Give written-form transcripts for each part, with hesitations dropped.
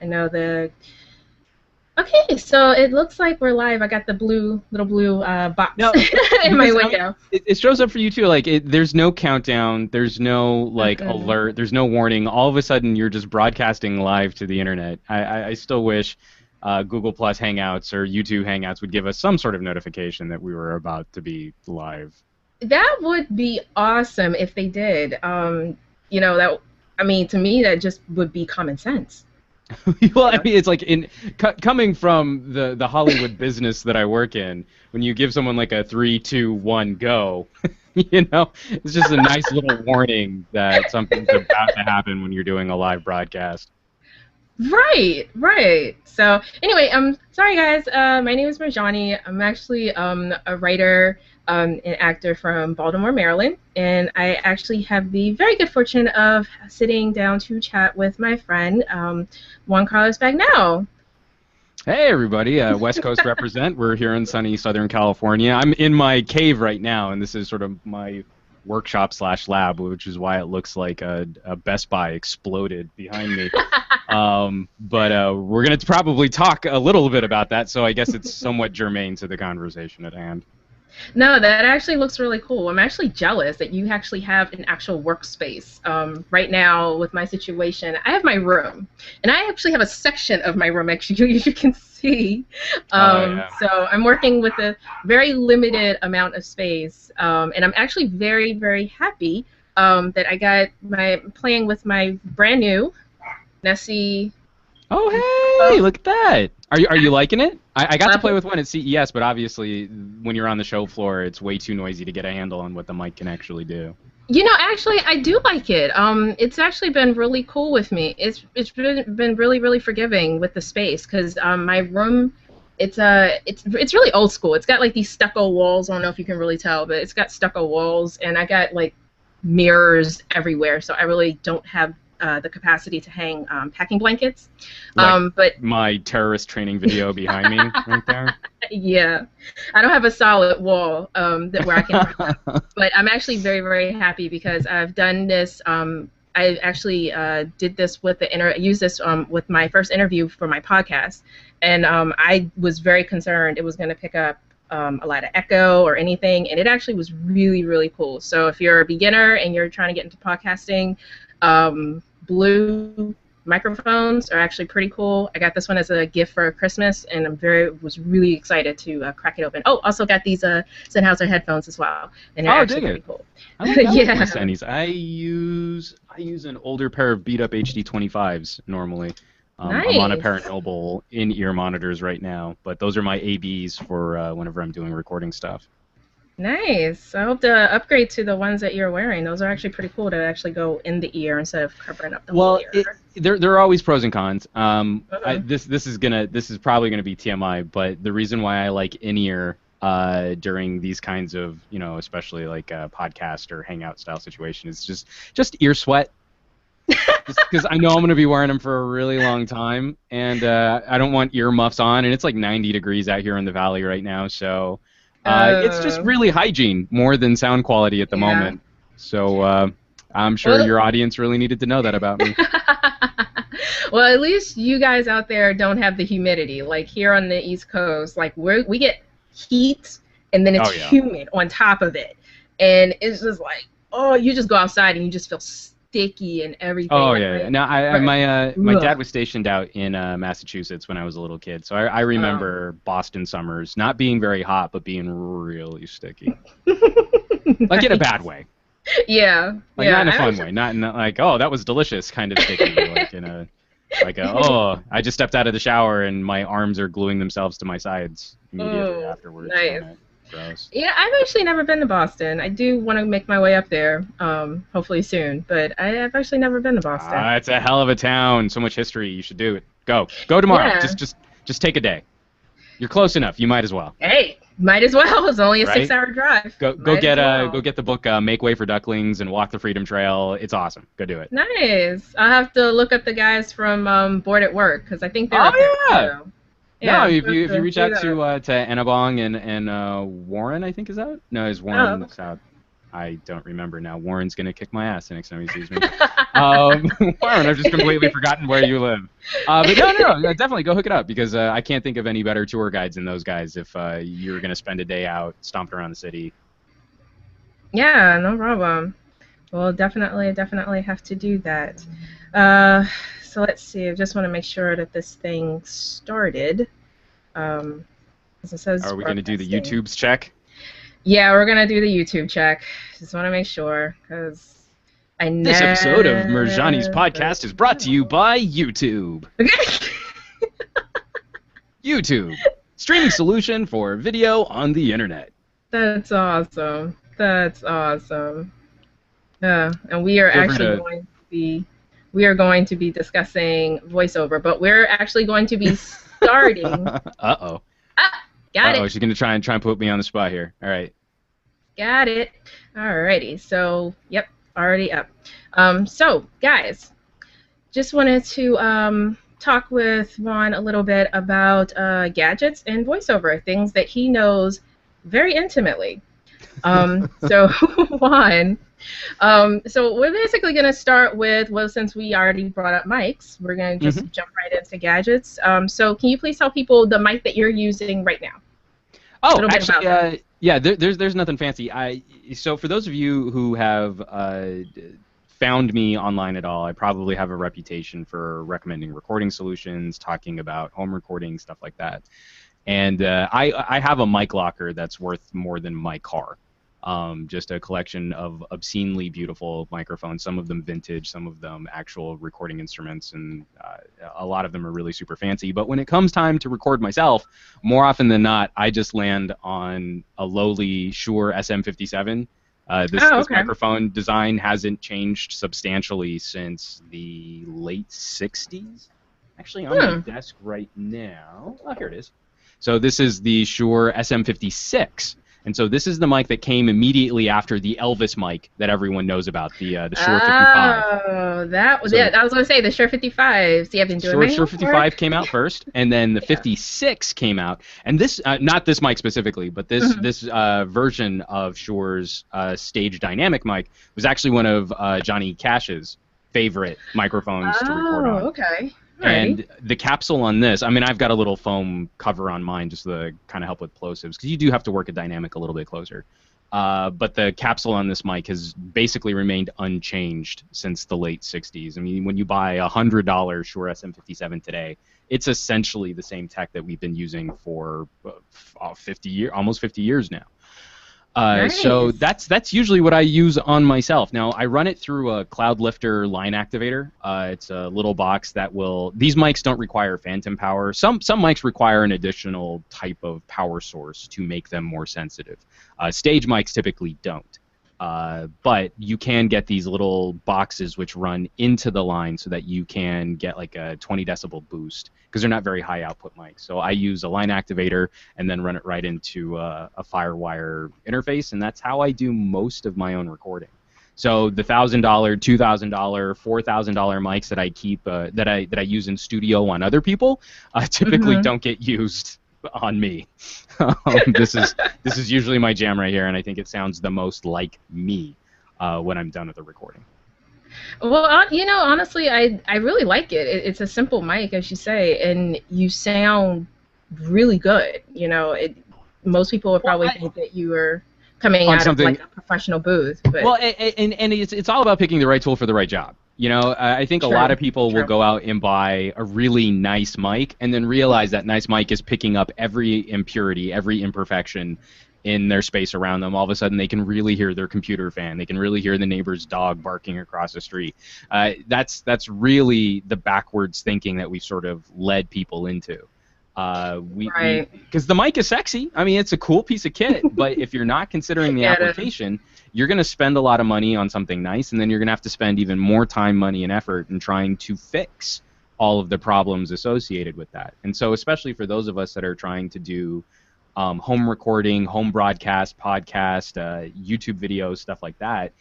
I know the. Okay, so it looks like we're live. I got the little blue box No, in my because I mean, window. it shows up for you too. Like, there's no countdown, there's no like Mm-mm. alert, there's no warning. All of a sudden, you're just broadcasting live to the internet. I still wish Google Plus Hangouts or YouTube Hangouts would give us some sort of notification that we were about to be live. That would be awesome if they did. That I mean, to me, that just would be common sense. Well, You I know? mean, it's like coming from the Hollywood business that I work in. When you give someone like a 3, 2, 1, go, it's just a nice little warning that something's about to happen when you're doing a live broadcast. Right, right. So anyway, sorry guys. My name is Murjani. I'm actually a writer, and actor from Baltimore, Maryland, and I actually have the very good fortune of sitting down to chat with my friend, Juan Carlos Bagnell. Hey, everybody! West Coast represent. We're here in sunny Southern California. I'm in my cave right now, and this is sort of my workshop slash lab, which is why it looks like a Best Buy exploded behind me. But we're going to probably talk a little bit about that, so I guess it's somewhat germane to the conversation at hand. No, that actually looks really cool. I'm actually jealous that you actually have an actual workspace. Right now, with my situation, I have my room, and I actually have a section of my room, actually, you can see. Oh yeah. So I'm working with a very limited amount of space, and I'm actually very, very happy that I got playing with my brand new Nessie. Oh hey, look at that. Are you liking it? I got to play Uh, with one at CES, but obviously when you're on the show floor, it's way too noisy to get a handle on what the mic can actually do. Actually, I do like it. It's actually been really cool with me. It's been really really forgiving with the space because my room, it's really old school. It's got like these stucco walls. I don't know if you can really tell, but it's got stucco walls, and I got like mirrors everywhere. So I really don't have the capacity to hang packing blankets. Like But my terrorist training video behind me right there. yeah, I don't have a solid wall that where I can. But I'm actually very, very happy because I've done this. I actually did this with used this with my first interview for my podcast, and I was very concerned it was going to pick up a lot of echo or anything, and it actually was really, really cool. So if you're a beginner and you're trying to get into podcasting, blue microphones are actually pretty cool. I got this one as a gift for Christmas, and was really excited to crack it open. Oh, also got these Sennheiser headphones as well, and they're Oh, actually dig pretty it. cool. I like my Yeah, Sennies. I use an older pair of beat up HD 25s normally. I'm on a pair of nice, Noble in-ear monitors right now, but those are my ABs for whenever I'm doing recording stuff. nice. I hope to upgrade to the ones that you're wearing. Those are actually pretty cool to actually go in the ear instead of covering up the whole Well, ear. there are always pros and cons. Uh-uh. This is probably gonna be TMI, but the reason why I like in-ear during these kinds of especially like podcast or hangout style situation is just ear sweat. Just because I know I'm gonna be wearing them for a really long time, and I don't want earmuffs on, and it's like 90 degrees out here in the valley right now, so it's just Uh, really hygiene more than sound quality at the yeah. moment. So I'm sure Well, your audience really needed to know that about me. well, at least you guys out there don't have the humidity. Like here on the East Coast, like we get heat and then it's Oh yeah. humid on top of it. And it's just like, oh, you just go outside and you just feel sticky and everything. Oh And yeah, yeah. Now right. my Ugh. dad was stationed out in Massachusetts when I was a little kid, so I Um, remember Boston summers not being very hot, but being really sticky, like in a bad nice. way, Yeah, like not yeah. in a fun way, not in like oh that was delicious kind of sticky, like in a oh I just stepped out of the shower and my arms are gluing themselves to my sides immediately Oh, afterwards, kind nice. of gross. Yeah, I've actually never been to Boston. I do want to make my way up there, hopefully soon. But I've actually never been to Boston. It's a hell of a town, so much history. You should do it. Go tomorrow. Yeah. Just take a day. You're close enough. You might as well. Hey, might as well. It's only a Right? 6-hour drive. Go Might as go well. get the book Make Way for Ducklings and Walk the Freedom Trail. It's awesome. Go do it. Nice. I'll have to look up the guys from Board at Work because I think they're up there Oh yeah. too. No, Yeah, if I'll have you to reach do out that. to Annabong and Warren, I think is that? No, is Oh, Warren South. I don't remember now. Warren's going to kick my ass the next time he sees me. Warren, I've just completely forgotten where you live. But no, definitely go hook it up, because I can't think of any better tour guides than those guys if you're going to spend a day out stomping around the city. Yeah, no problem. We'll definitely have to do that. So let's see. I just want to make sure that this thing started. 'Cause it says Are we going to do the broadcasting. YouTube's check? Yeah, we're gonna do the YouTube check. Just want to make sure, because I never... This episode of Murjani's podcast is brought to you by YouTube. YouTube, streaming solution for video on the internet. That's awesome. That's awesome. And we are actually going to be discussing voiceover, but we're actually going to be starting. Uh-oh. Got it. She's gonna try and put me on the spot here. All right. Got it. Alrighty. So, yep, already up. So, guys, just wanted to talk with Juan a little bit about gadgets and voiceover, things that he knows very intimately. So, Juan, so we're basically going to start with, well, since we already brought up mics, we're going to just jump right into gadgets. So, can you please tell people the mic that you're using right now? Oh, actually, yeah, there's nothing fancy. So for those of you who have found me online at all, I probably have a reputation for recommending recording solutions, talking about home recording, stuff like that. And I have a mic locker that's worth more than my car. Just a collection of obscenely beautiful microphones, some of them vintage, some of them actual recording instruments, and a lot of them are really super fancy. But when it comes time to record myself, more often than not, I just land on a lowly Shure SM57. This microphone design hasn't changed substantially since the late 60s. Actually, on my desk right now, oh, here it is. So this is the Shure SM56. And so this is the mic that came immediately after the Elvis mic that everyone knows about, the Shure 55. Oh, that was it. I was going to say the Shure 55. See, I've been doing Shure 55 came out first, and then the 56 came out. And this, not this mic specifically, but this version of Shure's stage dynamic mic was actually one of Johnny Cash's favorite microphones to record on. Oh, okay. And the capsule on this, I mean, I've got a little foam cover on mine just to kind of help with plosives, because you do have to work a dynamic a little bit closer. But the capsule on this mic has basically remained unchanged since the late 60s. I mean, when you buy a $100 Shure SM57 today, it's essentially the same tech that we've been using for almost 50 years now. Nice. So that's usually what I use on myself. Now, I run it through a Cloud Lifter line activator. It's a little box that will... These mics don't require phantom power. Some mics require an additional type of power source to make them more sensitive. Stage mics typically don't. But you can get these little boxes which run into the line so that you can get like a 20 decibel boost, because they're not very high output mics. So I use a line activator and then run it right into a FireWire interface, and that's how I do most of my own recording. So the $1,000, $2,000, $4,000 mics that I keep that I use in studio on other people typically don't get used on me. This is usually my jam right here, and I think it sounds the most like me when I'm done with the recording. Well, you know, honestly, I really like it. It's a simple mic, as you say, and you sound really good. You know, most people would probably think that you were coming out of like a professional booth. But... Well, and it's all about picking the right tool for the right job. You know, I think a lot of people will go out and buy a really nice mic and then realize that nice mic is picking up every impurity, every imperfection in their space around them. All of a sudden, they can really hear their computer fan. They can really hear the neighbor's dog barking across the street. That's really the backwards thinking that we've sort of led people into. Because the mic is sexy. I mean, it's a cool piece of kit, but if you're not considering the application, you're going to spend a lot of money on something nice, and then you're going to have to spend even more time, money, and effort in trying to fix all of the problems associated with that. And so especially for those of us that are trying to do home recording, home broadcast, podcast, YouTube videos, stuff like that,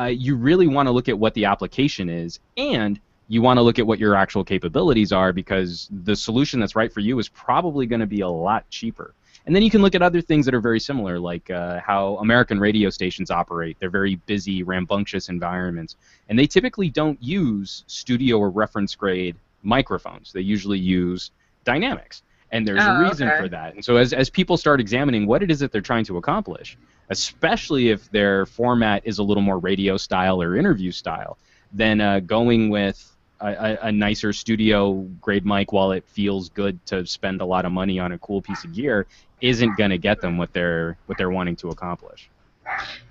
you really want to look at what the application is, and you want to look at what your actual capabilities are, because the solution that's right for you is probably going to be a lot cheaper. And then you can look at other things that are very similar, like how American radio stations operate. They're very busy, rambunctious environments, and they typically don't use studio or reference grade microphones. They usually use dynamics, and there's a Oh, reason okay. for that. And so as people start examining what it is that they're trying to accomplish, especially if their format is a little more radio style or interview style, then going with a nicer studio grade mic, while it feels good to spend a lot of money on a cool piece of gear, isn't going to get them what they're wanting to accomplish.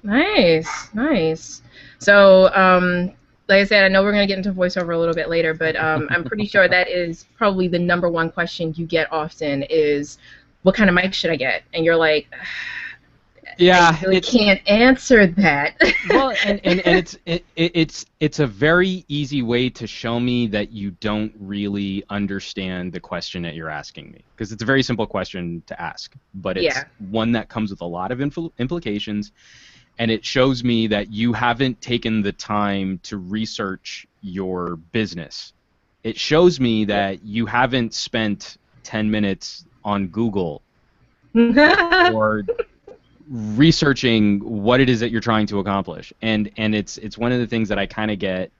Nice, nice. So, like I said, I know we're going to get into voiceover a little bit later, but I'm pretty sure that is probably the number one question you get often is, what kind of mic should I get? And you're like, Yeah, I really can't answer that. well, and it's a very easy way to show me that you don't really understand the question that you're asking me, because it's a very simple question to ask, but it's Yeah. one that comes with a lot of implications, and it shows me that you haven't taken the time to research your business. It shows me that you haven't spent 10 minutes on Google or researching what it is that you're trying to accomplish, and it's one of the things that I kind of get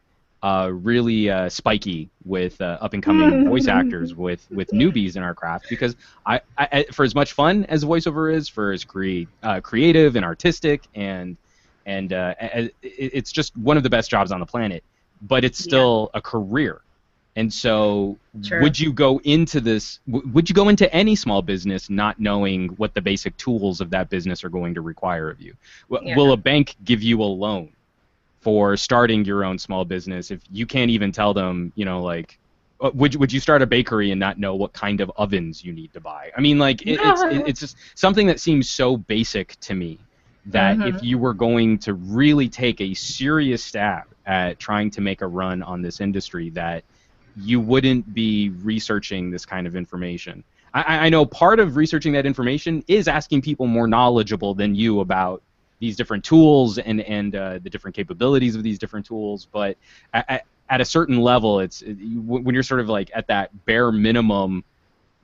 really spiky with up and coming voice actors, with newbies in our craft, because for as much fun as voiceover is, for as creative and artistic, and it's just one of the best jobs on the planet, but it's still a career. And so, True. would you go into this? Would you go into any small business not knowing what the basic tools of that business are going to require of you? Will a bank give you a loan for starting your own small business if you can't even tell them, like, would you start a bakery and not know what kind of ovens you need to buy? I mean, like, it's just something that seems so basic to me, that if you were going to really take a serious stab at trying to make a run on this industry, that you wouldn't be researching this kind of information. I know part of researching that information is asking people more knowledgeable than you about these different tools and the different capabilities of these different tools, but at a certain level, when you're sort of like at that bare minimum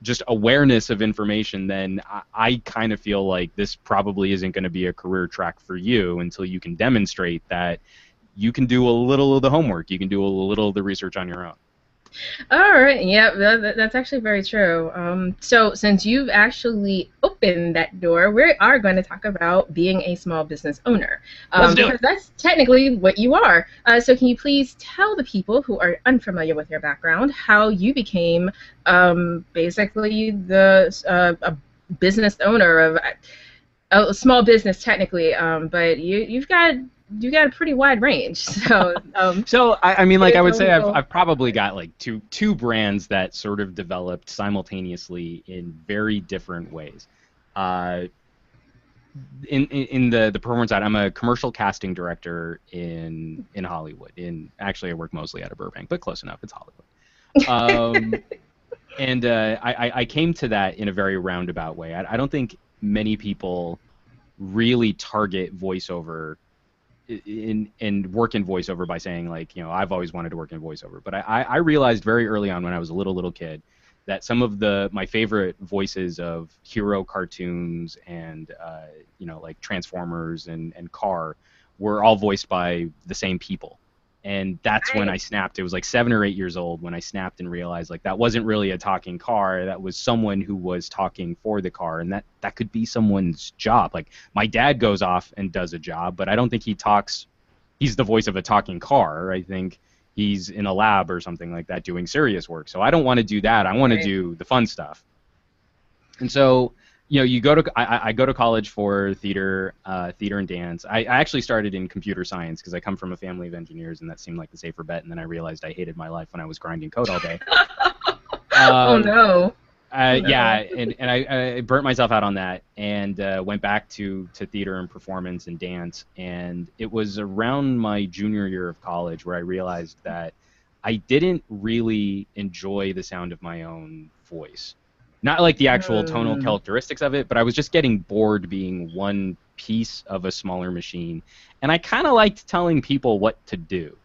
just awareness of information, then I kind of feel like this probably isn't going to be a career track for you until you can demonstrate that you can do a little of the homework, you can do a little of the research on your own. All right. Yeah, that's actually very true. So since you've actually opened that door, we are going to talk about being a small business owner. Let's do it. Because that's technically what you are. So can you please tell the people who are unfamiliar with your background how you became basically a business owner of a small business technically, but you've got a pretty wide range. So I mean, like, I would say I've probably got like two brands that sort of developed simultaneously in very different ways. In the performance side, I'm a commercial casting director in Hollywood. Actually, I work mostly out of Burbank, but close enough. It's Hollywood. And I came to that in a very roundabout way. I don't think many people really target voiceover and work in voiceover by saying, like, I've always wanted to work in voiceover. But I realized very early on when I was a little kid that some of my favorite voices of hero cartoons and like Transformers and Car were all voiced by the same people. And that's when I snapped. It was like 7 or 8 years old when I snapped and realized, like, that wasn't really a talking car. That was someone who was talking for the car, and that could be someone's job. Like, my dad goes off and does a job, but I don't think he's the voice of a talking car. I think he's in a lab or something like that doing serious work. So I don't want to do that. I want to do the fun stuff. And so, I go to college for theater and dance. I actually started in computer science because I come from a family of engineers, and that seemed like the safer bet. And then I realized I hated my life when I was grinding code all day. Oh no. Yeah, and I burnt myself out on that, and went back to theater and performance and dance. And it was around my junior year of college where I realized that I didn't really enjoy the sound of my own voice. Not like the actual tonal characteristics of it, but I was just getting bored being one piece of a smaller machine. And I kind of liked telling people what to do.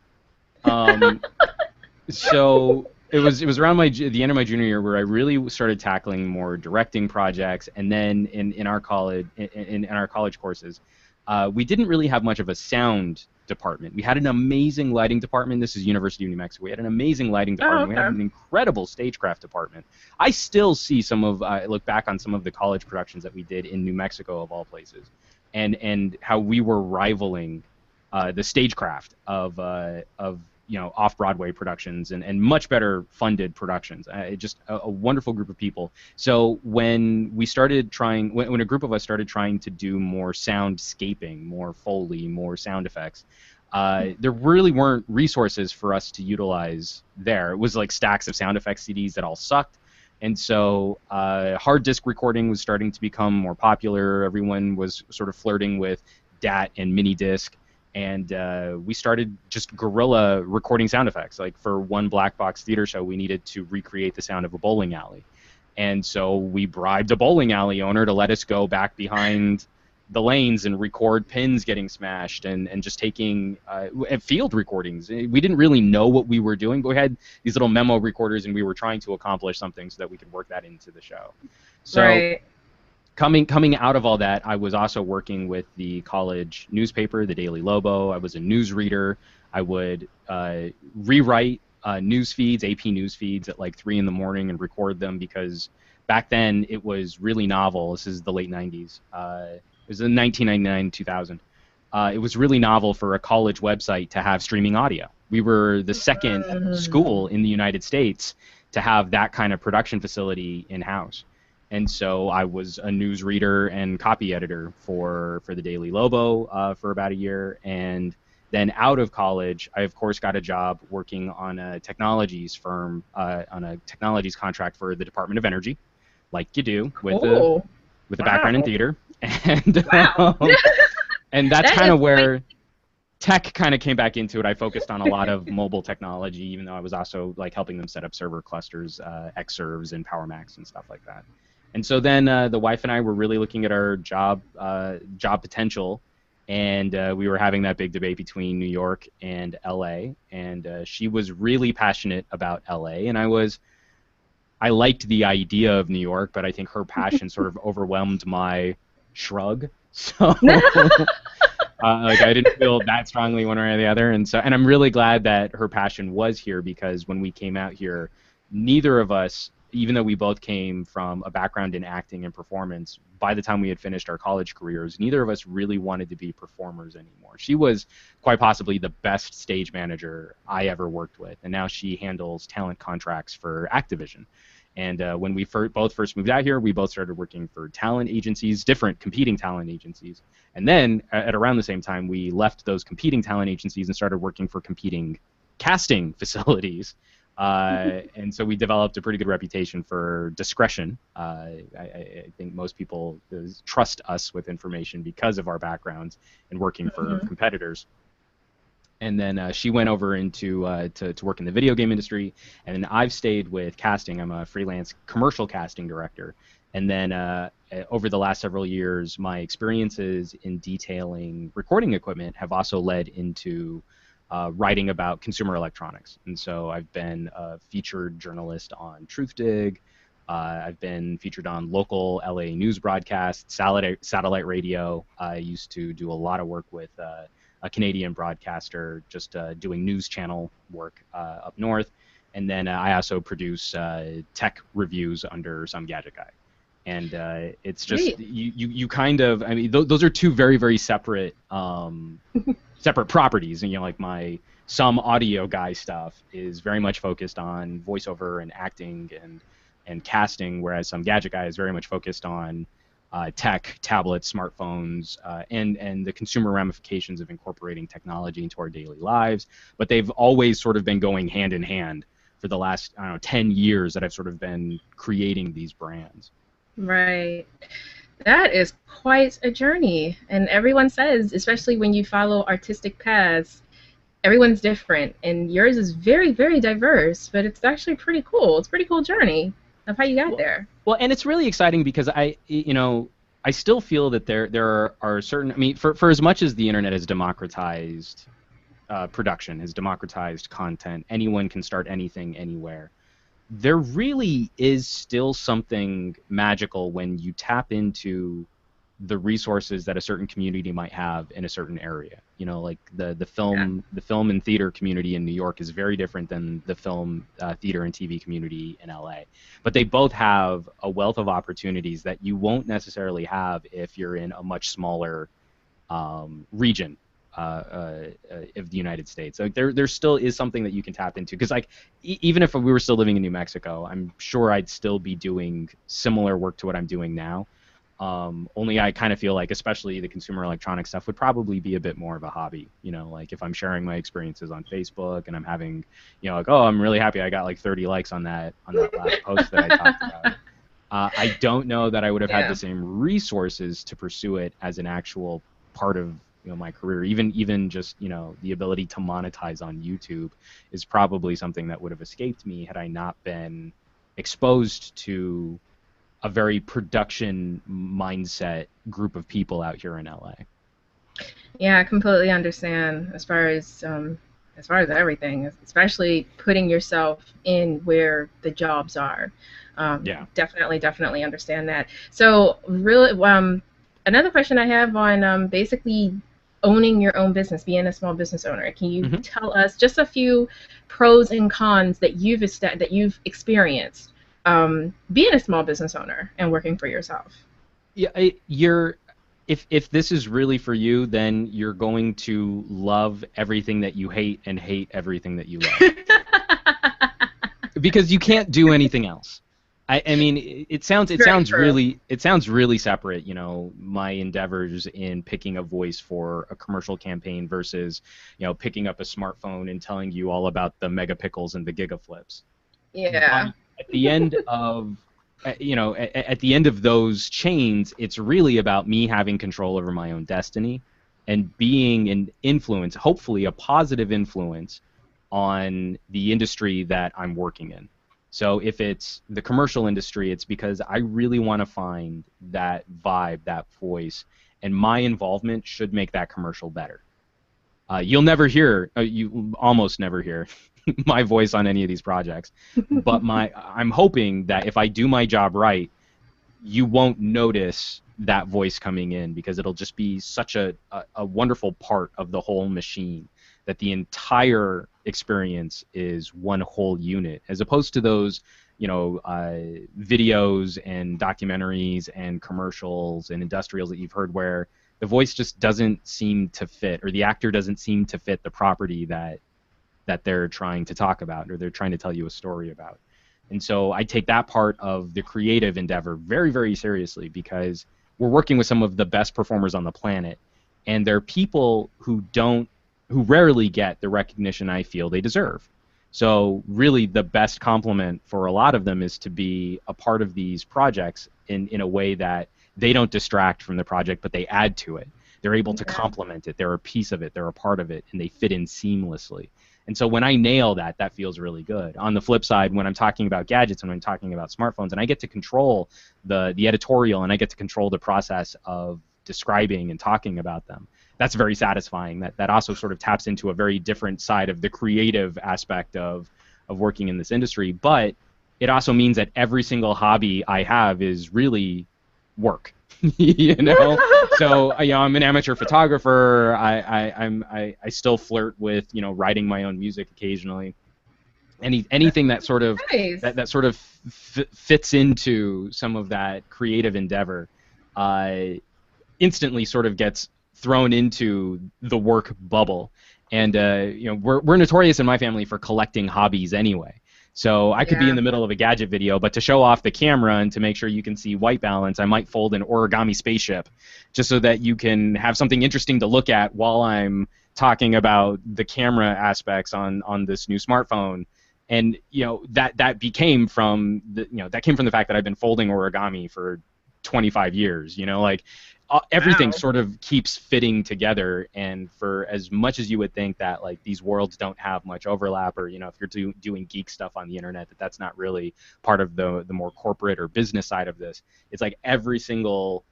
So it was around the end of my junior year where I really started tackling more directing projects, and then in our college in our college courses, we didn't really have much of a sound department. We had an amazing lighting department. This is University of New Mexico. We had an amazing lighting Oh, department. We had okay. an incredible stagecraft department. I still see look back on some of the college productions that we did in New Mexico of all places, and how we were rivaling the stagecraft of off-Broadway productions and much better funded productions. Just a wonderful group of people. So when when a group of us started trying to do more soundscaping, more Foley, more sound effects, there really weren't resources for us to utilize there. It was like stacks of sound effects CDs that all sucked. And so hard disk recording was starting to become more popular. Everyone was sort of flirting with DAT and mini disc. And we started just guerrilla recording sound effects. Like for one black box theater show, we needed to recreate the sound of a bowling alley. And so we bribed a bowling alley owner to let us go back behind the lanes and record pins getting smashed and just taking field recordings. We didn't really know what we were doing, but we had these little memo recorders, and we were trying to accomplish something so that we could work that into the show. So Right. coming out of all that, I was also working with the college newspaper, the Daily Lobo. I was a newsreader. I would rewrite news feeds, AP news feeds at like 3 in the morning and record them because back then it was really novel. This is the late 90s. It was in 1999, 2000. It was really novel for a college website to have streaming audio. We were the second school in the United States to have that kind of production facility in-house. And so I was a newsreader and copy editor for the Daily Lobo for about a year. And then out of college, I, of course, got a job working on a technologies firm, on a technologies contract for the Department of Energy, like you do with Cool. a background in Wow. theater. And, Wow. and that's That kind is of where tech kind of came back into it. I focused on a lot of mobile technology, even though I was also like helping them set up server clusters, Xserves and PowerMax and stuff like that. And so then the wife and I were really looking at our job potential, and we were having that big debate between New York and LA. And she was really passionate about LA, and I liked the idea of New York, but I think her passion sort of overwhelmed my shrug. So like I didn't feel that strongly one way or the other, and I'm really glad that her passion was here, because when we came out here, neither of us, even though we both came from a background in acting and performance, by the time we had finished our college careers, neither of us really wanted to be performers anymore. She was quite possibly the best stage manager I ever worked with, and now she handles talent contracts for Activision. And when we both first moved out here, we both started working for talent agencies, different competing talent agencies. And then at around the same time, we left those competing talent agencies and started working for competing casting facilities. And so we developed a pretty good reputation for discretion. I think most people trust us with information because of our backgrounds and working for competitors. And then she went over into to work in the video game industry, and then I've stayed with casting. I'm a freelance commercial casting director. And then over the last several years, my experiences in detailing recording equipment have also led into writing about consumer electronics. And so I've been a featured journalist on Truthdig. I've been featured on local LA news broadcasts, satellite radio. I used to do a lot of work with a Canadian broadcaster, just doing news channel work up north. And then I also produce tech reviews under Some Gadget Guy. And it's just, Great. you kind of, I mean, those are two very, very separate separate properties. And, like my Some Audio Guy stuff is very much focused on voiceover and acting and casting, whereas Some Gadget Guy is very much focused on tech, tablets, smartphones, and the consumer ramifications of incorporating technology into our daily lives. But they've always sort of been going hand in hand for the last, 10 years that I've sort of been creating these brands. Right. That is quite a journey. And everyone says, especially when you follow artistic paths, everyone's different. And yours is very, very diverse, but it's actually pretty cool. It's a pretty cool journey of how you got there. Well, and it's really exciting because I still feel that there are certain, I mean, for as much as the internet has democratized production, has democratized content, anyone can start anything anywhere. there really is still something magical when you tap into the resources that a certain community might have in a certain area. You know, like Yeah. the film and theater community in New York is very different than the film, theater, and TV community in LA. But they both have a wealth of opportunities that you won't necessarily have if you're in a much smaller region of the United States. Like there still is something that you can tap into, because like even if we were still living in New Mexico, I'm sure I'd still be doing similar work to what I'm doing now. Only I kind of feel like, especially the consumer electronics stuff, would probably be a bit more of a hobby. You know, like if I'm sharing my experiences on Facebook and I'm having, you know, like, oh, I'm really happy I got like 30 likes on that last post that I talked about. I don't know that I would have had the Yeah. same resources to pursue it as an actual part of, you know, my career. Even just, you know, the ability to monetize on YouTube is probably something that would have escaped me had I not been exposed to a very production mindset group of people out here in LA. Yeah, I completely understand as far as everything, especially putting yourself in where the jobs are. Yeah. Definitely understand that. So, really, another question I have on basically owning your own business, being a small business owner. Can you Hmm. tell us just a few pros and cons that that you've experienced being a small business owner and working for yourself? Yeah, you're if this is really for you, then you're going to love everything that you hate and hate everything that you love, because you can't do anything else. I mean, Very true. it sounds really separate, you know, my endeavors in picking a voice for a commercial campaign versus, you know, picking up a smartphone and telling you all about the megapixels and the gigaflips. But Yeah. at the end of you know, at the end of those chains, it's really about me having control over my own destiny and being an influence, hopefully a positive influence on the industry that I'm working in. So if it's the commercial industry, it's because I really want to find that vibe, that voice, and my involvement should make that commercial better. You'll never hear, you almost never hear my voice on any of these projects, but I'm hoping that if I do my job right, you won't notice that voice coming in, because it'll just be such a wonderful part of the whole machine, that the entire experience is one whole unit, as opposed to those, you know, videos and documentaries and commercials and industrials that you've heard where the voice just doesn't seem to fit, or the actor doesn't seem to fit the property that they're trying to talk about, or they're trying to tell you a story about. And so I take that part of the creative endeavor very, very seriously, because we're working with some of the best performers on the planet, and they're people who rarely get the recognition I feel they deserve. So really the best compliment for a lot of them is to be a part of these projects in a way that they don't distract from the project, but they add to it. They're able to Yeah. complement it. They're a piece of it. They're a part of it, and they fit in seamlessly. And so when I nail that, that feels really good. On the flip side, when I'm talking about gadgets and when I'm talking about smartphones, and I get to control the editorial, and I get to control the process of describing and talking about them, that's very satisfying. That also sort of taps into a very different side of the creative aspect of working in this industry. But it also means that every single hobby I have is really work. You know, so you know, I'm an amateur photographer. I still flirt with, you know, writing my own music occasionally. Anything that sort of Nice. that sort of fits into some of that creative endeavor, uh, instantly sort of gets thrown into the work bubble. And you know, we're notorious in my family for collecting hobbies anyway. So I could be in Yeah. the middle of a gadget video, but to show off the camera and to make sure you can see white balance, I might fold an origami spaceship just so that you can have something interesting to look at while I'm talking about the camera aspects on this new smartphone. And you know, that became from the, you know, that came from the fact that I've been folding origami for 25 years. You know, like everything Wow. sort of keeps fitting together. And for as much as you would think that like these worlds don't have much overlap, or you know, if you're doing geek stuff on the internet, that's not really part of the more corporate or business side of this, it's like every single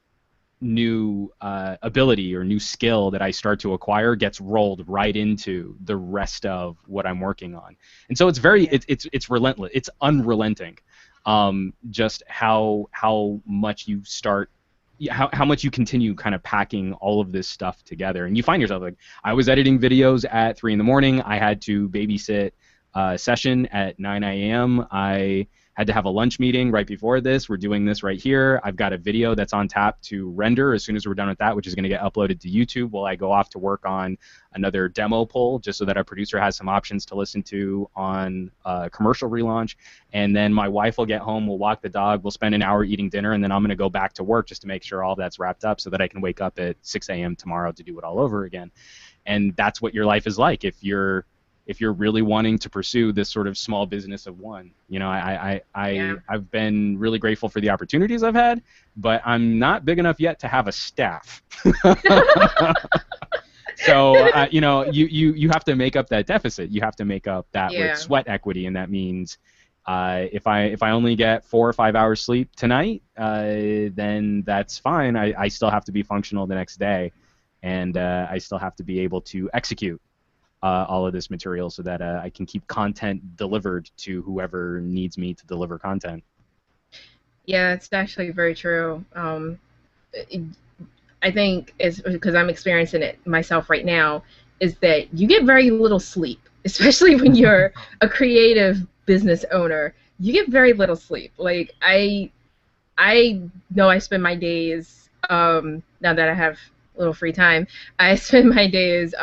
new ability or new skill that I start to acquire gets rolled right into the rest of what I'm working on. And so it's very it's relentless. It's unrelenting. Just how much you start, how much you continue kind of packing all of this stuff together, and you find yourself like, I was editing videos at 3 in the morning. I had to babysit a session at 9 a.m. I had to have a lunch meeting right before this. We're doing this right here. I've got a video that's on tap to render as soon as we're done with that, which is going to get uploaded to YouTube while I go off to work on another demo poll, just so that our producer has some options to listen to on a commercial relaunch. And then my wife will get home, we'll walk the dog, we'll spend an hour eating dinner, and then I'm going to go back to work just to make sure all that's wrapped up so that I can wake up at 6 a.m. tomorrow to do it all over again. And that's what your life is like if you're really wanting to pursue this sort of small business of one. You know, I've been really grateful for the opportunities I've had, but I'm not big enough yet to have a staff. So, you know, you have to make up that deficit. You have to make up that with sweat equity, and that means if I only get 4 or 5 hours sleep tonight, then that's fine. I still have to be functional the next day, and I still have to be able to execute all of this material so that I can keep content delivered to whoever needs me to deliver content. Yeah, it's actually very true. I think it's because I'm experiencing it myself right now, is that you get very little sleep, especially when you're a creative business owner. You get very little sleep. Like I know I spend my days, now that I have a little free time, I spend my days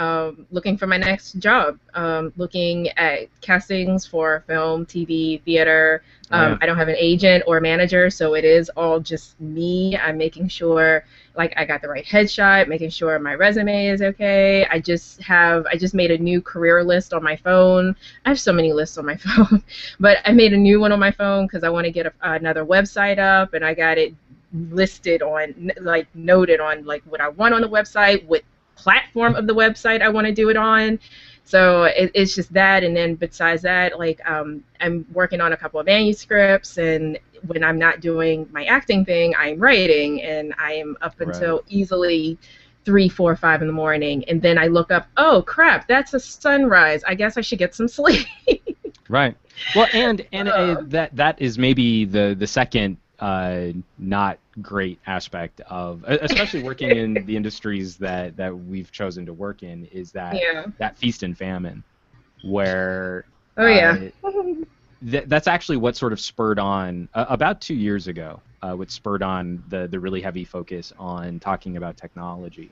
looking for my next job, looking at castings for film, TV, theater. I don't have an agent or manager, so it is all just me. I'm making sure, like, I got the right headshot, making sure my resume is okay. I just made a new career list on my phone. I have so many lists on my phone, but I made a new one on my phone because I want to get another website up, and I got it listed on, like, noted on, like, what I want on the website, what platform of the website I want to do it on. So it's just that, and then besides that, like, I'm working on a couple of manuscripts, and when I'm not doing my acting thing, I'm writing, and I am up until easily 3, 4, 5 in the morning, and then I look up, oh crap, that's a sunrise. I guess I should get some sleep. Right. Well, and that is maybe the second not great aspect of, especially working in the industries that we've chosen to work in, is that that feast and famine, where that's actually what sort of spurred on about 2 years ago. What spurred on the really heavy focus on talking about technology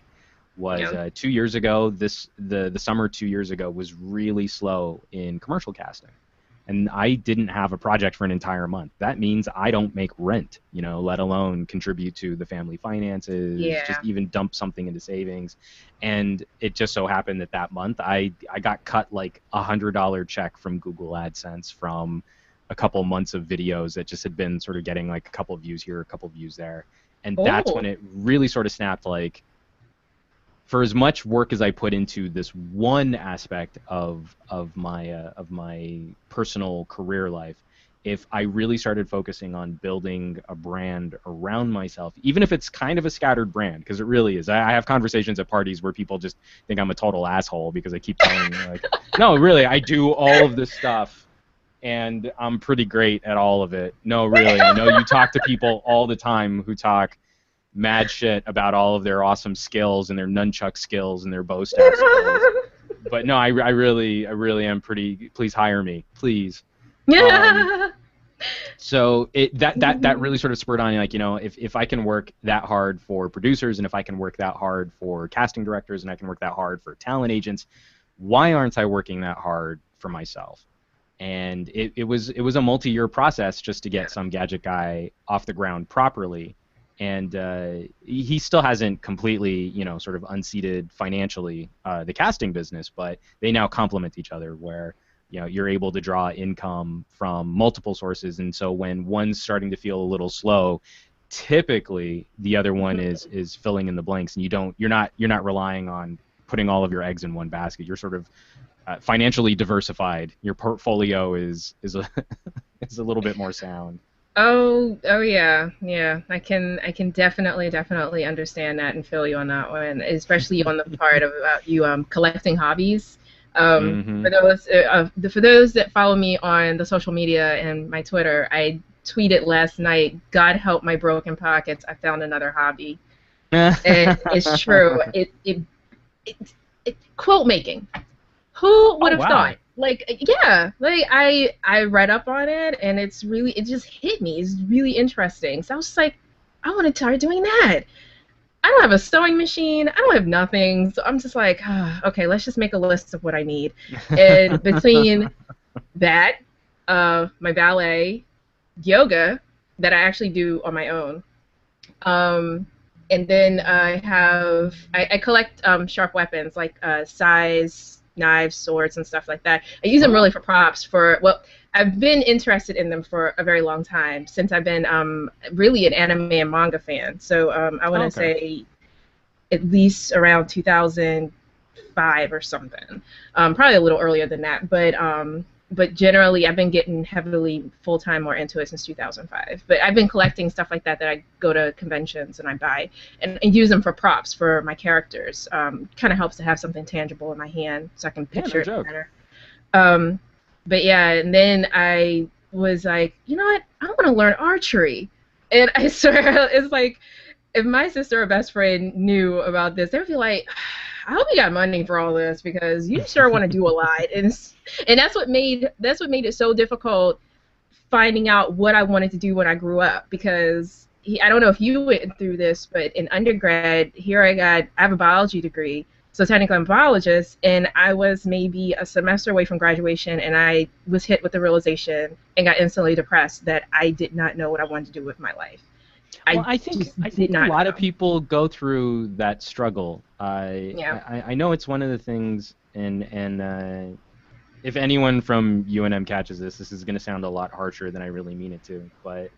was 2 years ago. The summer 2 years ago was really slow in commercial casting. And I didn't have a project for an entire month. That means I don't make rent, you know, let alone contribute to the family finances, just even dump something into savings. And it just so happened that that month I got cut like $100 check from Google AdSense from a couple months of videos that just had been sort of getting like a couple of views here, a couple of views there. And that's when it really sort of snapped, like, for as much work as I put into this one aspect of my personal career life, if I really started focusing on building a brand around myself, even if it's kind of a scattered brand, because it really is. I have conversations at parties where people just think I'm a total asshole because I keep telling them, like, no, really, I do all of this stuff, and I'm pretty great at all of it. No, really, I know you talk to people all the time who talk mad shit about all of their awesome skills and their nunchuck skills and their bow staff skills. But no, I really am pretty. Please hire me, please. So that really sort of spurred on, like, you know, if I can work that hard for producers, and if I can work that hard for casting directors, and I can work that hard for talent agents, why aren't I working that hard for myself? And it was a multi-year process just to get Some Gadget Guy off the ground properly. And he still hasn't completely, you know, sort of unseated financially the casting business, but they now complement each other, where, you know, you're able to draw income from multiple sources. And so when one's starting to feel a little slow, typically the other one is filling in the blanks, and you're not relying on putting all of your eggs in one basket. You're sort of financially diversified. Your portfolio is a is a little bit more sound. Oh yeah, yeah. I can definitely understand that and feel you on that one, especially on the part of about you collecting hobbies. Hmm. For those that follow me on the social media and my Twitter, I tweeted last night, "God help my broken pockets. I found another hobby." And it's true. It, quote making. Who would Oh have wow. thought? Like, yeah, like I read up on it, and it just hit me. It's really interesting. So I was just like, I want to start doing that. I don't have a sewing machine. I don't have nothing. So I'm just like, okay, let's just make a list of what I need. And between that, my ballet, yoga that I actually do on my own, and then I collect sharp weapons like size, knives, swords, and stuff like that. I use them Oh, really for props. I've been interested in them for a very long time since I've been really an anime and manga fan. So I want to okay. say at least around 2005 or something. Probably a little earlier than that, but generally I've been getting heavily full time more into it since 2005. But I've been collecting stuff like that I go to conventions and I buy and use them for props for my characters. Kind of helps to have something tangible in my hand so I can Yeah, picture no it joke. better. Um, but yeah, and then I was like, you know what? I want to learn archery. And I swear, it's like if my sister or best friend knew about this, they would be like, I hope you got money for all this because you sure want to do a lot. And that's what made it so difficult finding out what I wanted to do when I grew up because I don't know if you went through this, but in undergrad, I have a biology degree. So technically I'm a biologist, and I was maybe a semester away from graduation, and I was hit with the realization and got instantly depressed that I did not know what I wanted to do with my life. Well, I I think just I did think a not lot of know. people go through that struggle. Yeah. I know it's one of the things, and if anyone from UNM catches this, this is going to sound a lot harsher than I really mean it to. But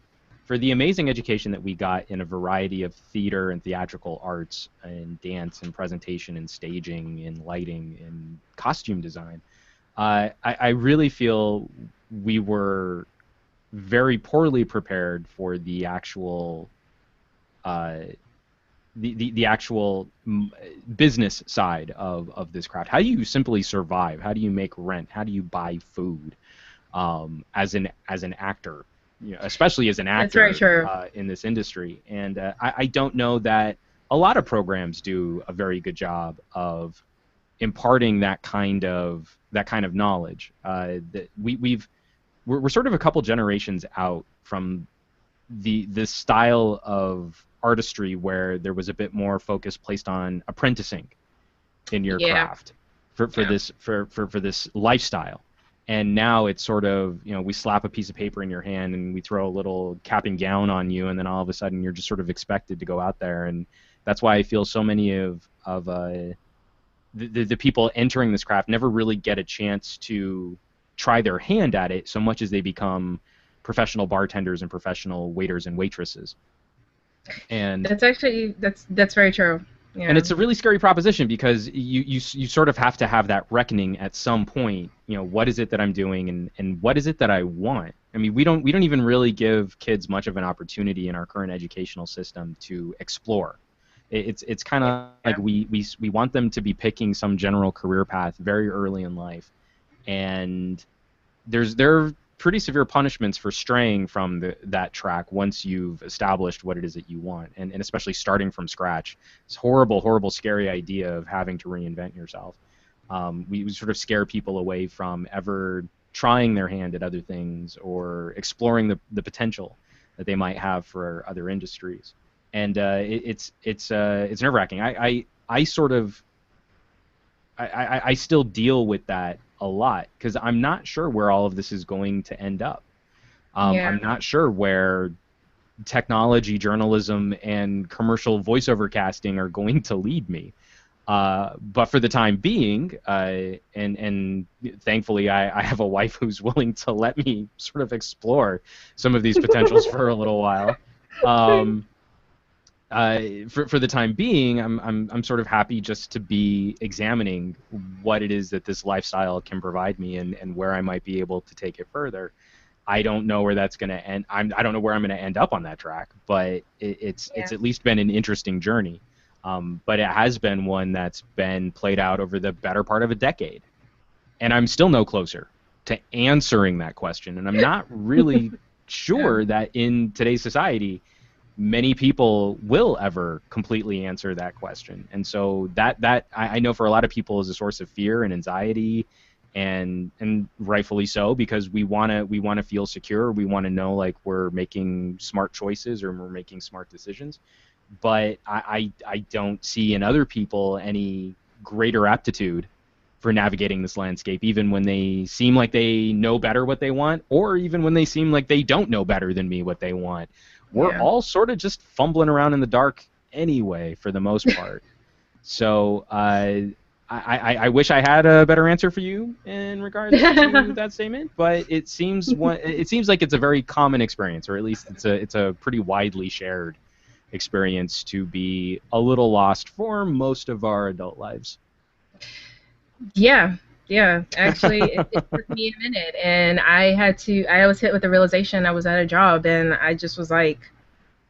for the amazing education that we got in a variety of theater and theatrical arts, and dance and presentation and staging and lighting and costume design, I really feel we were very poorly prepared for uh, the actual business side of this craft. How do you simply survive? How do you make rent? How do you buy food as an actor? You know, especially as an That's very actor true. in this industry. And I don't know that a lot of programs do a very good job of imparting that kind of knowledge. That we're sort of a couple generations out from the style of artistry where there was a bit more focus placed on apprenticing in your Yeah. craft for Yeah. this lifestyle. And now it's sort of, we slap a piece of paper in your hand and we throw a little cap and gown on you, and then all of a sudden you're just sort of expected to go out there. And that's why I feel so many of the people entering this craft never really get a chance to try their hand at it so much as they become professional bartenders and professional waiters and waitresses. And That's very true. and Yeah. it's a really scary proposition because you sort of have to have that reckoning at some point. What is it that I'm doing, and what is it that I want? I mean, we don't even really give kids much of an opportunity in our current educational system to explore. It's kind of like Yeah. we want them to be picking some general career path very early in life, and there are pretty severe punishments for straying from that track once you've established what it is that you want, and especially starting from scratch. It's horrible, horrible, scary idea of having to reinvent yourself. We sort of scare people away from ever trying their hand at other things or exploring the potential that they might have for other industries. And it's nerve wracking. I sort of I still deal with that a lot because I'm not sure where all of this is going to end up. Yeah. I'm not sure where technology, journalism, and commercial voiceover casting are going to lead me. But for the time being, and thankfully, I have a wife who's willing to let me sort of explore some of these potentials for a little while. Um, for the time being, I'm sort of happy just to be examining what it is that this lifestyle can provide me, and where I might be able to take it further. I don't know where that's going to end. I don't know where I'm going to end up on that track, but it's Yeah. at least been an interesting journey. But it has been one that's been played out over the better part of a decade, and I'm still no closer to answering that question. And I'm not really Yeah. sure that in today's society, many people will ever completely answer that question. And so that I know for a lot of people is a source of fear and anxiety, and rightfully so, because we wanna feel secure. We want to know like we're making smart choices or we're making smart decisions. But I don't see in other people any greater aptitude for navigating this landscape, even when they seem like they know better what they want, or even when they seem like they don't know better than me what they want. We're Yeah. all sort of just fumbling around in the dark anyway, for the most part. So I wish I had a better answer for you in regards to that statement, but it seems like it's a very common experience, or at least it's a pretty widely shared experience to be a little lost for most of our adult lives. Yeah, yeah. Actually, it took me a minute, and I was hit with the realization I was at a job, and I just was like,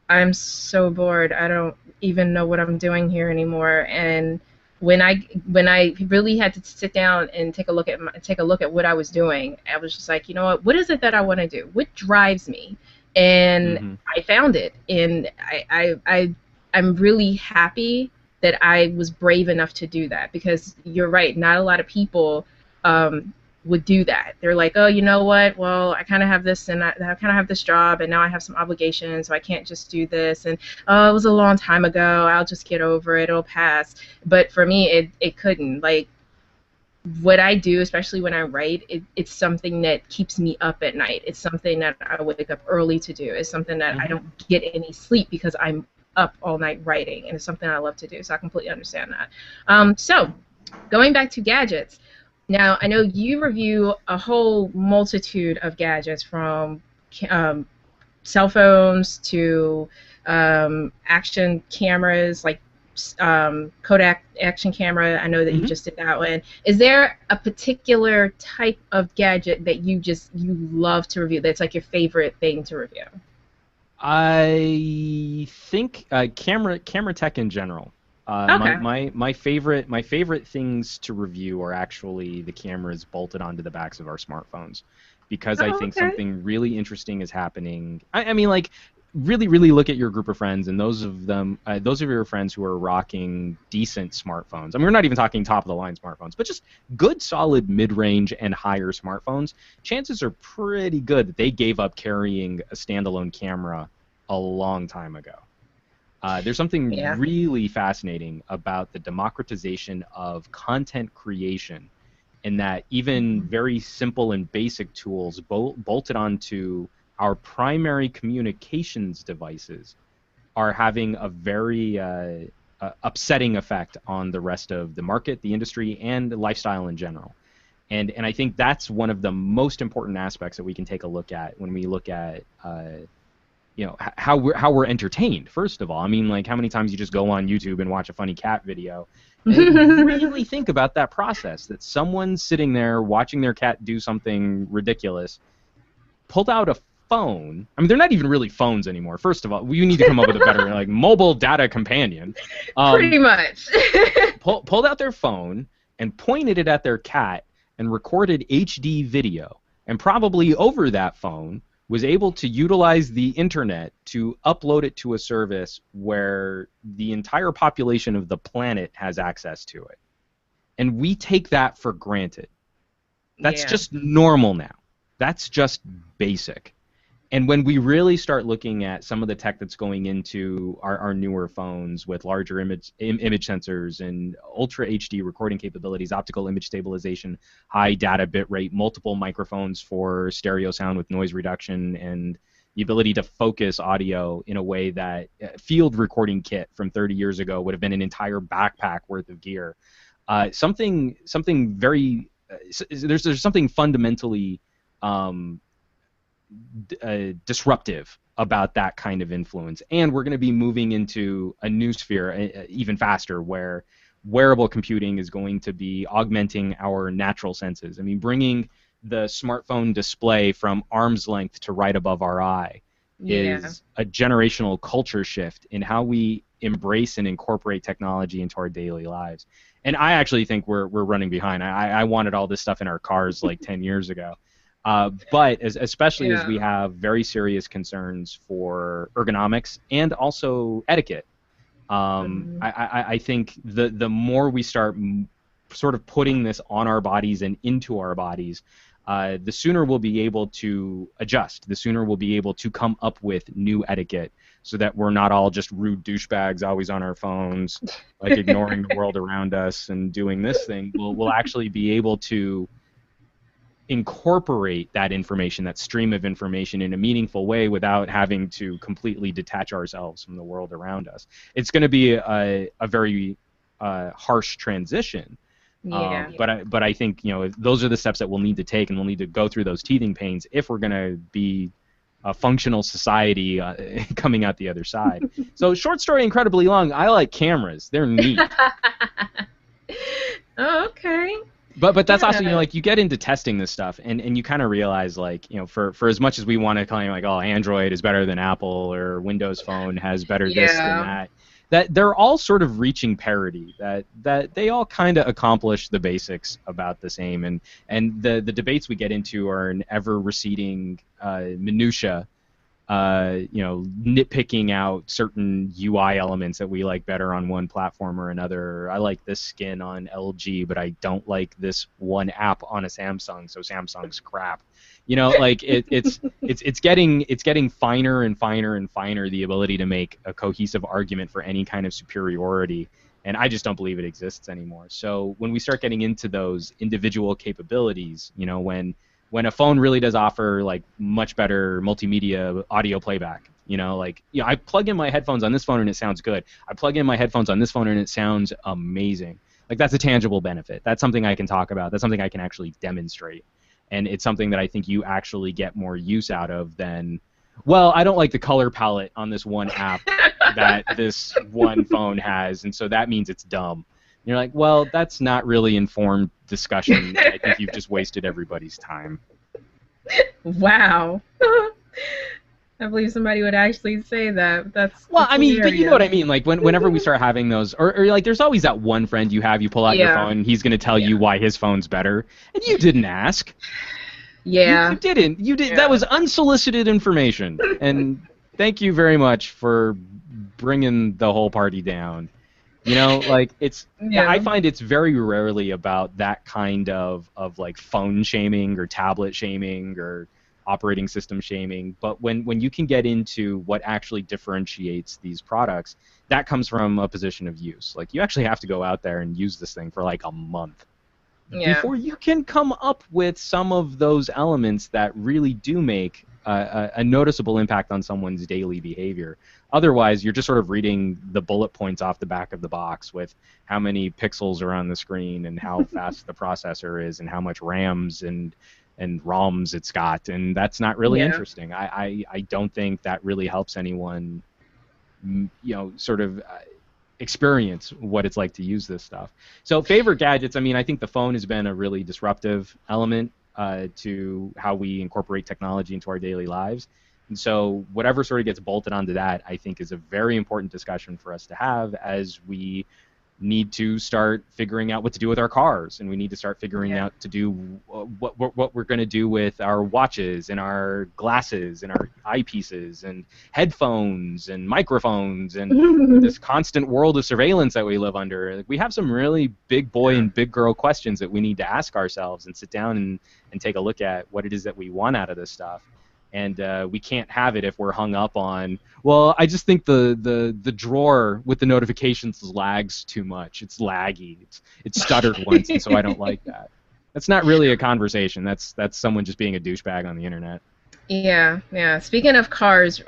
I'm so bored. I don't even know what I'm doing here anymore. And when I really had to sit down and take a look at what I was doing, I was just like, you know what is it that I want to do? What drives me? And Hmm. I found it. And I'm really happy that I was brave enough to do that, because you're right, not a lot of people um, would do that. They're like, oh, you know what? Well, I kind of have this, and I kind of have this job, and now I have some obligations, so I can't just do this. And oh, it was a long time ago. I'll just get over it. It'll pass. But for me, it couldn't. Like, what I do, especially when I write, it's something that keeps me up at night. It's something that I wake up early to do. It's something that I Hmm. don't get any sleep because I'm up all night writing, and it's something I love to do. So I completely understand that. So going back to gadgets, now I know you review a whole multitude of gadgets, from um, cell phones to action cameras, like Kodak action camera. I know that you Hmm. just did that one. Is there a particular type of gadget that you love to review? That's like your favorite thing to review? I think camera tech in general. Okay. My favorite things to review are actually the cameras bolted onto the backs of our smartphones, because I Oh, think okay. something really interesting is happening. I mean, like, really look at your group of friends, and those of your friends who are rocking decent smartphones. I mean, we're not even talking top of the line smartphones, but just good, solid mid range and higher smartphones. Chances are pretty good that they gave up carrying a standalone camera a long time ago. There's something Yeah. really fascinating about the democratization of content creation, in that even very simple and basic tools bolted onto our primary communications devices are having a very upsetting effect on the rest of the market, the industry, and lifestyle in general. And I think that's one of the most important aspects that we can take a look at when we look at how we're entertained. First of all, I mean, like, how many times you just go on YouTube and watch a funny cat video, and really think about that process, that someone sitting there watching their cat do something ridiculous pulled out a phone. I mean, they're not even really phones anymore. First of all, we need to come up with a better, like, mobile data companion. Pretty um, much. pulled out their phone and pointed it at their cat and recorded HD video, and probably over that phone was able to utilize the internet to upload it to a service where the entire population of the planet has access to it. And we take that for granted. That's Yeah. just normal now. That's just basic. And when we really start looking at some of the tech that's going into our newer phones, with larger image sensors and ultra HD recording capabilities, optical image stabilization, high data bit rate, multiple microphones for stereo sound with noise reduction, and the ability to focus audio in a way that a field recording kit from 30 years ago would have been an entire backpack worth of gear. Something very there's something fundamentally um, disruptive about that kind of influence. And we're going to be moving into a new sphere even faster, where wearable computing is going to be augmenting our natural senses. I mean, bringing the smartphone display from arm's length to right above our eye Yeah. is a generational culture shift in how we embrace and incorporate technology into our daily lives. And I actually think we're running behind. I wanted all this stuff in our cars like 10 years ago. But especially as we Yeah. have very serious concerns for ergonomics and also etiquette. Mhm. I think the more we start sort of putting this on our bodies and into our bodies, the sooner we'll be able to adjust. The sooner we'll be able to come up with new etiquette, so that we're not all just rude douchebags always on our phones, like ignoring the world around us and doing this thing. We'll actually be able to incorporate that information, that stream of information, in a meaningful way without having to completely detach ourselves from the world around us. It's going to be a very harsh transition, Yeah. but I think those are the steps that we'll need to take, and we'll need to go through those teething pains if we're going to be a functional society coming out the other side. So short story, incredibly long. I like cameras; they're neat. Oh, okay. But that's also, Yeah. like, you get into testing this stuff, and you kind of realize, like, for as much as we want to claim, like, oh, Android is better than Apple, or Windows Phone has better this than Yeah. that they're all sort of reaching parity, that they all kind of accomplish the basics about the same, and the debates we get into are an ever receding minutia, nitpicking out certain UI elements that we like better on one platform or another. I like this skin on LG, but I don't like this one app on a Samsung, so Samsung's crap. Like it's getting finer and finer and finer, the ability to make a cohesive argument for any kind of superiority. And I just don't believe it exists anymore. So when we start getting into those individual capabilities, when a phone really does offer, like, much better multimedia audio playback. I plug in my headphones on this phone and it sounds good. I plug in my headphones on this phone and it sounds amazing. Like, that's a tangible benefit. That's something I can talk about. That's something I can actually demonstrate. And it's something that I think you actually get more use out of than, well, I don't like the color palette on this one app that this one phone has, and so that means it's dumb. And you're like, well, that's not really informed discussion. I think you've just wasted everybody's time. Wow. I believe somebody would actually say that. Well, That's I mean, but you know what hilarious. I mean. Like, whenever we start having those, or like, there's always that one friend you pull out your Yeah. phone, and he's going to tell you Yeah. why his phone's better, and you didn't ask. You Yeah. didn't. You did. That Yeah. was unsolicited information. And thank you very much for bringing the whole party down. Like, I Yeah. find it's very rarely about that kind of like phone shaming or tablet shaming or operating system shaming. But when you can get into what actually differentiates these products, that comes from a position of use. Like, you actually have to go out there and use this thing for like a month Yeah. before you can come up with some of those elements that really do make a noticeable impact on someone's daily behavior. Otherwise, you're just sort of reading the bullet points off the back of the box with how many pixels are on the screen and how fast the processor is and how much RAMs and ROMs it's got, and that's not really Yeah. interesting. I don't think that really helps anyone, sort of experience what it's like to use this stuff. So favorite gadgets, I mean, I think the phone has been a really disruptive element to how we incorporate technology into our daily lives. And so whatever sort of gets bolted onto that, I think, is a very important discussion for us to have as we need to start figuring out what to do with our cars, and we need to start figuring Yeah. out to do what we're going to do with our watches and our glasses and our eyepieces and headphones and microphones and this constant world of surveillance that we live under. We have some really big boy Yeah. and big girl questions that we need to ask ourselves and sit down and take a look at what it is that we want out of this stuff. And we can't have it if we're hung up on, well, I just think the drawer with the notifications lags too much. It's laggy. It's stuttered once, and so I don't like that. That's not really a conversation. That's someone just being a douchebag on the internet. Yeah, yeah. Speaking of cars,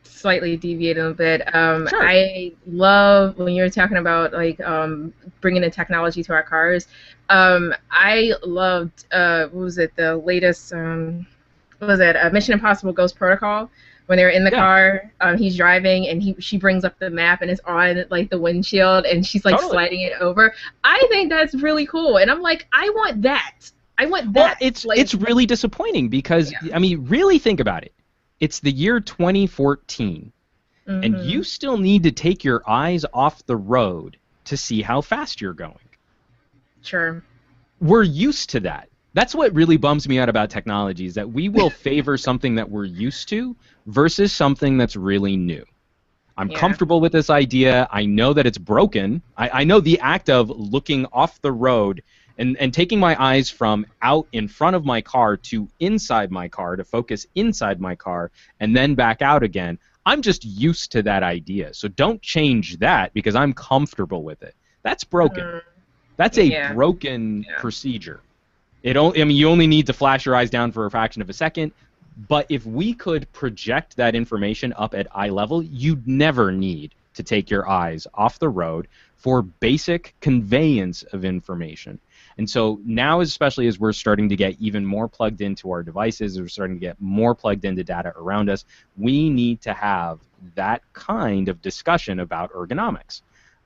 slightly deviating a bit. Sure. I love when you're talking about like bringing the technology to our cars. I loved what was it? The latest what was it? Mission Impossible Ghost Protocol. When they were in the Yeah, car, he's driving and she brings up the map and it's on like the windshield and she's like totally. sliding it over. I think that's really cool, and I'm like, I want that. I want Well, that. it's really disappointing because, Yeah. I mean, really think about it. It's the year 2014, and Mhm. you still need to take your eyes off the road to see how fast you're going. Sure. We're used to that. That's what really bums me out about technology, is that we will favor something that we're used to versus something that's really new. I'm Yeah. comfortable with this idea. I know that it's broken. I know the act of looking off the road and taking my eyes from out in front of my car to inside my car to focus inside my car and then back out again. I'm just used to that idea. So don't change that because I'm comfortable with it. That's broken. Mm, That's a yeah. broken Yeah. procedure. I mean, you only need to flash your eyes down for a fraction of a second. But if we could project that information up at eye level, you'd never need to take your eyes off the road for basic conveyance of information. And so now, especially as we're starting to get even more plugged into our devices, we're starting to get more plugged into data around us, we need to have that kind of discussion about ergonomics.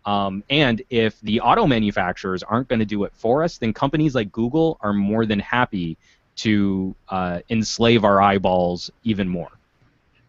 And if the auto manufacturers aren't going to do it for us, then companies like Google are more than happy to enslave our eyeballs even more.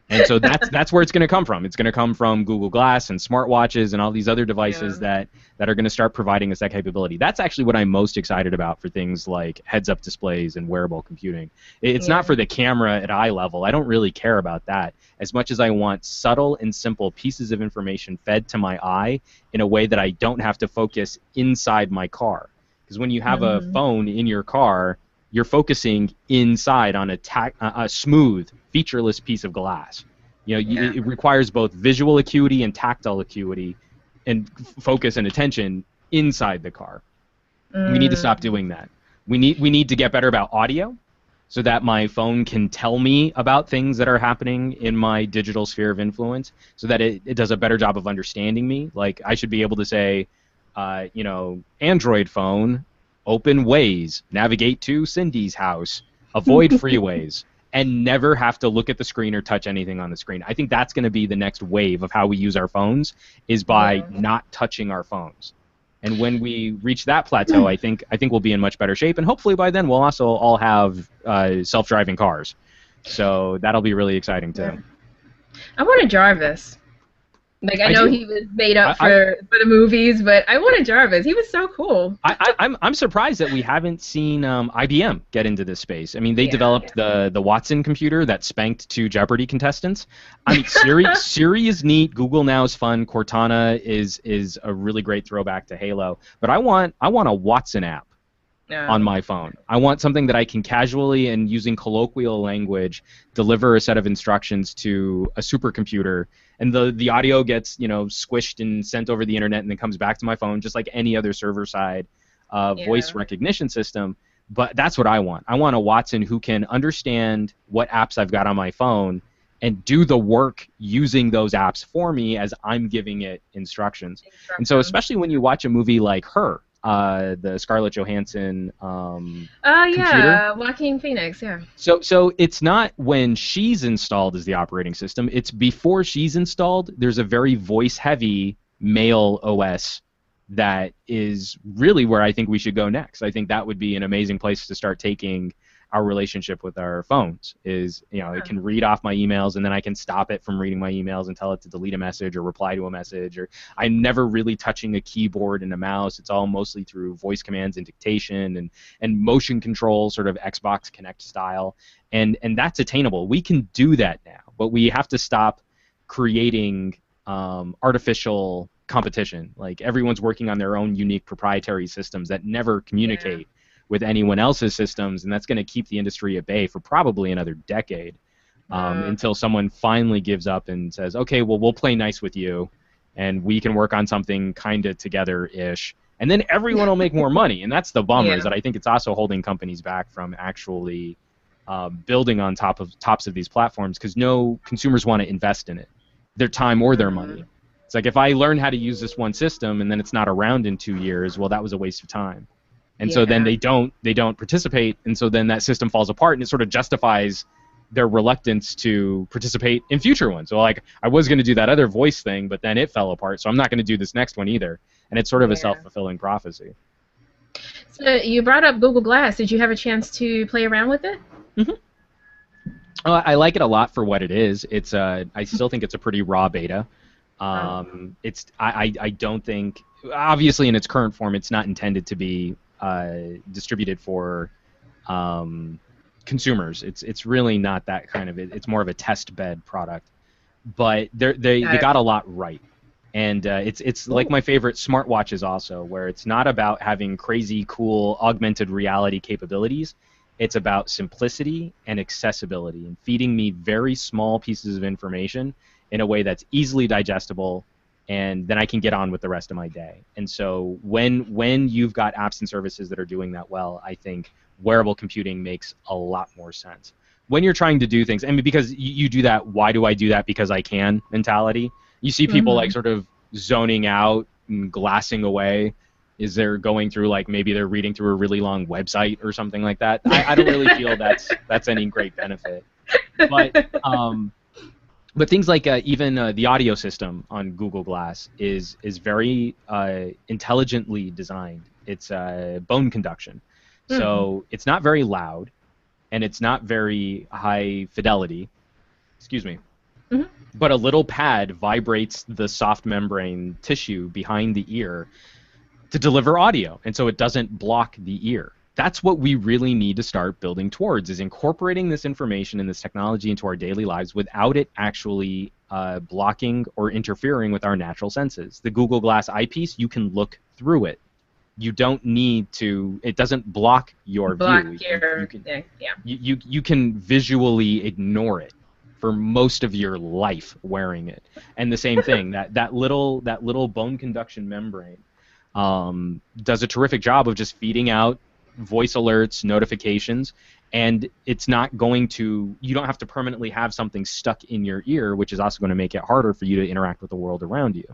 And so that's where it's going to come from. It's going to come from Google Glass and smartwatches and all these other devices Yeah. that are going to start providing us that capability. That's actually what I'm most excited about for things like heads-up displays and wearable computing. It's not Yeah. for the camera at eye level. I don't really care about that as much as I want subtle and simple pieces of information fed to my eye in a way that I don't have to focus inside my car. Because when you have a Mhm. phone in your car, you're focusing inside on a smooth, featureless piece of glass. You know, Yeah. it requires both visual acuity and tactile acuity and focus and attention inside the car. We need to stop Mm. doing that. We need to get better about audio so that my phone can tell me about things that are happening in my digital sphere of influence so that it does a better job of understanding me. Like I should be able to say, Android phone, open Waze, navigate to Cindy's house, avoid freeways, and never have to look at the screen or touch anything on the screen. I think that's going to be the next wave of how we use our phones is by Yeah. not touching our phones. And when we reach that plateau, I think we'll be in much better shape. And hopefully by then we'll also all have self-driving cars. So that'll be really exciting Yeah. too. I want a Jarvis. Like I I know do. he was made up I, for the movies, but I want a Jarvis. He was so cool. I'm surprised that we haven't seen IBM get into this space. I mean, they Yeah. developed the Watson computer that spanked two Jeopardy contestants. I mean, Siri is neat. Google Now is fun. Cortana is a really great throwback to Halo. But I want a Watson app on No. my phone. I want something that I can casually and using colloquial language deliver a set of instructions to a supercomputer, and the audio gets squished and sent over the internet and then comes back to my phone just like any other server side voice Yeah. recognition system. But that's what I want. I want a Watson who can understand what apps I've got on my phone and do the work using those apps for me as I'm giving it instructions. And so Instructions. especially when you watch a movie like Her, the Scarlett Johansson Oh computer. yeah, Joaquin Phoenix. Yeah. So it's not when she's installed as the operating system. It's before she's installed. There's a very voice-heavy male OS that is really where I think we should go next. I think that would be an amazing place to start taking our relationship with our phones is, it can read off my emails and then I can stop it from reading my emails and tell it to delete a message or reply to a message, or I'm never really touching a keyboard and a mouse. It's all mostly through voice commands and dictation and motion control, sort of Xbox Connect style. And that's attainable. We can do that now, but we have to stop creating artificial competition. Like everyone's working on their own unique proprietary systems that never Yeah. communicate with anyone else's systems, and that's going to keep the industry at bay for probably another decade Mm, until someone finally gives up and says, okay, well, we'll play nice with you, and we can work on something kind of together-ish, and then everyone will make more money. And that's the bummer, is yeah. that I think it's also holding companies back from actually building on tops of these platforms, because no consumers want to invest in it, their time or their money. Mm, It's like if I learn how to use this one system and then it's not around in 2 years, well, that was a waste of time. And so then yeah. they don't participate, and so then that system falls apart, and it sort of justifies their reluctance to participate in future ones. So like I was going to do that other voice thing, but then it fell apart, so I'm not going to do this next one either. And it's sort of a Yeah. self-fulfilling prophecy. So you brought up Google Glass. Did you have a chance to play around with it? Hmm. I like it a lot for what it is. It's I still think it's a pretty raw beta. Oh, I don't think, obviously in its current form, it's not intended to be distributed for consumers. It's really not that kind of it. It's more of a test bed product. But they got it. got a lot right. And it's like Ooh. my favorite smartwatches also, where it's not about having crazy cool augmented reality capabilities. It's about simplicity and accessibility and feeding me very small pieces of information in a way that's easily digestible, and then I can get on with the rest of my day. And so when you've got apps and services that are doing that well, I think wearable computing makes a lot more sense. When you're trying to do things, and because you do that, why do I do that because I can mentality, you see people like Mm-hmm. sort of zoning out and glassing away. Is they're going through, like, maybe they're reading through a really long website or something like that. I don't really feel that's any great benefit. But but things like even the audio system on Google Glass is very intelligently designed. It's bone conduction, Hmm. so it's not very loud and it's not very high fidelity. Excuse me. Hmm. But a little pad vibrates the soft membrane tissue behind the ear to deliver audio, and so it doesn't block the ear. That's what we really need to start building towards, is incorporating this information and this technology into our daily lives without it actually blocking or interfering with our natural senses. The Google Glass eyepiece, you can look through it. You don't need to, it doesn't block your Block view. your yeah, yeah. You can visually ignore it for most of your life wearing it. And the same thing, that little bone conduction membrane does a terrific job of just feeding out voice alerts, notifications, and it's not going to, you don't have to permanently have something stuck in your ear, which is also going to make it harder for you to interact with the world around you.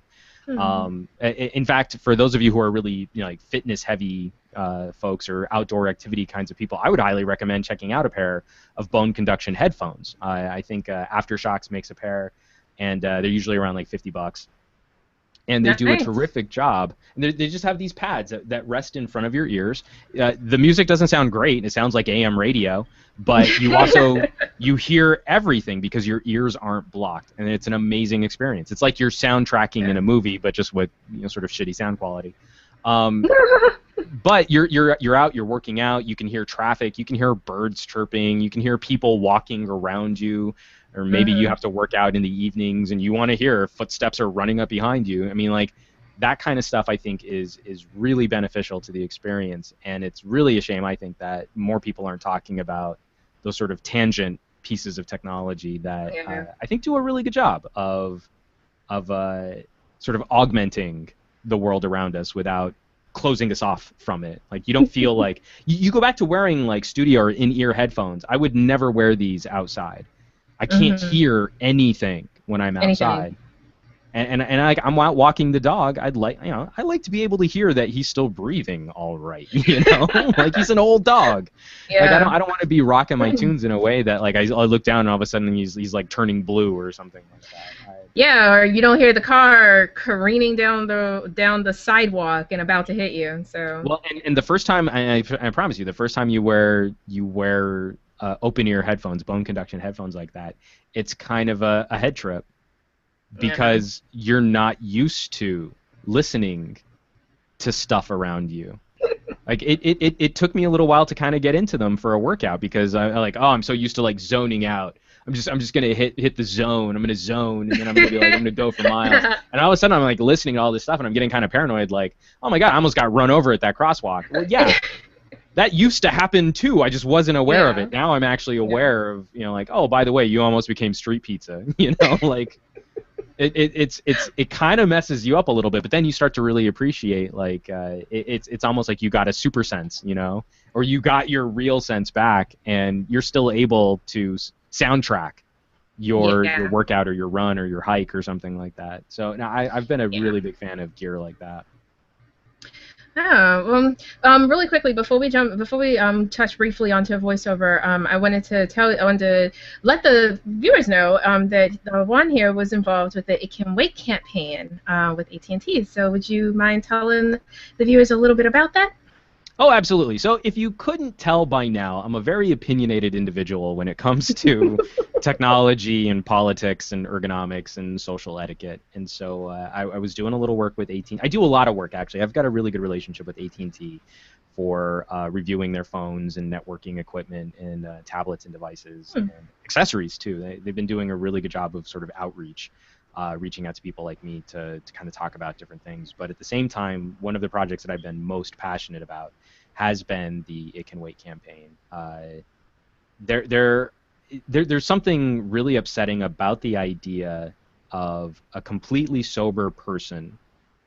Hmm. In fact, for those of you who are really, like, fitness heavy folks or outdoor activity kinds of people, I would highly recommend checking out a pair of bone conduction headphones. I think Aftershocks makes a pair, and they're usually around like $50. And they do a Nice. terrific job. And they just have these pads that rest in front of your ears. The music doesn't sound great. It sounds like AM radio, but you hear everything because your ears aren't blocked, and it's an amazing experience. It's like you're soundtracking in a movie, but just with, sort of shitty sound quality. Um, but you're out, you're working out, you can hear traffic, you can hear birds chirping, you can hear people walking around you, or maybe you Hmm. have to work out in the evenings and you want to hear footsteps are running up behind you. I mean, like, that kind of stuff I think is really beneficial to the experience, and it's really a shame, I think, that more people aren't talking about those sort of tangent pieces of technology that Yeah. I think do a really good job of sort of augmenting the world around us without closing us off from it. Like, you don't feel like you go back to wearing like studio or in-ear headphones. I would never wear these outside. I can't Hmm. hear anything when I'm Anything. outside. And I'm out walking the dog. I like to be able to hear that he's still breathing all right. Like, he's an old dog. Like, I don't Yeah. I don't want to be rocking my tunes in a way that, like, I look down and all of a sudden he's like turning blue or something like that. Yeah, or you don't hear the car careening down the sidewalk and about to hit you. So Well, and the first time, I promise you, the first time you wear open ear headphones, bone conduction headphones like that, it's kind of a head trip yeah. because you're not used to listening to stuff around you. Like, it took me a little while to kind of get into them for a workout because I'm so used to, like, zoning out. I'm just gonna hit the zone. I'm gonna zone, and then I'm gonna be like, I'm gonna go for miles. And all of a sudden I'm like listening to all this stuff and I'm getting kind of paranoid, like, oh my god, I almost got run over at that crosswalk. Well, yeah, that used to happen too. I just wasn't aware of Yeah. it. Now I'm actually Yeah. aware of, like, oh, by the way, you almost became street pizza. Like, it kind of messes you up a little bit, but then you start to really appreciate, like, it's almost like you got a super sense, or you got your real sense back, and you're still able to soundtrack your Yeah. workout or your run or your hike or something like that. So now I've been a Yeah. really big fan of gear like that. Oh, really quickly before we touch briefly onto voiceover, I wanted to let the viewers know that the one here was involved with the It Can Wait campaign with AT&T. So would you mind telling the viewers a little bit about that? Oh, absolutely. So if you couldn't tell by now, I'm a very opinionated individual when it comes to technology and politics and ergonomics and social etiquette. And so I was doing a little work with 18. I do a lot of work, actually. I've got a really good relationship with AT&T for reviewing their phones and networking equipment and tablets and devices and accessories, too. They've been doing a really good job of sort of outreach. Reaching out to people like me to kind of talk about different things. But at the same time, one of the projects that I've been most passionate about has been the It Can Wait campaign. There's something really upsetting about the idea of a completely sober person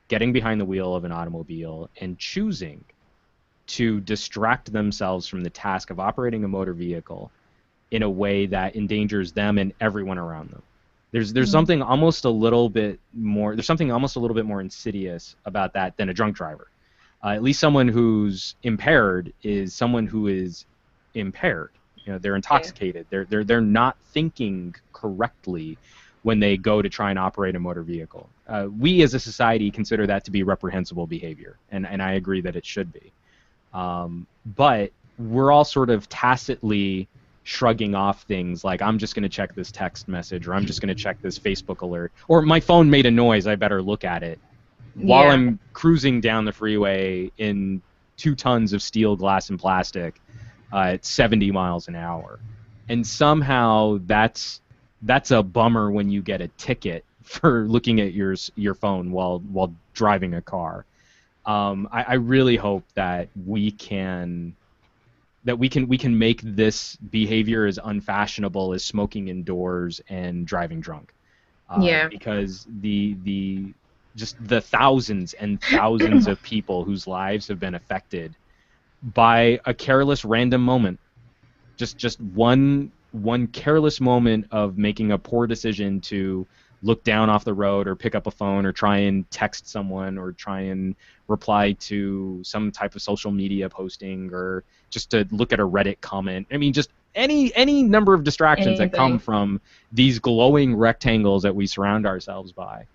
getting behind the wheel of an automobile and choosing to distract themselves from the task of operating a motor vehicle in a way that endangers them and everyone around them. There's something almost a little bit more. There's something almost a little bit more insidious about that than a drunk driver. At least someone who's impaired is someone who is impaired. You know, they're intoxicated. They're not thinking correctly when they go to try and operate a motor vehicle. We as a society consider that to be reprehensible behavior, and I agree that it should be. But we're all sort of tacitly shrugging off things like, I'm just going to check this text message, or I'm just going to check this Facebook alert, or my phone made a noise, I better look at it, while I'm cruising down the freeway in 2 tons of steel, glass, and plastic at 70 miles an hour. And somehow that's a bummer when you get a ticket for looking at your phone while driving a car. I really hope that we can make this behavior as unfashionable as smoking indoors and driving drunk. Because just the thousands and thousands of people whose lives have been affected by a careless random moment, just one careless moment of making a poor decision to look down off the road or pick up a phone or try and text someone or try and reply to some type of social media posting or just to look at a Reddit comment. I mean, just any number of distractions that come from these glowing rectangles that we surround ourselves by.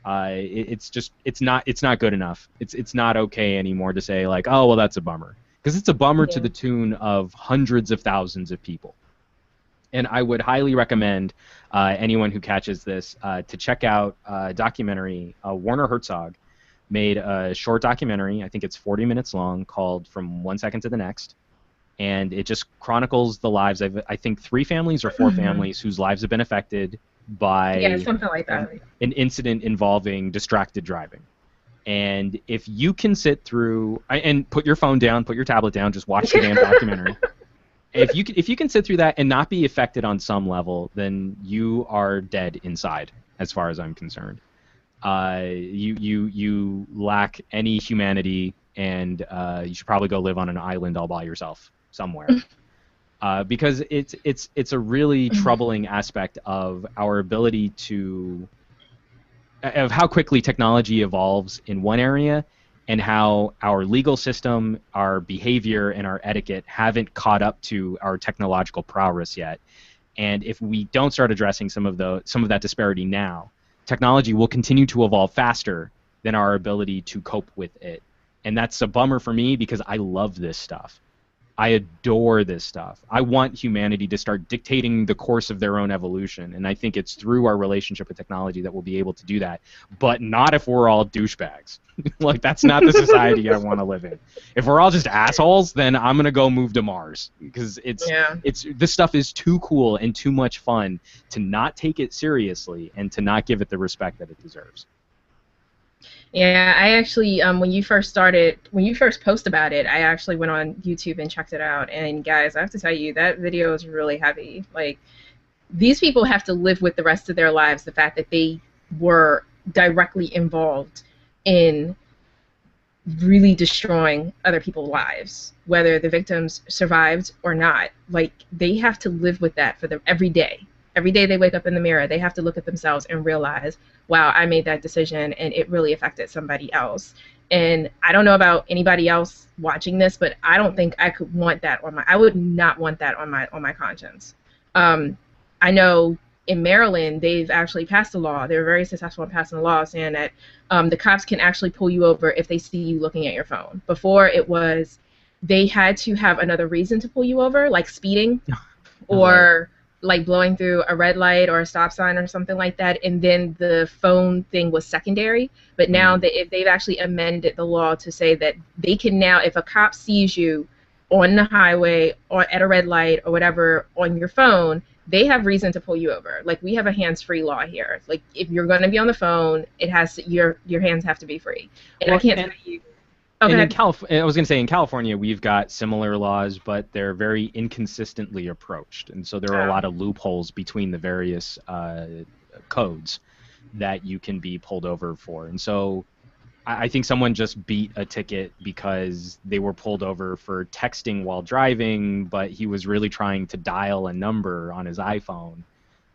It's not good enough. It's not okay anymore to say like, oh well, that's a bummer, because it's a bummer to the tune of hundreds of thousands of people. And I would highly recommend anyone who catches this to check out a documentary. Werner Herzog made a short documentary, I think it's 40 minutes long, called From One Second to the Next. And it just chronicles the lives of, I think, 3 families or 4 families whose lives have been affected by something like that. An incident involving distracted driving. And if you can sit through, and put your phone down, put your tablet down, just watch the damn documentary. If you can sit through that and not be affected on some level, then you are dead inside, as far as I'm concerned. You lack any humanity, and you should probably go live on an island all by yourself somewhere. Because it's a really troubling aspect of our ability of how quickly technology evolves in one area, and how our legal system, our behavior, and our etiquette haven't caught up to our technological prowess yet. And if we don't start addressing some of that disparity now, technology will continue to evolve faster than our ability to cope with it. And that's a bummer for me, because I love this stuff. I adore this stuff. I want humanity to start dictating the course of their own evolution, and I think it's through our relationship with technology that we'll be able to do that, but not if we're all douchebags. Like, that's not the society I want to live in. If we're all just assholes, then I'm going to go move to Mars, because this stuff is too cool and too much fun to not take it seriously and to not give it the respect that it deserves. Yeah, I actually, when you first posted about it, I actually went on YouTube and checked it out. And guys, I have to tell you, that video is really heavy. Like, these people have to live with the rest of their lives the fact that they were directly involved in really destroying other people's lives, whether the victims survived or not. Like, they have to live with that for every day. Every day they wake up in the mirror, they have to look at themselves and realize, wow, I made that decision and it really affected somebody else. And I don't know about anybody else watching this, but I don't think I could want that I would not want that on my conscience. I know in Maryland, they've actually passed a law. They were very successful in passing a law saying that the cops can actually pull you over if they see you looking at your phone. Before, it was they had to have another reason to pull you over, like speeding Right. or like blowing through a red light or a stop sign or something like that, and then the phone thing was secondary. But now Mhm. that if they've actually amended the law to say that they can now, if a cop sees you on the highway or at a red light or whatever on your phone, they have reason to pull you over. Like we have a hands-free law here. Like if you're going to be on the phone, it has to, your hands have to be free. And I Well, can't tell you. Oh, go and in ahead. I was going to say in California, we've got similar laws, but they're very inconsistently approached, and so there are a Oh, lot of loopholes between the various codes that you can be pulled over for. And so I think someone just beat a ticket because they were pulled over for texting while driving, but he was really trying to dial a number on his iPhone.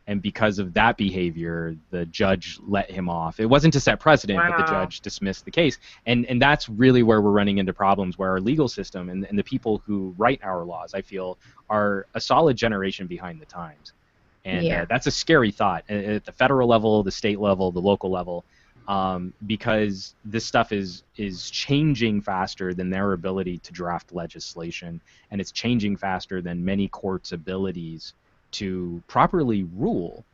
And because of that behavior, the judge let him off. It wasn't to set precedent, but the wow. judge dismissed the case. And that's really where we're running into problems, where our legal system and the people who write our laws, I feel, are a solid generation behind the times. And Yeah. that's a scary thought at the federal level, the state level, the local level, because this stuff is changing faster than their ability to draft legislation, and it's changing faster than many courts' abilities to properly rule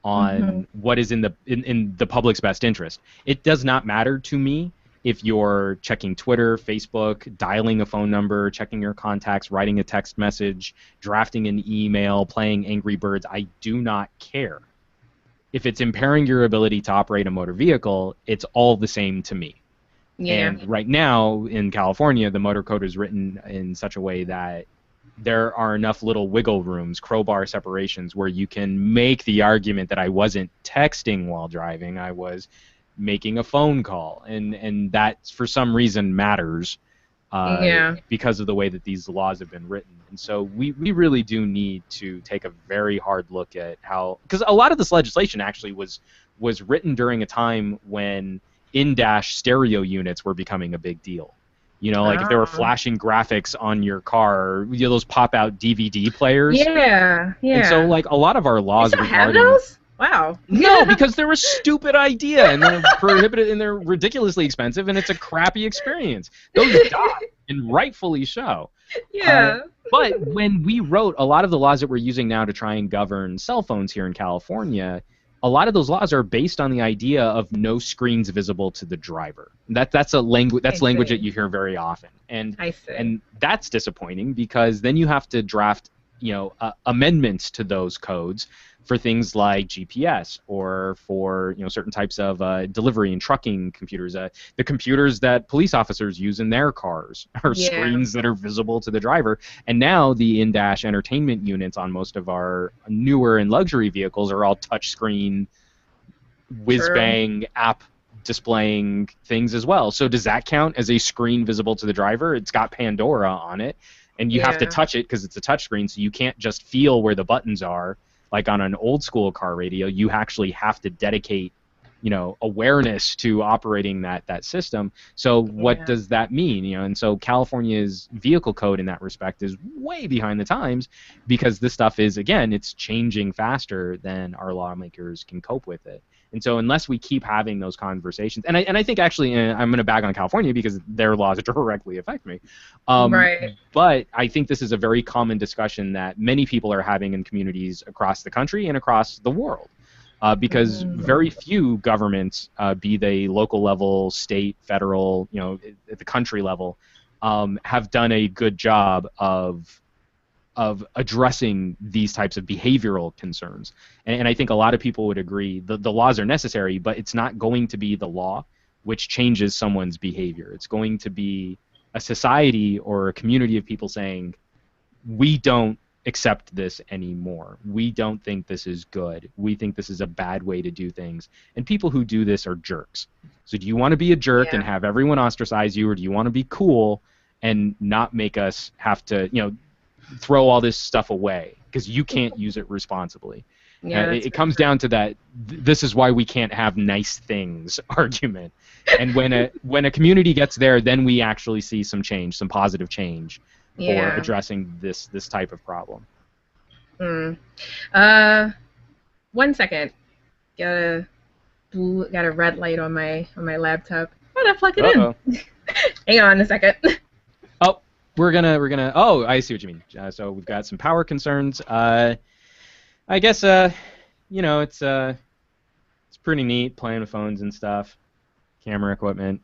Hmm. on what is in the public's best interest. It does not matter to me if you're checking Twitter, Facebook, dialing a phone number, checking your contacts, writing a text message, drafting an email, playing Angry Birds. I do not care. If it's impairing your ability to operate a motor vehicle, it's all the same to me. Yeah. And right now in California, the motor code is written in such a way that there are enough little wiggle rooms, crowbar separations, where you can make the argument that I wasn't texting while driving, I was making a phone call, and that for some reason matters Yeah. because of the way that these laws have been written. And so we really do need to take a very hard look at how, because a lot of this legislation actually was written during a time when in-dash stereo units were becoming a big deal. You know, like if there were Oh. flashing graphics on your car, you know, those pop-out DVD players. Yeah. And so, Yeah. like, a lot of our They laws still have regarding those? Wow. no, because they're a stupid idea and they're prohibited and they're ridiculously expensive and it's a crappy experience. Those die, and rightfully so. Uh, Yeah. but when we wrote a lot of the laws that we're using now to try and govern cell phones here in California, a lot of those laws are based on the idea of no screens visible to the driver. That's a language I that's language that see. you hear very often, and I see. and that's disappointing because then you have to draft amendments to those codes for things like GPS or for certain types of delivery and trucking computers. The computers that police officers use in their cars are Yeah. screens that are visible to the driver. And now the in-dash entertainment units on most of our newer and luxury vehicles are all touchscreen, True. whiz-bang app displaying things as well. So does that count as a screen visible to the driver? It's got Pandora on it, and you have to Yeah. touch it because it's a touchscreen, so you can't just feel where the buttons are like on an old school car radio. You actually have to dedicate awareness to operating that system. So what Yeah. does that mean? And so California's vehicle code in that respect is way behind the times because this stuff is, again, it's changing faster than our lawmakers can cope with it. And so unless we keep having those conversations, and I think actually I'm going to bag on California because their laws directly affect me. Right. But I think this is a very common discussion that many people are having in communities across the country and across the world. Because Mm. very few governments, be they local level, state, federal, at the country level, have done a good job of addressing these types of behavioral concerns. And I think a lot of people would agree the laws are necessary, but it's not going to be the law which changes someone's behavior. It's going to be a society or a community of people saying, we don't accept this anymore. We don't think this is good. We think this is a bad way to do things. And people who do this are jerks. So do you want to be a jerk and Yeah. have everyone ostracize you, or do you want to be cool and not make us have to, throw all this stuff away because you can't use it responsibly? Yeah, It, that's it very comes true. down to that. This is why we can't have nice things argument. And when a community gets there, then we actually see some change, some positive change for Yeah. addressing this type of problem. Mm. Uh, 1 second. Got a red light on my laptop. How to plug it in? Uh-oh. Hang on a second. Oh, we're gonna. Oh, I see what you mean. So we've got some power concerns. I guess it's pretty neat playing with phones and stuff. Camera equipment.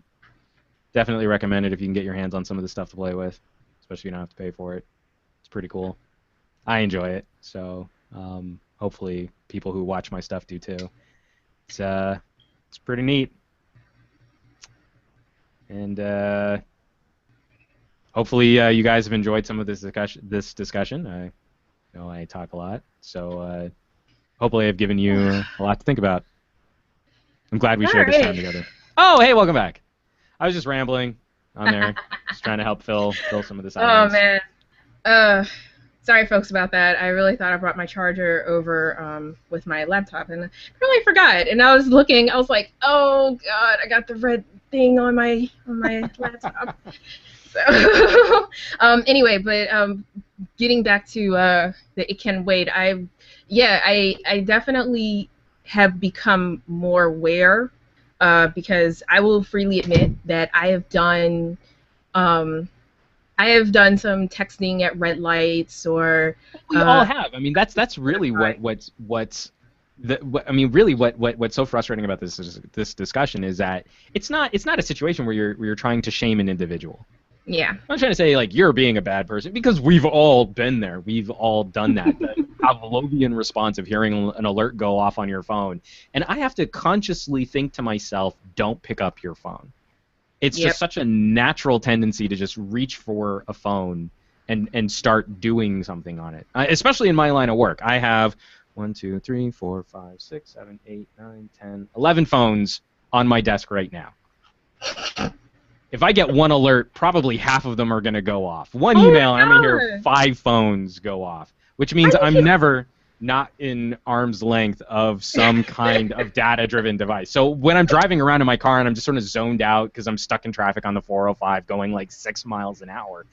Definitely recommend it if you can get your hands on some of the stuff to play with, especially if you don't have to pay for it. It's pretty cool. I enjoy it, so hopefully people who watch my stuff do too. It's pretty neat, and hopefully you guys have enjoyed some of this discussion. I know I talk a lot, so hopefully I've given you a lot to think about. I'm glad we shared this time together. Oh, hey, welcome back. I was just rambling on there, just trying to help fill some of this silence. Oh man. Sorry, folks, about that. I really thought I brought my charger over with my laptop, and I really forgot. And I was looking. I was like, "Oh God, I got the red thing on my laptop." So, anyway, but getting back to the It Can Wait, I definitely have become more aware because I will freely admit that I have done some texting at red lights, or we all have. I mean, that's really what's so frustrating about this discussion is that it's not a situation where you're trying to shame an individual. Yeah. I'm not trying to say like you're being a bad person, because we've all been there. We've all done that. The Pavlovian response of hearing an alert go off on your phone, and I have to consciously think to myself, don't pick up your phone. It's just such a natural tendency to just reach for a phone and start doing something on it. Especially in my line of work. I have 1, 2, 3, 4, 5, 6, 7, 8, 9, 10, 11 phones on my desk right now. If I get one alert, probably half of them are going to go off. One email, I'm going to hear 5 phones go off, which means I'm never not in arm's length of some kind of data-driven device. So when I'm driving around in my car and I'm just sort of zoned out because I'm stuck in traffic on the 405 going like 6 miles an hour,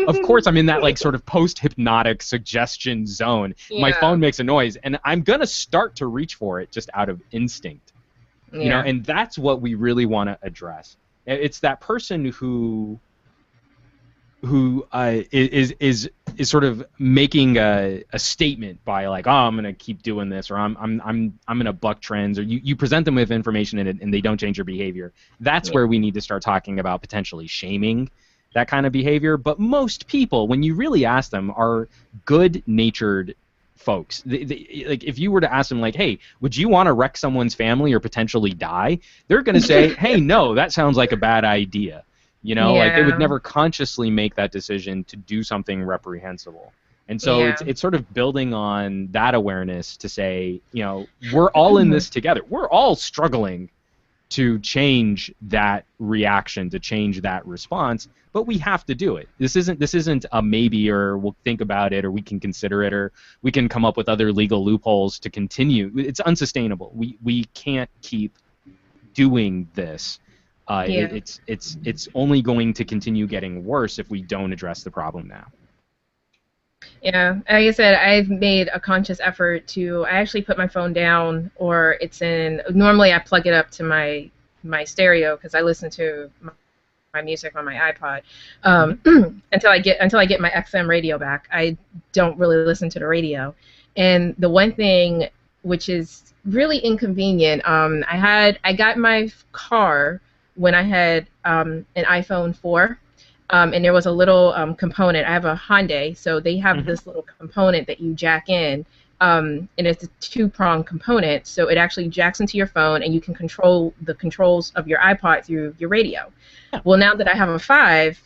of course I'm in that like sort of post-hypnotic suggestion zone. Yeah. My phone makes a noise, and I'm going to start to reach for it just out of instinct. Yeah. You know, and that's what we really want to address. It's that person who is sort of making a statement by like, oh, I'm gonna keep doing this, or I'm gonna buck trends, or you present them with information and they don't change their behavior. That's where we need to start talking about potentially shaming that kind of behavior. But most people, when you really ask them, are good-natured folks. Like if you were to ask them like, hey, would you want to wreck someone's family or potentially die? They're going to say, hey, no, that sounds like a bad idea. You know, like they would never consciously make that decision to do something reprehensible. And so it's sort of building on that awareness to say, you know, we're all in this together. We're all struggling to change that reaction, to change that response, but we have to do it. This isn't a maybe, or we'll think about it, or we can consider it, or we can come up with other legal loopholes to continue. It's unsustainable. We can't keep doing this. It's only going to continue getting worse if we don't address the problem now. Yeah, like I said, I've made a conscious effort to. I actually put my phone down, or it's in. Normally, I plug it up to my stereo because I listen to my music on my iPod. Until I get my XM radio back, I don't really listen to the radio. And the one thing which is really inconvenient, I got my car when I had an iPhone 4. And there was a little component. I have a Hyundai, so they have this little component that you jack in, and it's a 2-prong component, so it actually jacks into your phone, and you can control the controls of your iPod through your radio. Yeah. Well, now that I have a 5,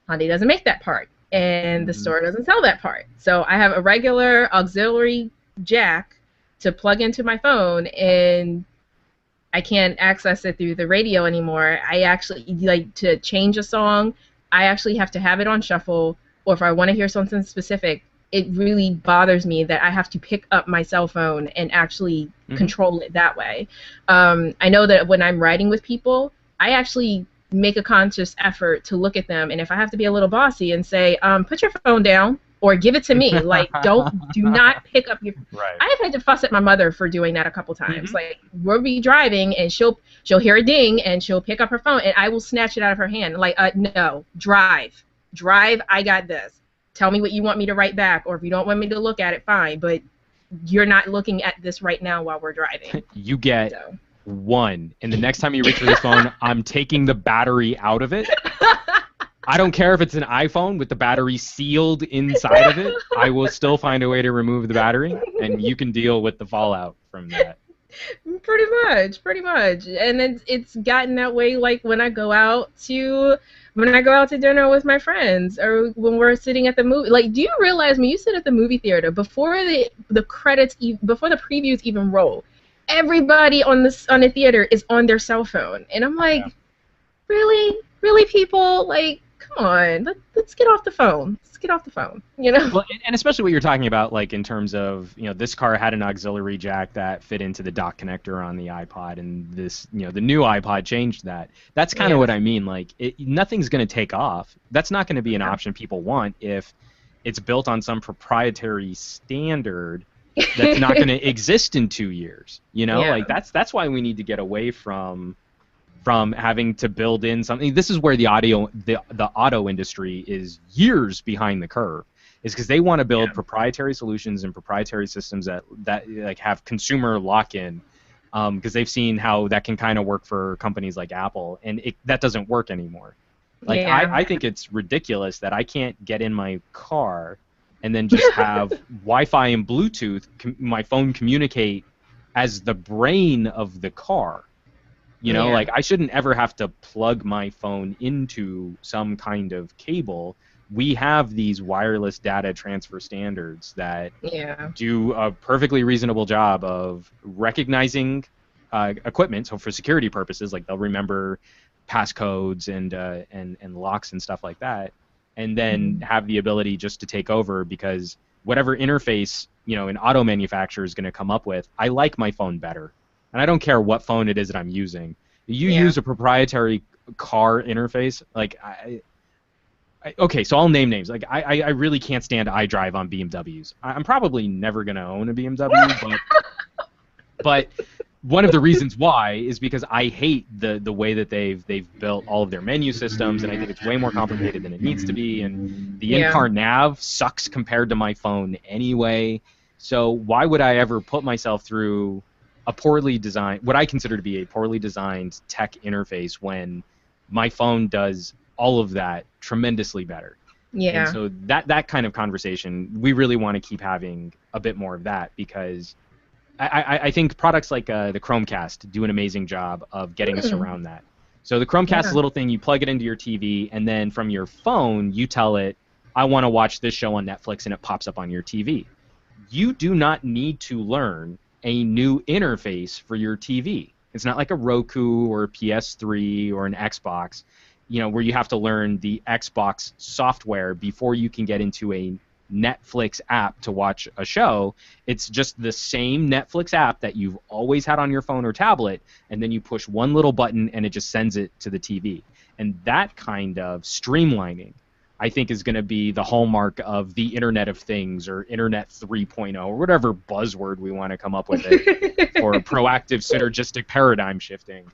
Hyundai doesn't make that part, and the store doesn't sell that part. So I have a regular auxiliary jack to plug into my phone, and I can't access it through the radio anymore. I actually, like, to change a song, I actually have to have it on shuffle, or if I want to hear something specific, it really bothers me that I have to pick up my cell phone and actually control it that way. I know that when I'm riding with people, I actually make a conscious effort to look at them, and if I have to be a little bossy and say, put your phone down, or give it to me, like, do not pick up your. Right. I have had to fuss at my mother for doing that a couple times. Like, we'll be driving and she'll hear a ding and she'll pick up her phone and I will snatch it out of her hand. Like, no, drive. drive, I got this. Tell me what you want me to write back, or if you don't want me to look at it, fine. But you're not looking at this right now while we're driving. You get So. one, and the next time you reach for this phone, I'm taking the battery out of it. I don't care if it's an iPhone with the battery sealed inside of it. I will still find a way to remove the battery, and you can deal with the fallout from that. Pretty much. And it's gotten that way, like when I go out to dinner with my friends, or when we're sitting at the movie. Like, do you realize when you sit at the movie theater, before the credits, before the previews even roll, everybody on the theater is on their cell phone, and I'm like, really, people, like, come on, let's get off the phone. Let's get off the phone, you know? Well, and especially what you're talking about, like in terms of, this car had an auxiliary jack that fit into the dock connector on the iPod, and this, the new iPod changed that. That's kind of what I mean. Like, nothing's going to take off. That's not going to be an option people want if it's built on some proprietary standard that's not going to exist in 2 years. Like that's why we need to get away from having to build in something. This is where the auto industry is years behind the curve, is because they want to build proprietary solutions and proprietary systems that like have consumer lock-in, because they've seen how that can kind of work for companies like Apple, and that doesn't work anymore. Like I think it's ridiculous that I can't get in my car and then just have Wi-Fi and Bluetooth, my phone communicate as the brain of the car. Like I shouldn't ever have to plug my phone into some kind of cable. We have these wireless data transfer standards that do a perfectly reasonable job of recognizing equipment. So for security purposes, like they'll remember passcodes and locks and stuff like that, and then have the ability just to take over, because whatever interface an auto manufacturer is going to come up with, I like my phone better. And I don't care what phone it is that I'm using. You use a proprietary car interface, like okay, so I'll name names. Like I really can't stand iDrive on BMWs. I'm probably never gonna own a BMW, but one of the reasons why is because I hate the way that they've built all of their menu systems, and I think it's way more complicated than it needs to be. And the in-car nav sucks compared to my phone anyway. So why would I ever put myself through a poorly designed, what I consider to be a poorly designed tech interface, when my phone does all of that tremendously better? And so that kind of conversation, we really want to keep having a bit more of that, because I think products like the Chromecast do an amazing job of getting us around that. So the Chromecast is a little thing, you plug it into your TV, and then from your phone, you tell it, I want to watch this show on Netflix, and it pops up on your TV. You do not need to learn a new interface for your TV. It's not like a Roku or a PS3 or an Xbox, where you have to learn the Xbox software before you can get into a Netflix app to watch a show. It's just the same Netflix app that you've always had on your phone or tablet, and then you push one little button and it just sends it to the TV. And that kind of streamlining, I think, is going to be the hallmark of the Internet of Things, or Internet 3.0, or whatever buzzword we want to come up with it for proactive synergistic paradigm shifting.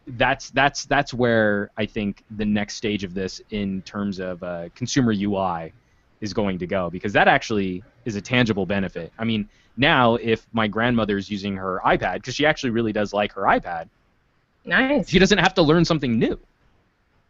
That's where I think the next stage of this, in terms of consumer UI, is going to go, because that actually is a tangible benefit. I mean, now if my grandmother's using her iPad, because she actually really does like her iPad, she doesn't have to learn something new.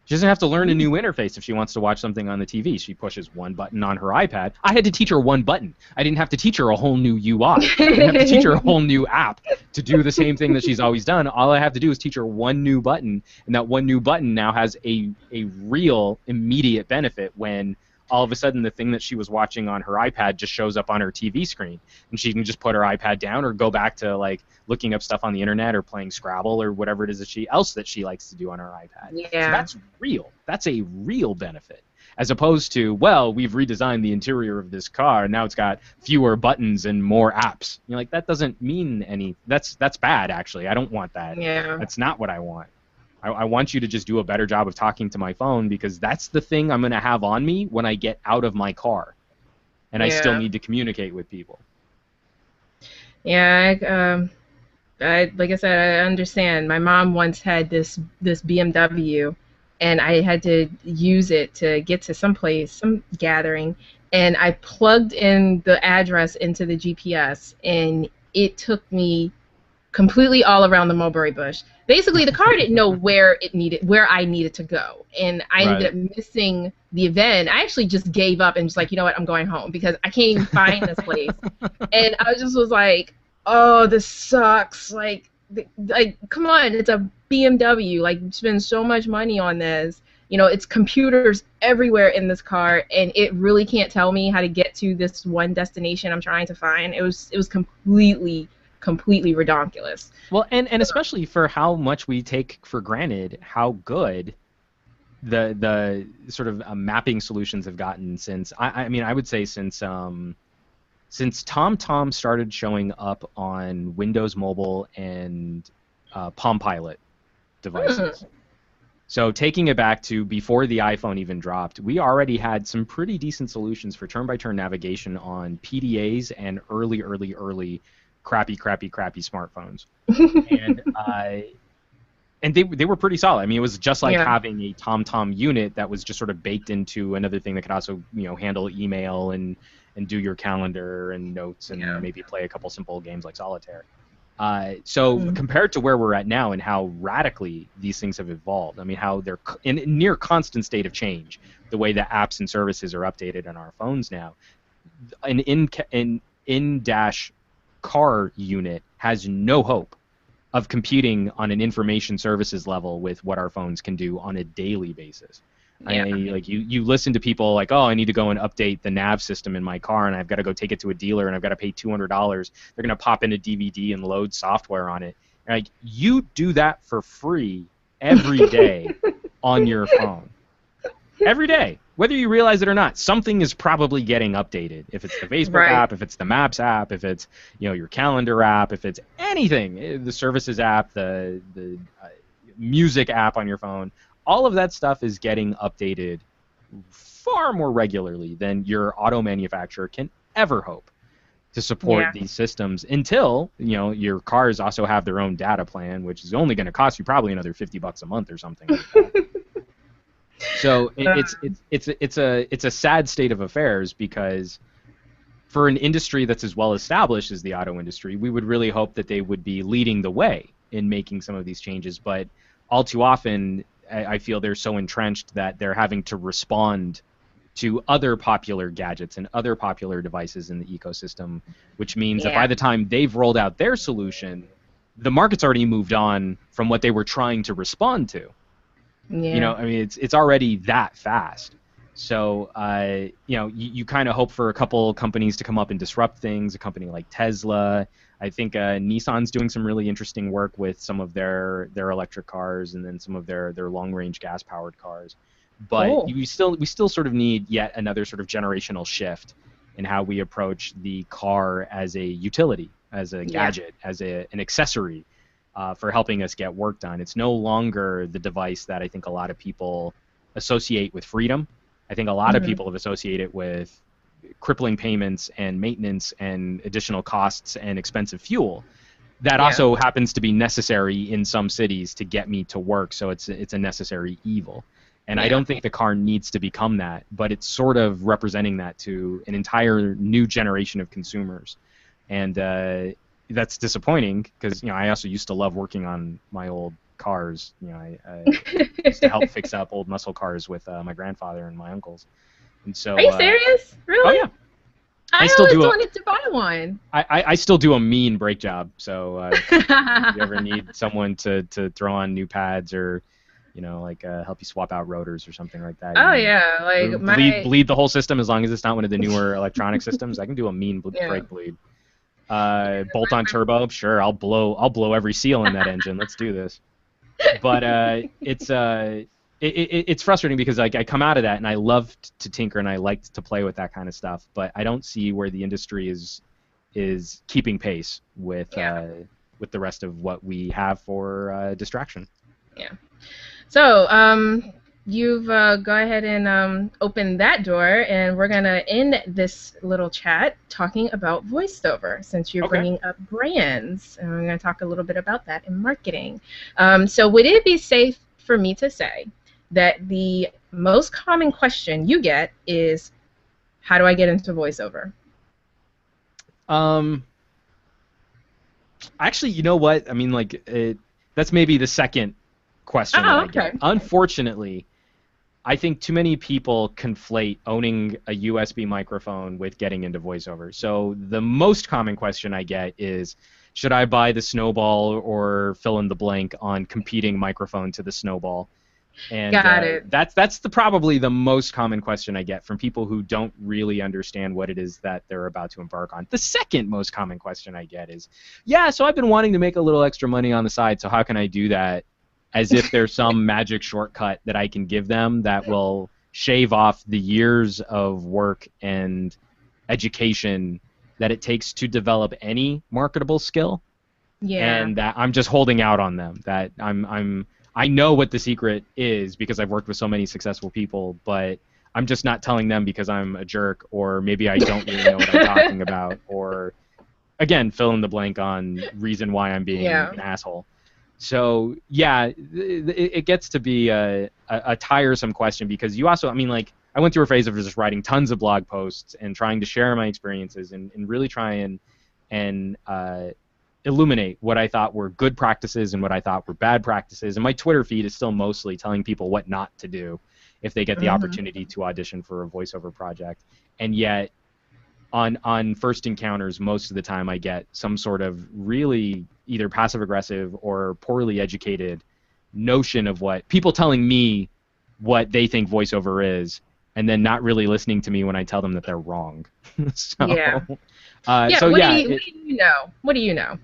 She doesn't have to learn a new interface if she wants to watch something on the TV. She pushes one button on her iPad. I had to teach her one button. I didn't have to teach her a whole new UI. I didn't have to teach her a whole new app to do the same thing that she's always done. All I have to do is teach her one new button, and that one new button now has a real immediate benefit when all of a sudden the thing that she was watching on her iPad just shows up on her TV screen, and she can just put her iPad down or go back to like looking up stuff on the internet or playing Scrabble or whatever it is that she likes to do on her iPad. So that's real. That's a real benefit, as opposed to, well, we've redesigned the interior of this car and now it's got fewer buttons and more apps. Like, that doesn't mean any. That's bad, actually. I don't want that. That's not what I want. I want you to just do a better job of talking to my phone, because that's the thing I'm going to have on me when I get out of my car, and I still need to communicate with people. Like I said, I understand. My mom once had this BMW, and I had to use it to get to some place, some gathering, and I plugged in the address into the GPS, and it took me completely all around the mulberry bush. Basically, the car didn't know where I needed to go, and I ended Right. up missing the event. I actually just gave up and just like, you know what, I'm going home because I can't even find this place. And I just was like, oh, this sucks. Like, come on, it's a BMW. Like, you spend so much money on this. You know, it's computers everywhere in this car, and it really can't tell me how to get to this one destination I'm trying to find. It was completely redonkulous. Well, and especially for how much we take for granted how good the sort of mapping solutions have gotten since I mean I would say since TomTom started showing up on Windows Mobile and Palm Pilot devices. So taking it back to before the iPhone even dropped, we already had some pretty decent solutions for turn-by-turn navigation on PDAs and early crappy smartphones. And they were pretty solid. I mean, it was just like Yeah. having a TomTom unit that was just sort of baked into another thing that could also, handle email and do your calendar and notes and Yeah. maybe play a couple simple games like solitaire. So Mm. compared to where we're at now and how radically these things have evolved, I mean, how they're in near constant state of change, the way that apps and services are updated on our phones now, an in-dash car unit has no hope of competing on an information services level with what our phones can do on a daily basis. Yeah. Like you listen to people like, oh, I need to go and update the nav system in my car, and I've got to go take it to a dealer, and I've got to pay $200. They're going to pop in a DVD and load software on it. And like, you do that for free every day on your phone. Every day, whether you realize it or not, something is probably getting updated. If it's the Facebook Right. app, if it's the Maps app, if it's your calendar app, if it's anything, the services app, the music app on your phone, all of that stuff is getting updated far more regularly than your auto manufacturer can ever hope to support Yeah. these systems until your cars also have their own data plan, which is only going to cost you probably another $50 a month or something like that. So it's a sad state of affairs, because for an industry that's as well established as the auto industry, we would really hope that they would be leading the way in making some of these changes. But all too often, I feel they're so entrenched that they're having to respond to other popular gadgets and other popular devices in the ecosystem, which means that by Yeah. the time they've rolled out their solution, the market's already moved on from what they were trying to respond to. Yeah. I mean, it's already that fast. So, you kind of hope for a couple companies to come up and disrupt things. A company like Tesla, I think Nissan's doing some really interesting work with some of their electric cars, and then some of their long-range gas-powered cars. But Cool. we still sort of need yet another sort of generational shift in how we approach the car as a utility, as a Yeah. gadget, as an accessory. For helping us get work done. It's no longer the device that I think a lot of people associate with freedom. I think a lot of Mhm. people have associated it with crippling payments and maintenance and additional costs and expensive fuel. That Yeah. also happens to be necessary in some cities to get me to work, so it's a necessary evil. And I Yeah. don't think the car needs to become that, but it's sort of representing that to an entire new generation of consumers. And that's disappointing, because I also used to love working on my old cars. I used to help fix up old muscle cars with my grandfather and my uncles. And so, Are you serious? oh Really? yeah, I I still always do wanted to buy one. I still do a mean brake job. So if you ever need someone to throw on new pads, or help you swap out rotors or something like that. Oh yeah, like bleed the whole system, as long as it's not one of the newer electronic systems. I can do a mean Yeah. brake bleed. Bolt on turbo, sure. I'll blow every seal in that engine. Let's do this. But it's frustrating, because like I come out of that and I love to tinker and I like to play with that kind of stuff, but I don't see where the industry is keeping pace with the rest of what we have for distraction. Yeah. So, you've go ahead and open that door, and we're gonna end this little chat talking about voiceover, since you're Okay. bringing up brands, and we're gonna talk a little bit about that in marketing. So, would it be safe for me to say that the most common question you get is, how do I get into voiceover? Um, Actually, you know what? I mean, that's maybe the second question that Oh, I get. okay. Unfortunately, I think too many people conflate owning a USB microphone with getting into voiceover. So the most common question I get is, should I buy the Snowball or fill in the blank on competing microphone to the Snowball? And Got it. that's probably the most common question I get from people who don't really understand what it is that they're about to embark on. The second most common question I get is, yeah, so I've been wanting to make a little extra money on the side, so how can I do that? As if there's some magic shortcut that I can give them that will shave off the years of work and education that it takes to develop any marketable skill, Yeah. and that I'm just holding out on them. That I know what the secret is because I've worked with so many successful people, but I'm just not telling them because I'm a jerk, or maybe I don't really know what I'm talking about, or again, fill in the blank on reason why I'm being Yeah. an asshole. So yeah, it gets to be a tiresome question because you also, I mean, like I went through a phase of just writing tons of blog posts and trying to share my experiences and really try and illuminate what I thought were good practices and what I thought were bad practices. And my Twitter feed is still mostly telling people what not to do if they get the Hmm. opportunity to audition for a voiceover project. And yet, on first encounters, most of the time I get some sort of really either passive aggressive or poorly educated notion of what people telling me what they think voiceover is, and then not really listening to me when I tell them that they're wrong. Yeah. so, Yeah. so yeah, What do you know? What do you know?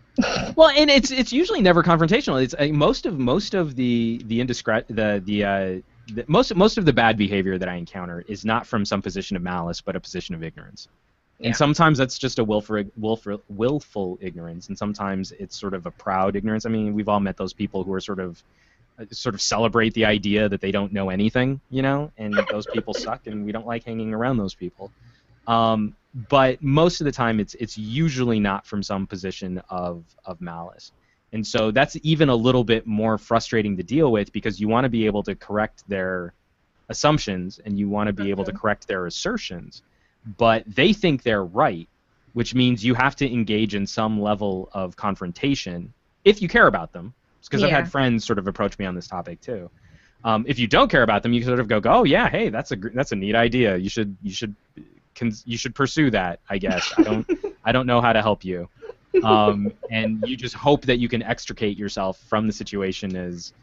well, and it's usually never confrontational. It's most of the indiscret most of the bad behavior that I encounter is not from some position of malice, but a position of ignorance. And Yeah. sometimes that's just a willful ignorance, and sometimes it's sort of a proud ignorance. I mean, we've all met those people who are sort of celebrate the idea that they don't know anything, you know, and those people suck, and we don't like hanging around those people. But most of the time, it's usually not from some position of malice, and so that's even a little bit more frustrating to deal with because you want to be able to correct their assumptions and you want to be able to Hmm. correct their assertions, but they think they're right, which means you have to engage in some level of confrontation if you care about them. Because I've Yeah. had friends sort of approach me on this topic too. If you don't care about them, you sort of go, oh yeah, hey, that's a neat idea. You should pursue that. I guess I don't know how to help you, and you just hope that you can extricate yourself from the situation as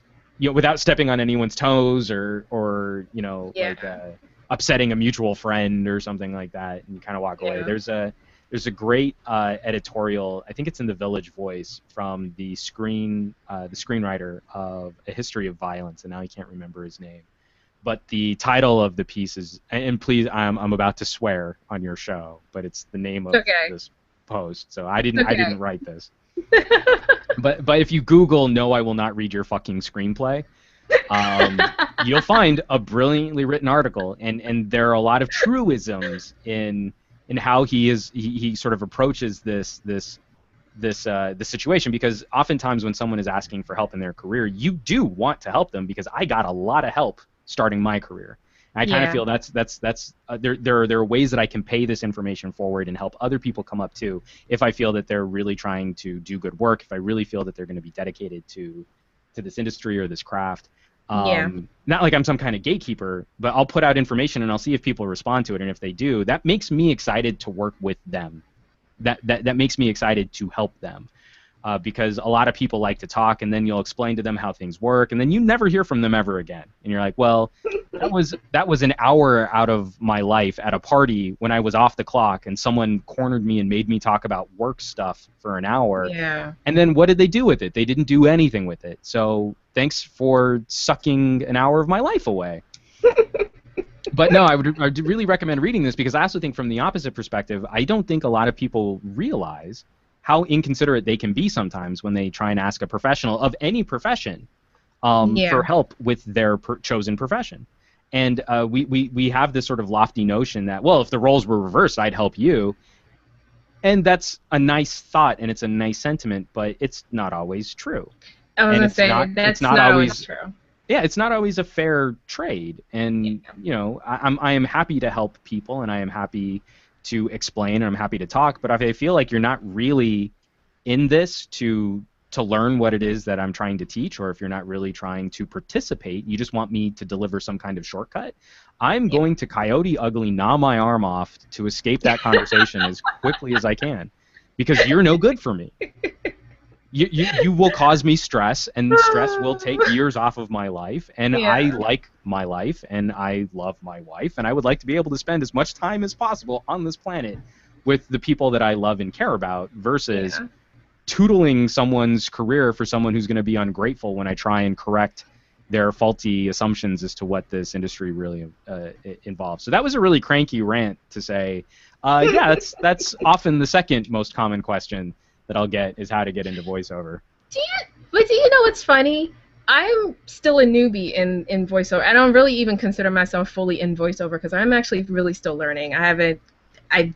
without stepping on anyone's toes or Yeah. upsetting a mutual friend or something like that, and you kind of walk away. Yeah. There's a great editorial, I think it's in the Village Voice, from the screenwriter of A History of Violence, and now I can't remember his name. But the title of the piece is, and please, I'm about to swear on your show, but it's the name of Okay. this post, so I Okay. didn't write this. But if you Google "No, I will not read your fucking screenplay," um, you'll find a brilliantly written article, and there are a lot of truisms in how he sort of approaches this situation, because oftentimes when someone is asking for help in their career, you do want to help them, because I got a lot of help starting my career. And I kind of Yeah. feel that's there are ways that I can pay this information forward and help other people come up too, if I feel that they're really trying to do good work, if I really feel that they're going to be dedicated to this industry or this craft. Yeah. Not like I'm some kind of gatekeeper, but I'll put out information and I'll see if people respond to it, and if they do, that makes me excited to work with them. That makes me excited to help them, because a lot of people like to talk, and then you'll explain to them how things work, and then you never hear from them ever again, and you're like, well, that was an hour out of my life at a party when I was off the clock, and someone cornered me and made me talk about work stuff for an hour, Yeah. and then what did they do with it? They didn't do anything with it. So thanks for sucking an hour of my life away. But no, I would really recommend reading this, because I also think from the opposite perspective, I don't think a lot of people realize how inconsiderate they can be sometimes when they try and ask a professional of any profession for Yeah. help with their chosen profession. And we have this sort of lofty notion that, well, if the roles were reversed, I'd help you. And that's a nice thought, and it's a nice sentiment, but it's not always true. I was And gonna it's say not that's not always always true. yeah, it's not always a fair trade, and you know, I am happy to help people, and I am happy to explain, and I'm happy to talk, but if I feel like you're not really in this to learn what it is that I'm trying to teach, or if you're not really trying to participate, you just want me to deliver some kind of shortcut, I'm going to coyote ugly gnaw my arm off to escape that conversation as quickly as I can, because you're no good for me. You will cause me stress, and stress will take years off of my life, and I like my life, and I love my wife, and I would like to be able to spend as much time as possible on this planet with the people that I love and care about, versus tootling someone's career for someone who's going to be ungrateful when I try and correct their faulty assumptions as to what this industry really involves. So that was a really cranky rant to say, yeah, that's often the second most common question that I'll get is how to get into voiceover. But do you know what's funny? I'm still a newbie in voiceover. I don't really even consider myself fully in voiceover because I'm actually really still learning. I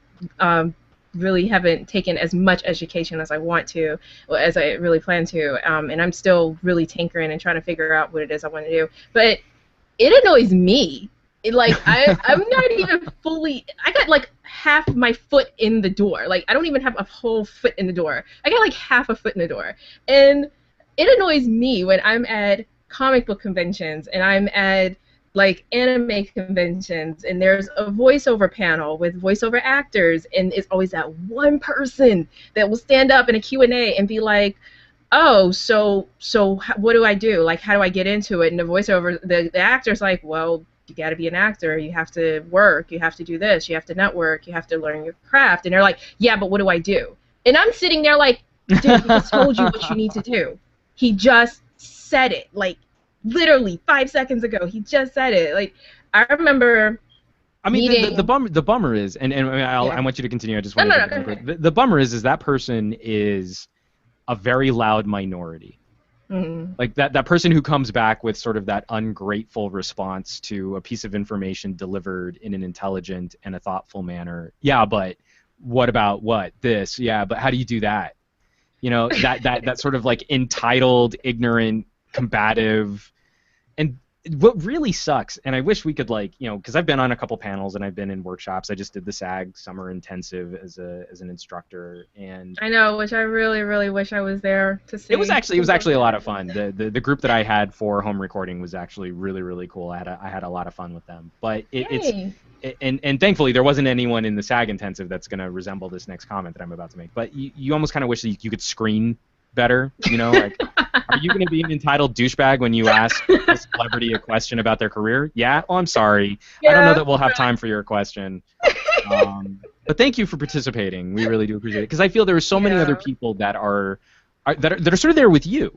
really haven't taken as much education as I want to, or as I really plan to, and I'm still really tinkering and trying to figure out what it is I want to do. But it annoys me. I'm not even fully. I got like half my foot in the door. Like I don't even have a whole foot in the door. I got like half a foot in the door, and it annoys me when I'm at comic book conventions and I'm at like anime conventions and there's a voiceover panel with voiceover actors, and it's always that one person that will stand up in a Q&A and be like, oh, so what do I do? Like, how do I get into it? And the actor's like, well, you got to be an actor. You have to work. You have to do this. You have to network. You have to learn your craft. And they're like, yeah, but what do I do? And I'm sitting there like, dude, he just told you what you need to do. He just said it. Like, literally 5 seconds ago, he just said it. Like, I remember. I mean, the bummer is, and I, mean, I want you to continue. I just want to. The bummer is that person is a very loud minority. Mm-hmm. Like that person who comes back with sort of that ungrateful response to a piece of information delivered in an intelligent and a thoughtful manner. Yeah, but what about what this? Yeah, but how do you do that? You know, that sort of like entitled, ignorant, combative, and what really sucks, and I wish we could, like, you know, because I've been on a couple panels and I've been in workshops. I just did the SAG Summer Intensive as an instructor, and I know, which I really, really wish I was there to see. It was actually a lot of fun. The group that I had for home recording was actually really, really cool. I had a lot of fun with them, but and thankfully there wasn't anyone in the SAG Intensive that's going to resemble this next comment that I'm about to make. But you almost kind of wish that you could screen better, you know, like, are you going to be an entitled douchebag when you ask a celebrity a question about their career? Yeah? Oh, I'm sorry. Yeah, I don't know that we'll have time for your question. But thank you for participating. We really do appreciate it. Because I feel there are so many other people that are sort of there with you.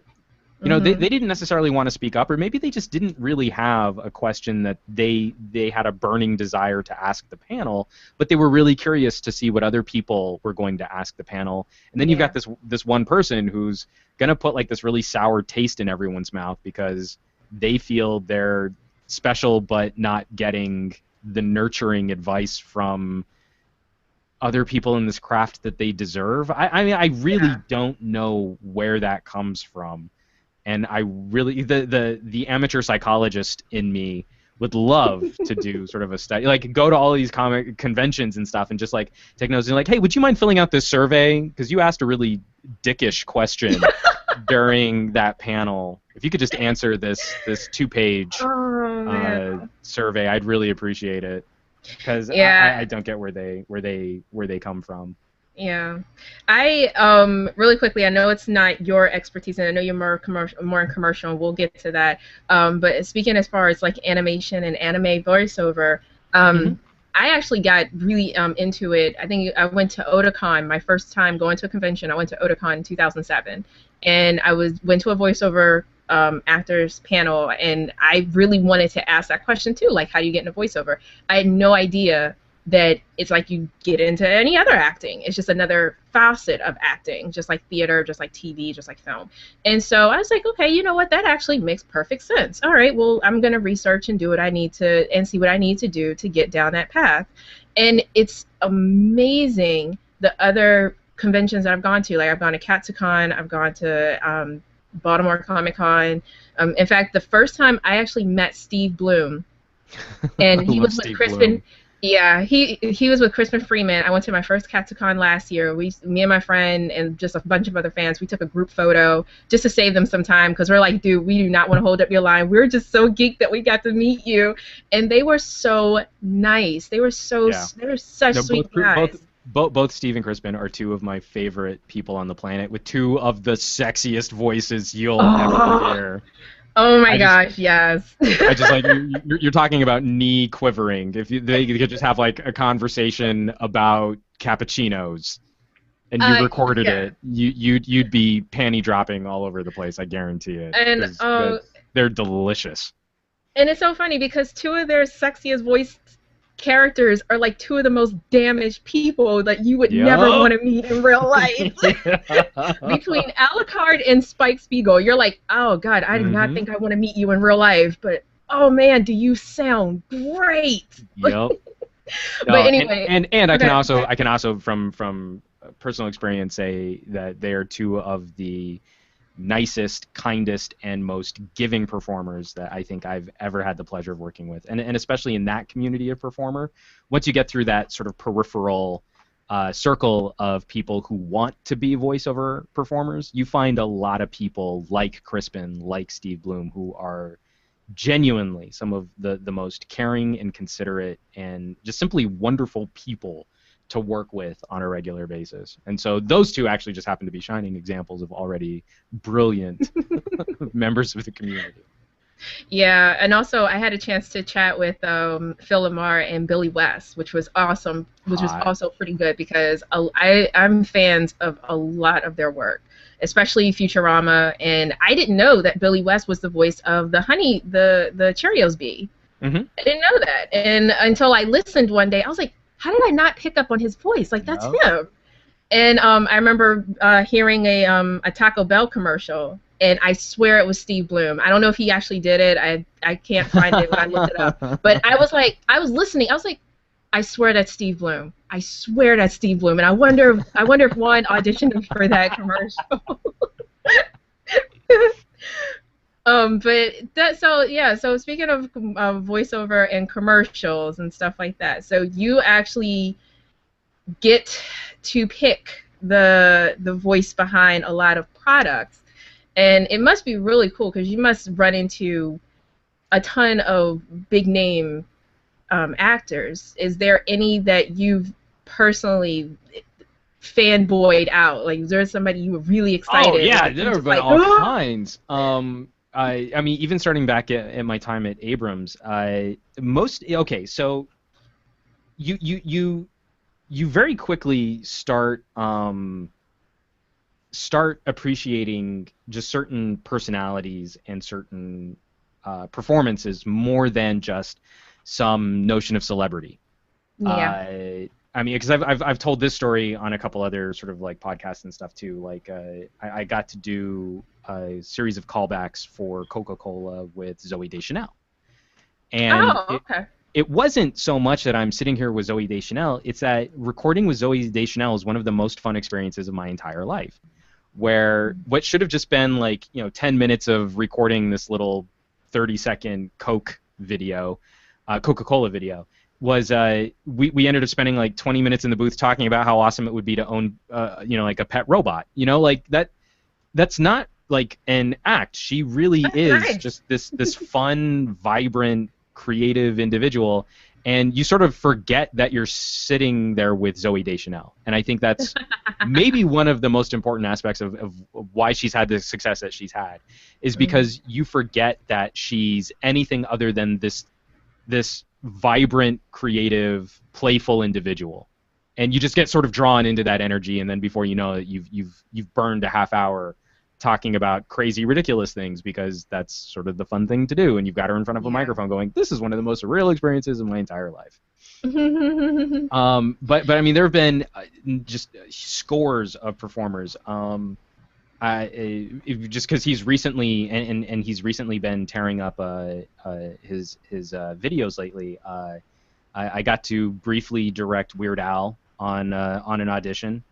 You know, they didn't necessarily want to speak up, or maybe they just didn't really have a question that they had a burning desire to ask the panel, but they were really curious to see what other people were going to ask the panel. And then you've got this one person who's going to put like this really sour taste in everyone's mouth because they feel they're special but not getting the nurturing advice from other people in this craft that they deserve. I mean, I really don't know where that comes from. And I really, the amateur psychologist in me would love to do sort of a study, like go to all these comic conventions and stuff and just like take notes and like, hey, would you mind filling out this survey? Because you asked a really dickish question during that panel. If you could just answer this 2-page survey, I'd really appreciate it. Because I don't get where they come from. Yeah, I really quickly, I know it's not your expertise, and I know you're more in commercial, and we'll get to that. But speaking as far as like animation and anime voiceover, I actually got really into it. I think I went to Otakon, my first time going to a convention. I went to Otakon in 2007, and I went to a voiceover actors panel, and I really wanted to ask that question too, like, how do you get into voiceover? I had no idea that it's like you get into any other acting. It's just another facet of acting, just like theater, just like TV, just like film. And so I was like, okay, you know what? That actually makes perfect sense. All right, well, I'm going to research and do what I need to and see what I need to do to get down that path. And it's amazing the other conventions that I've gone to. Like, I've gone to Katsucon, I've gone to Baltimore Comic Con. In fact, the first time I actually met Steve Bloom, I and he love was with Steve Crispin. Bloom. Yeah, he was with Crispin Freeman. I went to my first Katsucon last year. Me and my friend and just a bunch of other fans, we took a group photo just to save them some time because we're like, dude, we do not want to hold up your line. We're just so geeked that we got to meet you, and they were so nice. Yeah. They were such No, sweet guys. both Steve and Crispin are two of my favorite people on the planet, with two of the sexiest voices you'll ever Oh, hear. oh my I just gosh, yes. I just like you're talking about knee quivering. If they could just have like a conversation about cappuccinos and you recorded Yeah, it, you'd be panty dropping all over the place. I guarantee it, and because they're delicious. and it's so funny because two of their sexiest voiced characters are like two of the most damaged people that you would never Yup. want to meet in real life. Between Alucard and Spike Spiegel, you're like, oh god, I do not Mm-hmm. think I want to meet you in real life, but oh man, do you sound great. Yep. But No, anyway, and okay. I can also from personal experience say that they are two of the nicest, kindest, and most giving performers that I think I've ever had the pleasure of working with. And especially in that community of performer, once you get through that sort of peripheral circle of people who want to be voiceover performers, you find a lot of people like Crispin, like Steve Bloom, who are genuinely some of the most caring and considerate and just simply wonderful people to work with on a regular basis. And so those two actually just happen to be shining examples of already brilliant members of the community. Yeah, and also I had a chance to chat with Phil Lamar and Billy West, which was awesome, which was Hot. also pretty good because I'm fans of a lot of their work, especially Futurama, and I didn't know that Billy West was the voice of the Cheerios bee. Mm-hmm. I didn't know that, and until I listened one day, I was like, how did I not pick up on his voice? Like that's Yep. him. And I remember hearing a Taco Bell commercial, and I swear it was Steve Bloom. I don't know if he actually did it. I can't find it when I looked it up. But I was like, I was listening. I was like, I swear that's Steve Bloom. I swear that's Steve Bloom. And I wonder if Juan auditioned for that commercial. But that so yeah. So speaking of voiceover and commercials and stuff like that, so you actually get to pick the voice behind a lot of products, and it must be really cool because you must run into a ton of big name actors. Is there any that you've personally fanboyed out? Like, is there somebody you were really excited? Oh yeah, Like, there you have just been like, all kinds. I mean, even starting back at my time at Abrams, so you very quickly start appreciating just certain personalities and certain performances more than just some notion of celebrity. yeah. I mean, because I've told this story on a couple other sort of like podcasts and stuff too. Like I got to do a series of callbacks for Coca-Cola with Zooey Deschanel, and Oh, okay. it wasn't so much that I'm sitting here with Zooey Deschanel. It's that recording with Zooey Deschanel is one of the most fun experiences of my entire life. Where what should have just been like 10 minutes of recording this little 30-second Coca-Cola video, was we ended up spending like 20 minutes in the booth talking about how awesome it would be to own like a pet robot. Like that's not like an act. She really That's is nice. just this fun, vibrant, creative individual, and you sort of forget that you're sitting there with Zooey Deschanel. And I think that's maybe one of the most important aspects of why she's had the success that she's had, is because you forget that she's anything other than this vibrant, creative, playful individual. And you just get sort of drawn into that energy, and then before you know it, you've burned a half hour talking about crazy, ridiculous things, because that's sort of the fun thing to do. And you've got her in front of a microphone going, "This is one of the most surreal experiences of my entire life." But I mean, there have been just scores of performers. Just because he's recently and he's recently been tearing up his videos lately. I got to briefly direct Weird Al on an audition.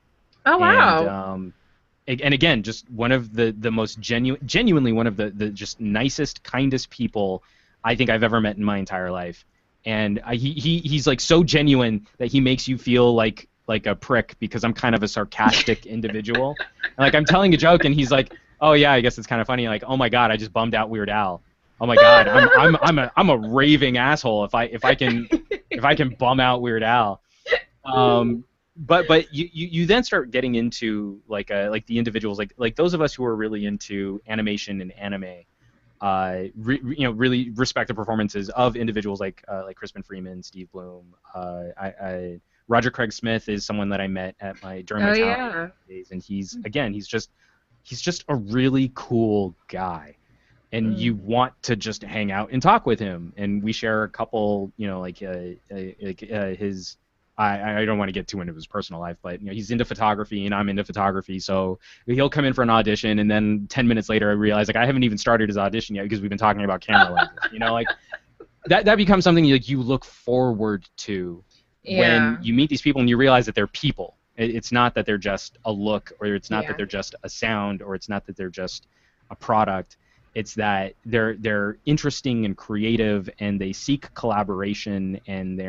Oh And wow. and again, just one of the most genuinely one of the just nicest, kindest people I think I've ever met in my entire life. And he's like so genuine that he makes you feel like a prick because I'm kind of a sarcastic individual. And like I'm telling a joke and he's like, "Oh yeah, I guess it's kind of funny." Like, "Oh my God, I just bummed out Weird Al. Oh my God, I'm a raving asshole if I can bum out Weird Al." But you then start getting into like the individuals like those of us who are really into animation and anime, really respect the performances of individuals like Crispin Freeman, Steve Bloom. Roger Craig Smith is someone that I met during my talent days, and he's just a really cool guy, and you want to just hang out and talk with him. And we share a couple, his. I don't want to get too into his personal life, but he's into photography and I'm into photography, so he'll come in for an audition and then 10 minutes later I realize like I haven't even started his audition yet because we've been talking about camera lenses. Like that becomes something you look forward to when you meet these people and you realize that they're people. It's not that they're just a look, or it's not that they're just a sound, or it's not that they're just a product. It's that they're interesting and creative, and they seek collaboration, and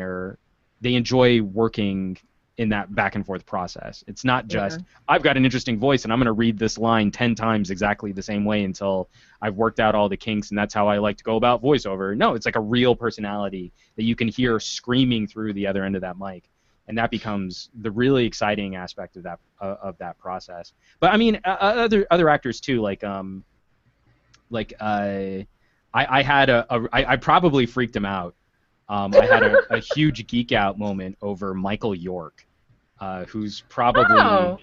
they enjoy working in that back and forth process. It's not just, I've got an interesting voice and I'm going to read this line 10 times exactly the same way until I've worked out all the kinks and that's how I like to go about voiceover. No, it's like a real personality that you can hear screaming through the other end of that mic. And that becomes the really exciting aspect of that process. But I mean, other actors too, I probably freaked him out. I had a huge geek out moment over Michael York, who's probably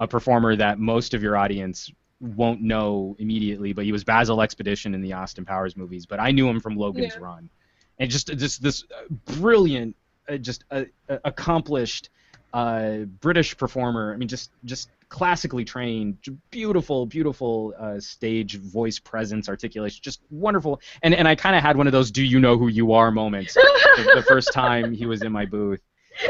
a performer that most of your audience won't know immediately, but he was Basil Expedition in the Austin Powers movies. But I knew him from Logan's Run, and just this brilliant, accomplished British performer. I mean, just classically trained, beautiful stage voice presence, articulation, just wonderful. And I kind of had one of those "do you know who you are" moments the first time he was in my booth.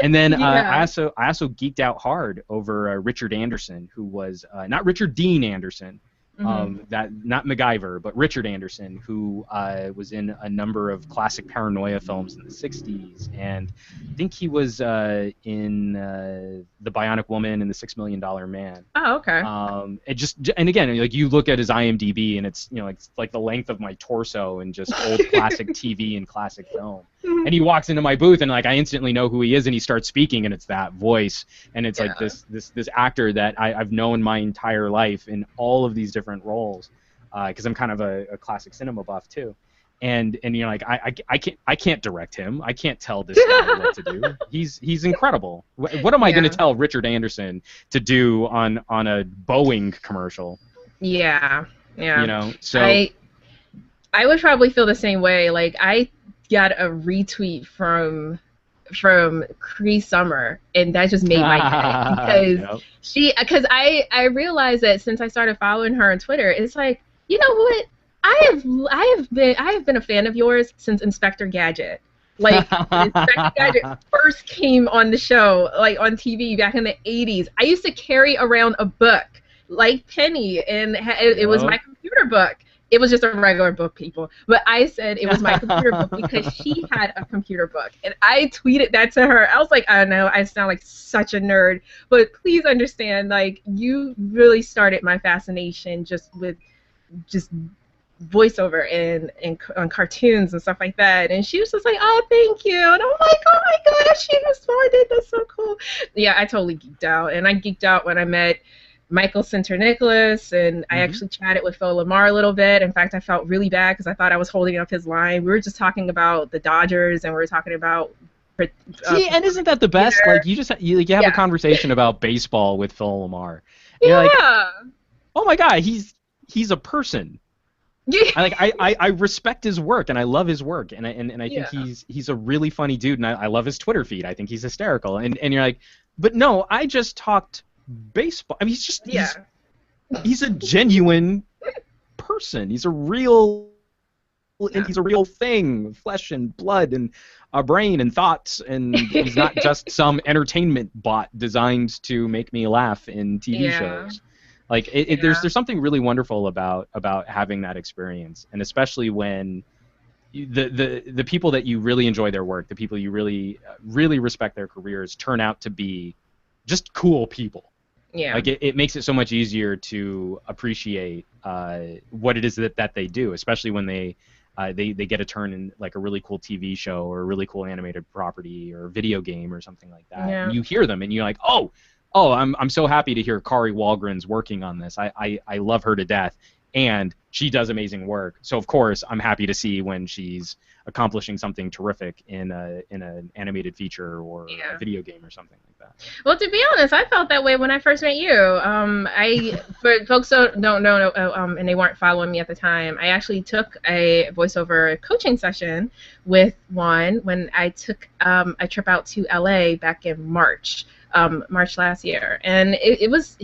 And then I also geeked out hard over Richard Anderson, who was not Richard Dean Anderson, that not MacGyver, but Richard Anderson, who was in a number of classic paranoia films in the 60s, and I think he was in The Bionic Woman and The $6 Million Man. Oh, okay. And again, like you look at his IMDb, and it's it's like the length of my torso and just old classic TV and classic film. And he walks into my booth, and like I instantly know who he is, and he starts speaking, and it's that voice, and it's like this actor that I've known my entire life in all of these different roles, because I'm kind of a classic cinema buff too, and like I can't direct him, I can't tell this guy what to do. He's incredible. What am I going to tell Richard Anderson to do on a Boeing commercial? Yeah. So I would probably feel the same way. Like I got a retweet from Cree Summer, and that just made my day because I realized that since I started following her on Twitter, it's like, you know what, I have been a fan of yours since Inspector Gadget. Like Inspector Gadget first came on the show, like on TV back in the 80s. I used to carry around a book like Penny, and it was my computer book. It was just a regular book, people. But I said it was my computer book because she had a computer book. And I tweeted that to her. I was like, I know, I sound like such a nerd. But please understand, like, you really started my fascination with voiceover and on cartoons and stuff like that. And she was just like, oh, thank you. And I'm like, oh my gosh, she responded. That's so cool. Yeah, I totally geeked out. And I geeked out when I met Michael Sinter-Nicholas, and I actually chatted with Phil Lamar a little bit. In fact, I felt really bad because I thought I was holding up his line. We were just talking about the Dodgers, and we were talking about... See, and isn't that the best? Like, you have a conversation about baseball with Phil Lamar. And you're like, oh my God, he's a person. I respect his work, and I love his work, and I think he's a really funny dude, and I love his Twitter feed. I think he's hysterical. And you're like, but no, I just talked baseball. I mean, he's a genuine person. He's a real thing, flesh and blood and a brain and thoughts, and he's not just some entertainment bot designed to make me laugh in TV shows. Like there's something really wonderful about having that experience, and especially when the people that you really enjoy their work, the people you really respect their careers, turn out to be just cool people. Yeah. Like it makes it so much easier to appreciate what it is that they do, especially when they get a turn in like a really cool TV show or a really cool animated property or video game or something like that. Yeah. And you hear them and you're like, oh, I'm so happy to hear Kari Walgren's working on this. I love her to death, and she does amazing work. So of course I'm happy to see when she's accomplishing something terrific in an animated feature or a video game or something like that. Well, to be honest, I felt that way when I first met you. For folks who don't know, and they weren't following me at the time, I actually took a voiceover coaching session with Juan when I took a trip out to LA back in March last year, and he was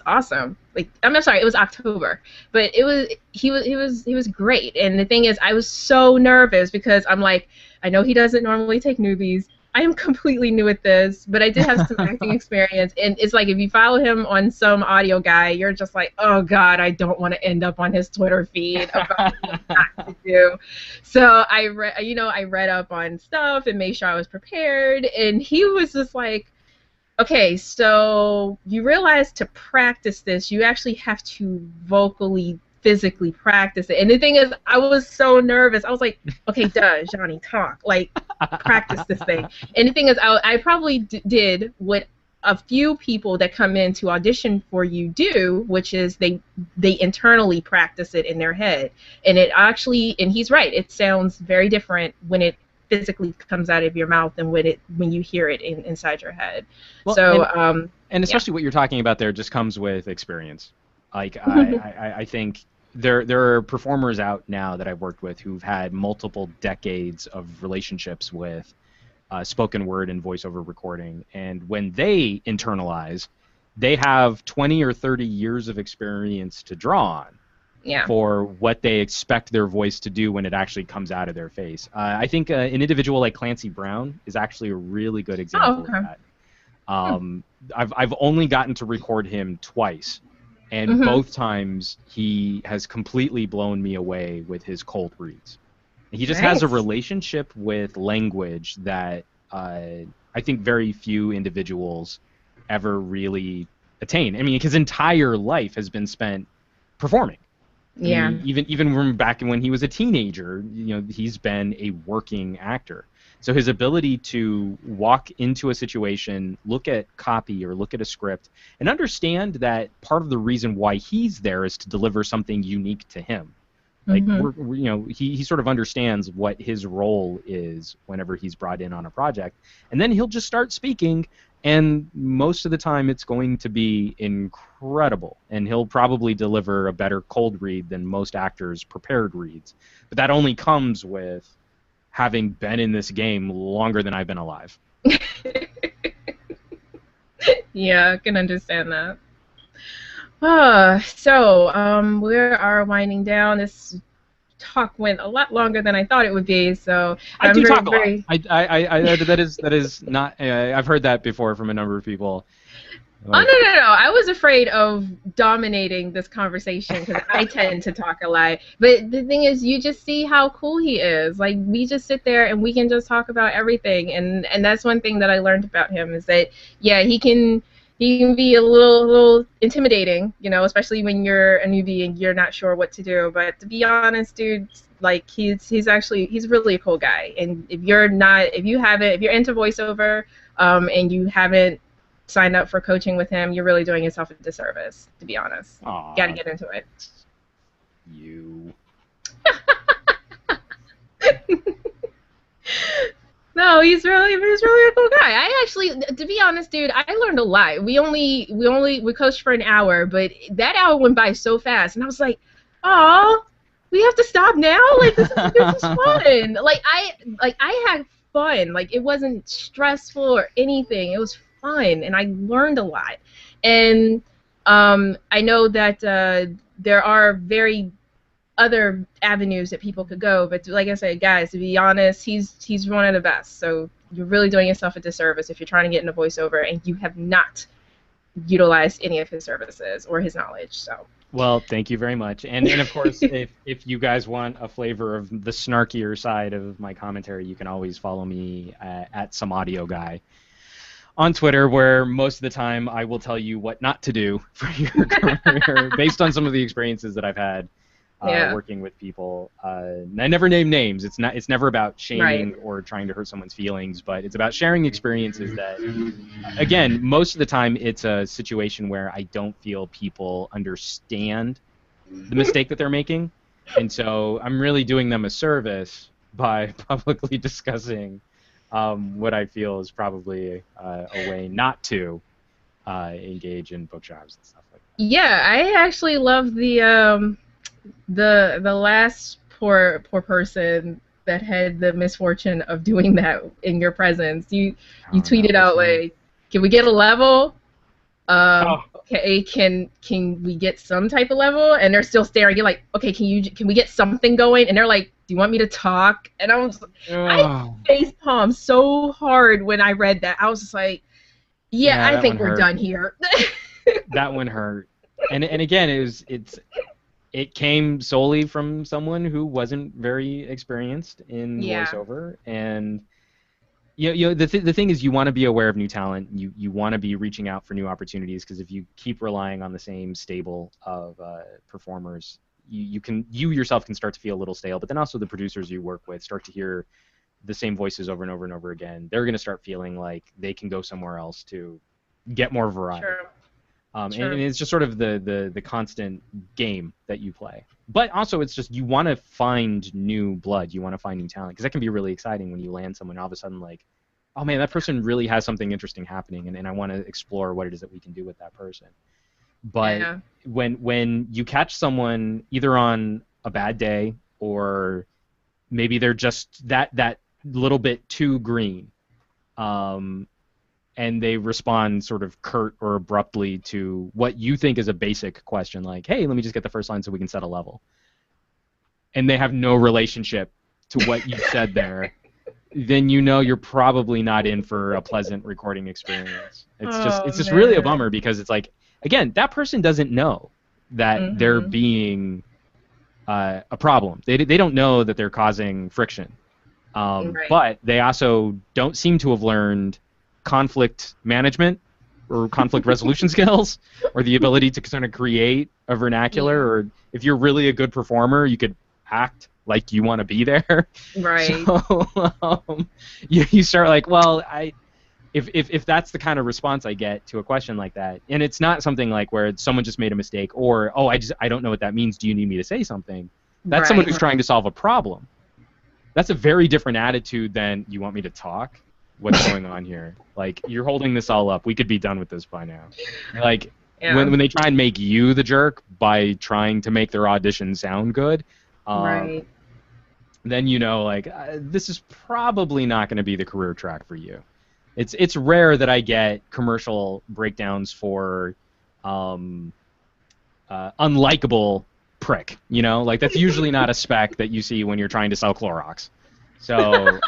awesome. Like, I'm sorry, it was October, but he was great. And the thing is, I was so nervous because I'm like, I know he doesn't normally take newbies. I am completely new at this, but I did have some acting experience, and it's like if you follow him on some audio guy, you're just like, oh God, I don't want to end up on his Twitter feed about what not to do. So I read up on stuff and made sure I was prepared, and he was just like, okay, so you realize to practice this, you actually have to physically practice it. And the thing is, I was so nervous. I was like, okay, Johnny, talk. Like, practice this thing. And the thing is, I probably did what a few people that come in to audition for you do, which is they internally practice it in their head. And it actually, and he's right, it sounds very different when it physically comes out of your mouth than when you hear it inside your head. Well, so and especially what you're talking about there just comes with experience. Like I think there are performers out now that I've worked with who've had multiple decades of relationships with spoken word and voiceover recording, and when they internalize, they have 20 or 30 years of experience to draw on. Yeah. For what they expect their voice to do when it actually comes out of their face. I think an individual like Clancy Brown is actually a really good example of that. I've only gotten to record him twice, and both times he has completely blown me away with his cold reads. He just has a relationship with language that I think very few individuals ever really attain. I mean, his entire life has been spent performing. Yeah. I mean, even from back when he was a teenager, he's been a working actor. So his ability to walk into a situation, look at copy or look at a script, and understand that part of the reason why he's there is to deliver something unique to him. Like he sort of understands what his role is whenever he's brought in on a project, and then he'll just start speaking. And most of the time it's going to be incredible, and he'll probably deliver a better cold read than most actors' prepared reads. But that only comes with having been in this game longer than I've been alive. Yeah, I can understand that. So we are winding down. This talk went a lot longer than I thought it would be. So I do talk a lot. That is not. I've heard that before from a number of people. Like, oh no! I was afraid of dominating this conversation because I tend to talk a lot. But the thing is, you just see how cool he is. Like, we just sit there and we can just talk about everything. And that's one thing that I learned about him is that he can be a little intimidating, especially when you're a newbie and you're not sure what to do. But to be honest, dude, like he's really a cool guy. And if you're into voiceover, and you haven't signed up for coaching with him, you're really doing yourself a disservice, to be honest. Aww. Gotta get into it. You. No, he's really a cool guy. I actually, to be honest, dude, I learned a lot. We coached for an hour, but that hour went by so fast, and I was like, oh, we have to stop now? Like, this is fun. Like I had fun. Like, it wasn't stressful or anything. It was fun, and I learned a lot. And I know that there are very other avenues that people could go, but like I said, guys, to be honest, he's one of the best. So you're really doing yourself a disservice if you're trying to get into voiceover and you have not utilize any of his services or his knowledge. So. Well, thank you very much. And of course, if you guys want a flavor of the snarkier side of my commentary, you can always follow me at Some Audio Guy on Twitter, where most of the time I will tell you what not to do for your career based on some of the experiences that I've had working with people. I never name names. It's never about shaming or trying to hurt someone's feelings, but it's about sharing experiences that, again, most of the time it's a situation where I don't feel people understand the mistake that they're making, and so I'm really doing them a service by publicly discussing what I feel is probably a way not to engage in bookshops and stuff like that. Yeah, I actually love the last poor person that had the misfortune of doing that in your presence. You tweeted out like, "Can we get a level? Okay, can we get some type of level?" And they're still staring. You're like, "Okay, can we get something going?" And they're like, "Do you want me to talk?" And I face palmed so hard when I read that. I was just like, "Yeah, I think we're done here." That one hurt. And again, it came solely from someone who wasn't very experienced in voiceover, and the thing is, you want to be aware of new talent. You want to be reaching out for new opportunities, because if you keep relying on the same stable of performers, you yourself can start to feel a little stale. But then also the producers you work with start to hear the same voices over and over and over again. They're going to start feeling like they can go somewhere else to get more variety. Sure. And it's just sort of the constant game that you play. But also, it's just you want to find new blood. You want to find new talent, because that can be really exciting when you land someone, all of a sudden, like, oh man, that person really has something interesting happening, and I want to explore what it is that we can do with that person. But when you catch someone either on a bad day, or maybe they're just that little bit too green, and they respond sort of curt or abruptly to what you think is a basic question, like, hey, let me just get the first line so we can set a level. And they have no relationship to what you said there, then you know you're probably not in for a pleasant recording experience. It's just really a bummer, because it's like, again, that person doesn't know that they're being a problem. They don't know that they're causing friction. But they also don't seem to have learned conflict management or conflict resolution skills, or the ability to kind of create a vernacular, or if you're really a good performer, you could act like you want to be there. Right. So you start like, well, if that's the kind of response I get to a question like that, and it's not something like where someone just made a mistake, or, oh, I don't know what that means, do you need me to say something? That's someone who's trying to solve a problem. That's a very different attitude than, you want me to talk? What's going on here? Like, you're holding this all up. We could be done with this by now. Like, when they try and make you the jerk by trying to make their audition sound good, then you know, like, this is probably not going to be the career track for you. It's rare that I get commercial breakdowns for unlikable prick. You know, like, that's usually not a spec that you see when you're trying to sell Clorox. So.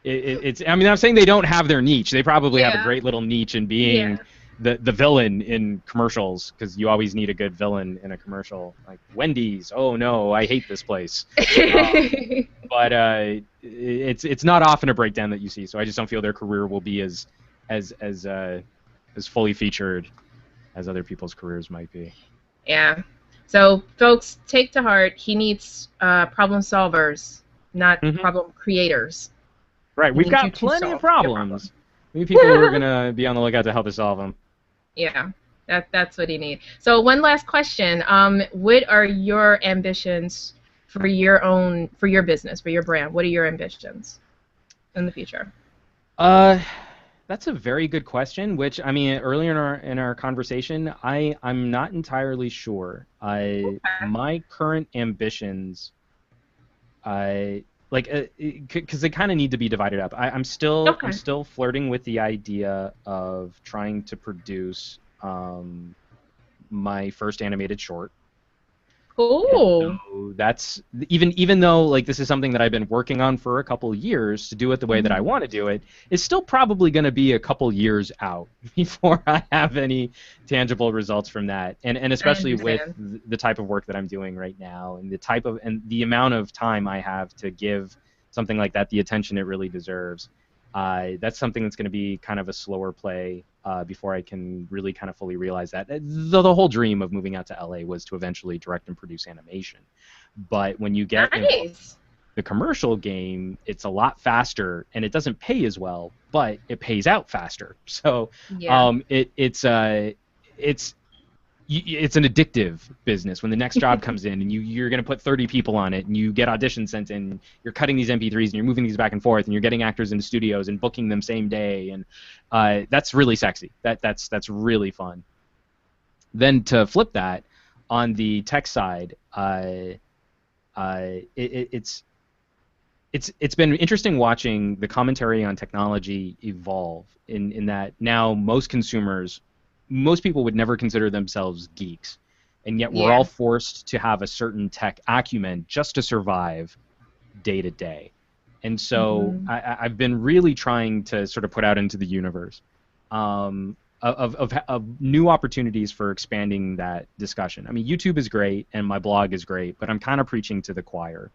I mean, I'm saying they don't have their niche. They probably have a great little niche in being the villain in commercials, because you always need a good villain in a commercial. Like Wendy's, oh no, I hate this place. But it's not often a breakdown that you see. So I just don't feel their career will be as fully featured as other people's careers might be. Yeah. So folks, take to heart, he needs problem solvers, not problem creators. Right, we've got plenty of problems. We need people who are going to be on the lookout to help us solve them. Yeah, that's what you need. So one last question. What are your ambitions for your business, for your brand? What are your ambitions in the future? That's a very good question, which, I mean, earlier in our conversation, I'm not entirely sure. My current ambitions, because they kind of need to be divided up. I'm still flirting with the idea of trying to produce my first animated short. And Cool. so that's even though like this is something that I've been working on for a couple years to do it the way that I want to do it, it's still probably going to be a couple years out before I have any tangible results from that. And I especially with understand. the type of work that I'm doing right now and the amount of time I have to give something like that the attention it really deserves. That's something that's going to be kind of a slower play before I can really kind of fully realize that. The whole dream of moving out to LA was to eventually direct and produce animation. But when you get involved in Nice. the commercial game, it's a lot faster and it doesn't pay as well, but it pays out faster. So Yeah. it's it's an addictive business when the next job comes in and you're going to put 30 people on it and you get auditions sent in, you're cutting these MP3s and you're moving these back and forth and you're getting actors into studios and booking them same day, and that's really sexy. That's really fun. Then to flip that on the tech side, it's been interesting watching the commentary on technology evolve in that now most people would never consider themselves geeks, and yet we're Yeah. all forced to have a certain tech acumen just to survive day to day. And so Hmm. I've been really trying to sort of put out into the universe of new opportunities for expanding that discussion. I mean, YouTube is great and my blog is great, but I'm kind of preaching to the choir.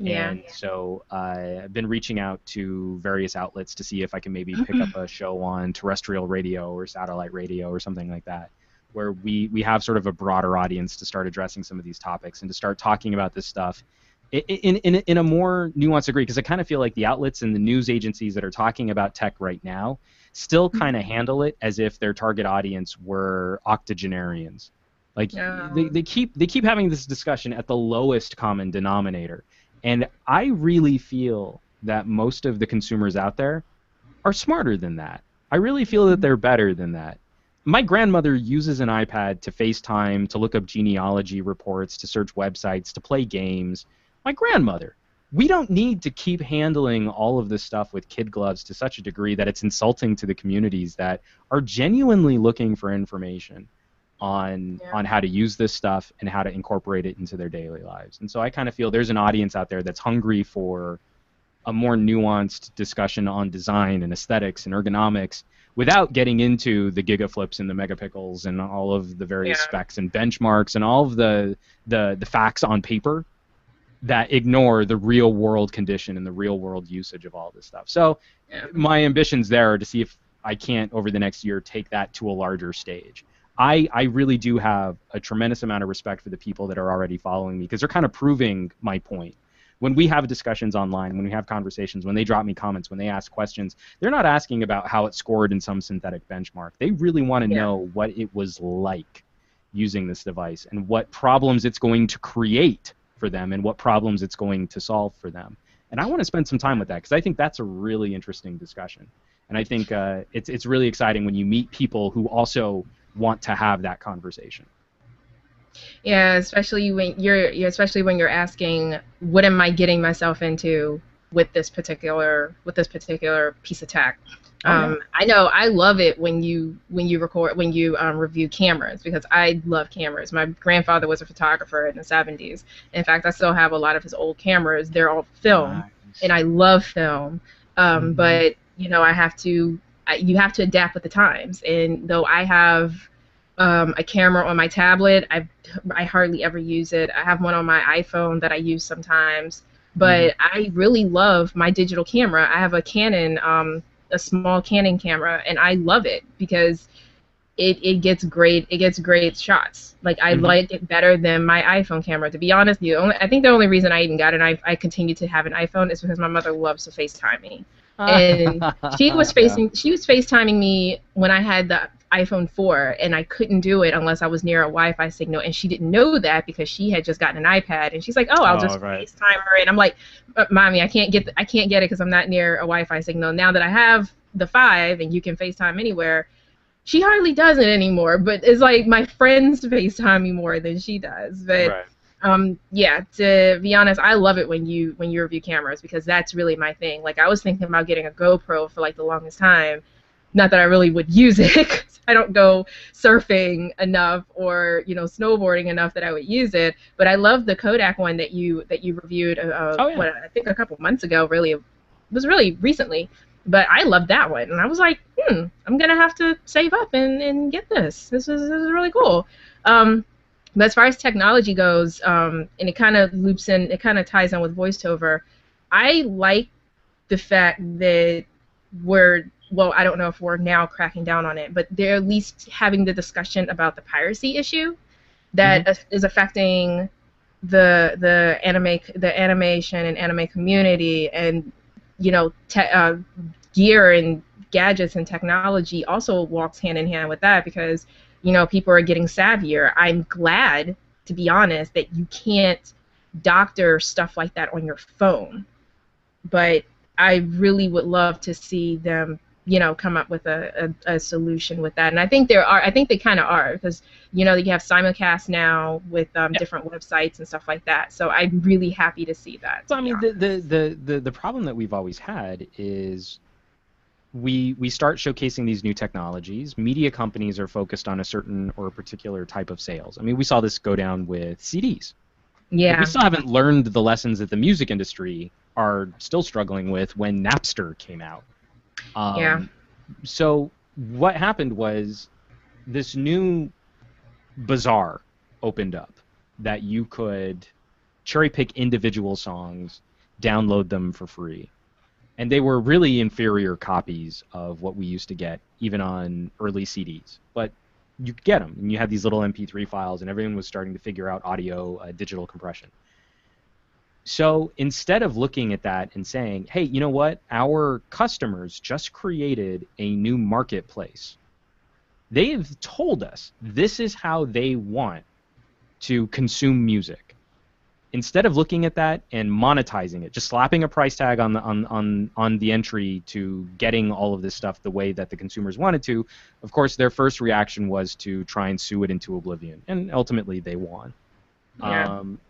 Yeah. And so I've been reaching out to various outlets to see if I can maybe pick up a show on terrestrial radio or satellite radio or something like that, where we have sort of a broader audience to start addressing some of these topics and to start talking about this stuff in a more nuanced degree, because I kind of feel like the outlets and the news agencies that are talking about tech right now still kind of handle it as if their target audience were octogenarians. Like Um, they keep having this discussion at the lowest common denominator. And I really feel that most of the consumers out there are smarter than that. I really feel that they're better than that. My grandmother uses an iPad to FaceTime, to look up genealogy reports, to search websites, to play games. My grandmother. We don't need to keep handling all of this stuff with kid gloves to such a degree that it's insulting to the communities that are genuinely looking for information yeah. on how to use this stuff and how to incorporate it into their daily lives. And so I kind of feel there's an audience out there that's hungry for a more nuanced discussion on design and aesthetics and ergonomics without getting into the gigaflips and the megapixels and all of the various Yeah. specs and benchmarks and all of the facts on paper that ignore the real world condition and the real world usage of all this stuff. So Yeah. my ambitions there are to see if I can't over the next year take that to a larger stage. I really do have a tremendous amount of respect for the people that are already following me because they're kind of proving my point. When we have discussions online, when we have conversations, when they drop me comments, when they ask questions, they're not asking about how it scored in some synthetic benchmark. They really want to Yeah. know what it was like using this device and what problems it's going to create for them and what problems it's going to solve for them. And I want to spend some time with that because I think that's a really interesting discussion. And I think it's really exciting when you meet people who also want to have that conversation. Yeah, especially when especially when you're asking, what am I getting myself into with this particular piece of tech? Oh yeah. I know I love it when you record when you review cameras because I love cameras. My grandfather was a photographer in the 70s. In fact, I still have a lot of his old cameras. They're all film, and Nice. I love film. Mhm. But you have to adapt with the times. And though I have a camera on my tablet. I hardly ever use it. I have one on my iPhone that I use sometimes, Mhm. but I really love my digital camera. I have a Canon, a small Canon camera, and I love it because it gets great shots. Like I Mhm. like it better than my iPhone camera. To be honest, I think the only reason I even got it, I continue to have an iPhone is because my mother loves to FaceTime me, and Yeah. she was FaceTiming me when I had the iPhone 4, and I couldn't do it unless I was near a Wi-Fi signal, and she didn't know that because she had just gotten an iPad, and she's like, "Oh, I'll Oh just right. FaceTime her," and I'm like, "Mommy, I can't get it because I'm not near a Wi-Fi signal." Now that I have the 5 and you can FaceTime anywhere, she hardly does it anymore, but it's like my friends FaceTime me more than she does. But Right. yeah, to be honest, I love it when you review cameras because that's really my thing. Like I was thinking about getting a GoPro for like the longest time, Not that I really would use it, 'cause I don't go surfing enough or snowboarding enough that I would use it. But I love the Kodak one that you reviewed. Oh yeah. What I think a couple months ago. Really, it was really recently. But I loved that one, and I was like, I'm gonna have to save up and get this. This is really cool. Um, but as far as technology goes, and it kind of loops in, it kind of ties in with voiceover. I like the fact that well, I don't know if we're now cracking down on it, but they're at least having the discussion about the piracy issue Hmm. that is affecting the animation and anime community, and gear and gadgets and technology also walks hand in hand with that, because people are getting savvier. I'm glad, to be honest, that you can't doctor stuff like that on your phone, but I really would love to see them, come up with a solution with that. And I think they kind of are, because you have simulcast now with different websites and stuff like that. So I'm really happy to see that, So to I be mean, honest. the problem that we've always had is we start showcasing these new technologies. Media companies are focused on a certain or a particular type of sales. I mean, we saw this go down with CDs. Like we Yeah, still haven't learned the lessons that the music industry are still struggling with when Napster came out. yeah. Um, so what happened was this new bazaar opened up that you could cherry pick individual songs, download them for free. And they were really inferior copies of what we used to get, even on early CDs. But you could get them, and you had these little MP3 files, and everyone was starting to figure out audio digital compression. So instead of looking at that and saying, hey, you know what? Our customers just created a new marketplace. They've told us this is how they want to consume music. Instead of looking at that and monetizing it, just slapping a price tag on the entry to getting all of this stuff the way that the consumers wanted to, of course, their first reaction was to try and sue it into oblivion, and ultimately they won. Yeah. Um,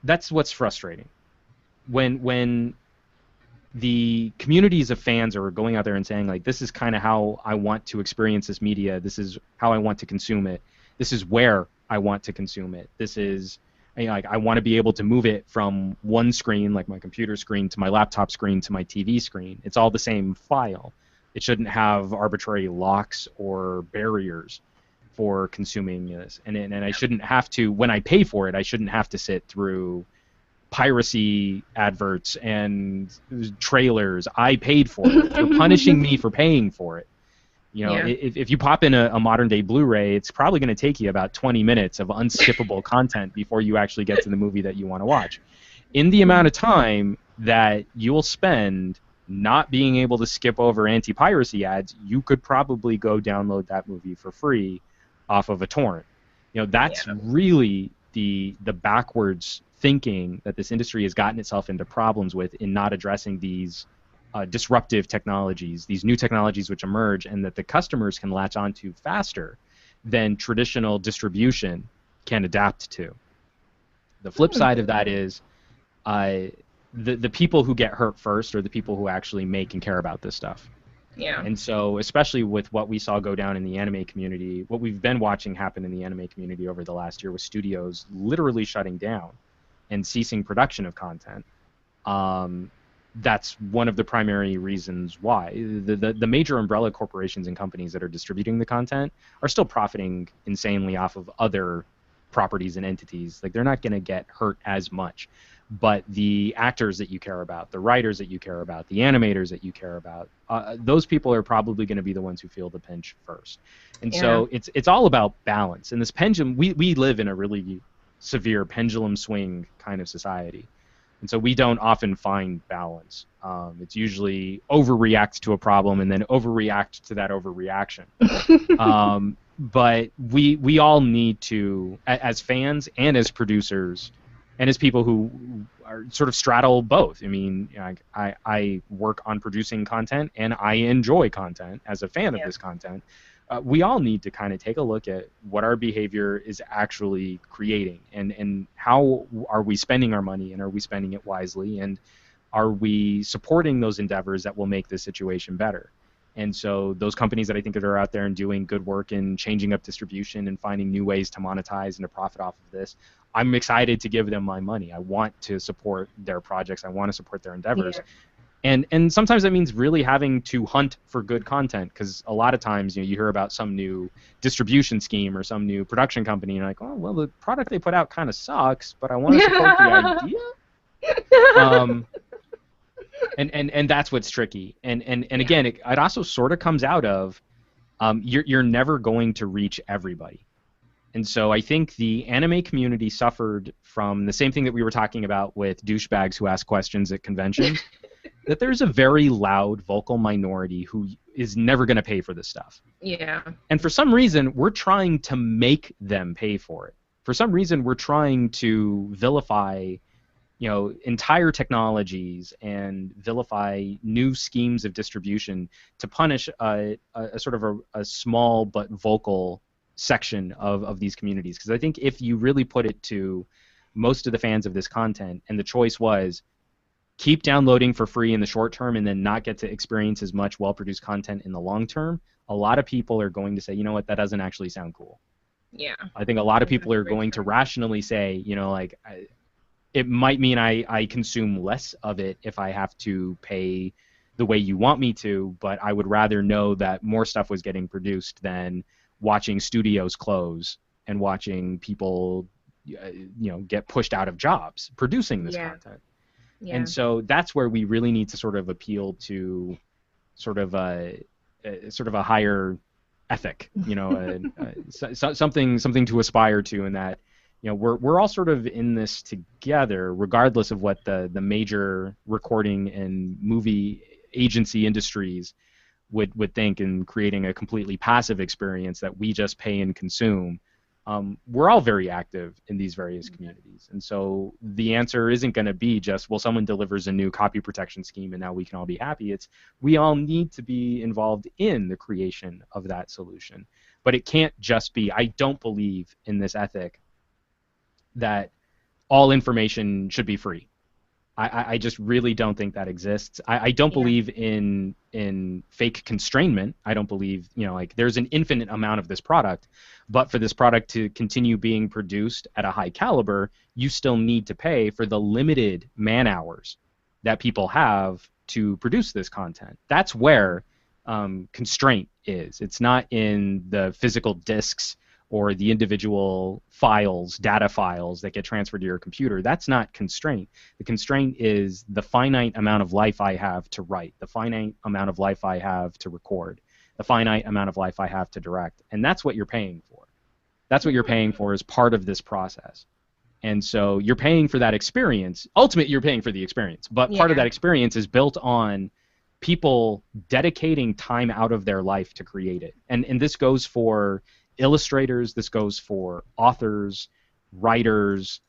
that's what's frustrating. When the communities of fans are going out there and saying, like, this is kind of how I want to experience this media, this is how I want to consume it, this is where I want to consume it, this is, like, I want to be able to move it from one screen, like my computer screen, to my laptop screen, to my TV screen. It's all the same file. It shouldn't have arbitrary locks or barriers for consuming this. And I shouldn't have to, when I pay for it, I shouldn't have to sit through piracy adverts and trailers. I paid for it. You're punishing me for paying for it. You know, Yeah. if you pop in a modern day Blu-ray, it's probably going to take you about 20 minutes of unskippable content before you actually get to the movie that you want to watch. In the amount of time that you'll spend not being able to skip over anti-piracy ads, you could probably go download that movie for free off of a torrent. You know, that's Yeah. really the backwards thinking that this industry has gotten itself into problems with in not addressing these disruptive technologies, these new technologies which emerge, and that the customers can latch onto faster than traditional distribution can adapt to. The flip side of that is uh, the people who get hurt first are the people who actually make and care about this stuff. Yeah. And so, especially with what we saw go down in the anime community, what we've been watching happen in the anime community over the last year with studios literally shutting down and ceasing production of content, that's one of the primary reasons why. The major umbrella corporations and companies that are distributing the content are still profiting insanely off of other properties and entities. Like, they're not going to get hurt as much. But the actors that you care about, the writers that you care about, the animators that you care about, those people are probably going to be the ones who feel the pinch first. And Yeah. so it's all about balance. And this pendulum, we live in a really severe pendulum swing kind of society. And so we don't often find balance. It's usually overreact to a problem and then overreact to that overreaction. But we all need to, as fans and as producers, and as people who are sort of straddle both. I mean, I work on producing content, and I enjoy content as a fan of Yeah. this content. We all need to kind of take a look at what our behavior is actually creating, and how are we spending our money, and are we spending it wisely, and are we supporting those endeavors that will make this situation better. And so those companies that I think that are out there and doing good work in changing up distribution and finding new ways to monetize and to profit off of this, I'm excited to give them my money. I want to support their projects. I want to support their endeavors. Yeah. And sometimes that means really having to hunt for good content, because a lot of times, you hear about some new distribution scheme or some new production company, and you're like, oh, well, the product they put out kind of sucks, but I want to support the idea. And that's what's tricky. And again, it also sort of comes out of you're never going to reach everybody. And so I think the anime community suffered from the same thing that we were talking about with douchebags who ask questions at conventions, that there's a very loud vocal minority who is never going to pay for this stuff. Yeah. And for some reason, we're trying to make them pay for it. For some reason, we're trying to vilify entire technologies and vilify new schemes of distribution to punish a sort of a small but vocal section of these communities. Because I think if you really put it to most of the fans of this content, and the choice was keep downloading for free in the short term and then not get to experience as much well-produced content in the long term, a lot of people are going to say, you know what, that doesn't actually sound cool. Yeah. I think a lot of people are going to rationally say, it might mean I consume less of it if I have to pay the way you want me to, but I would rather know that more stuff was getting produced than watching studios close and watching people get pushed out of jobs producing this content. Yeah. And so that's where we really need to sort of appeal to sort of a higher ethic, something to aspire to, in that we're all sort of in this together, regardless of what the major recording and movie agency industries would think, in creating a completely passive experience that we just pay and consume. We're all very active in these various communities. And so the answer isn't going to be just, well, someone delivers a new copy protection scheme and now we can all be happy. It's we all need to be involved in the creation of that solution. But it can't just be, I don't believe in this ethic that all information should be free. I just really don't think that exists. I don't believe in fake constrainment. I don't believe, there's an infinite amount of this product, but for this product to continue being produced at a high caliber, you still need to pay for the limited man hours that people have to produce this content. That's where constraint is. It's not in the physical disks or the individual files, data files that get transferred to your computer. That's not constraint. The constraint is the finite amount of life I have to write, the finite amount of life I have to record, the finite amount of life I have to direct. And that's what you're paying for. That's what you're paying for as part of this process. And so you're paying for that experience. Ultimately, you're paying for the experience. But part of that experience is built on people dedicating time out of their life to create it. And this goes for illustrators, this goes for authors, writers,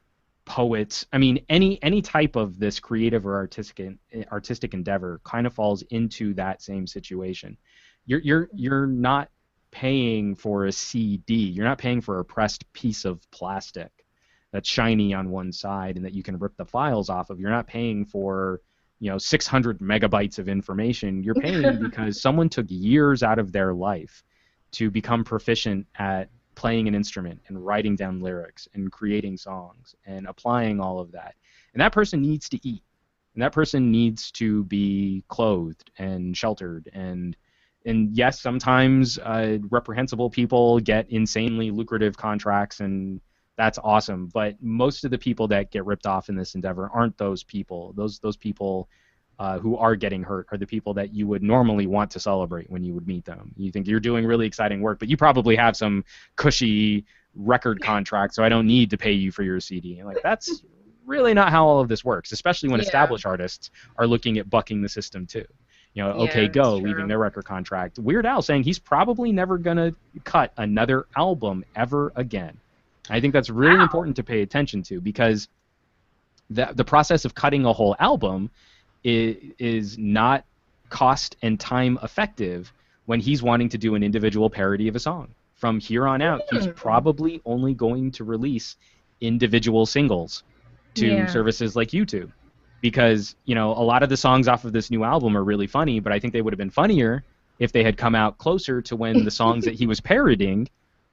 poets. I mean, any type of this creative or artistic endeavor kind of falls into that same situation. You're not paying for a CD. You're not paying for a pressed piece of plastic that's shiny on one side and that you can rip the files off of. You're not paying for 600 megabytes of information. You're paying because someone took years out of their life to become proficient at playing an instrument and writing down lyrics and creating songs and applying all of that. And that person needs to eat. And that person needs to be clothed and sheltered. And yes, sometimes reprehensible people get insanely lucrative contracts, and that's awesome. But most of the people that get ripped off in this endeavor aren't those people. Those people who are getting hurt are the people that you would normally want to celebrate when you would meet them. You think you're doing really exciting work, but you probably have some cushy record contract, so I don't need to pay you for your CD. Like, that's really not how all of this works, especially when established artists are looking at bucking the system too. OK Go leaving their record contract. Weird Al saying he's probably never going to cut another album ever again. I think that's really important to pay attention to, because the process of cutting a whole album is not cost and time effective when he's wanting to do an individual parody of a song. From here on out, he's probably only going to release individual singles to services like YouTube, because a lot of the songs off of this new album are really funny, but I think they would have been funnier if they had come out closer to when the songs that he was parodying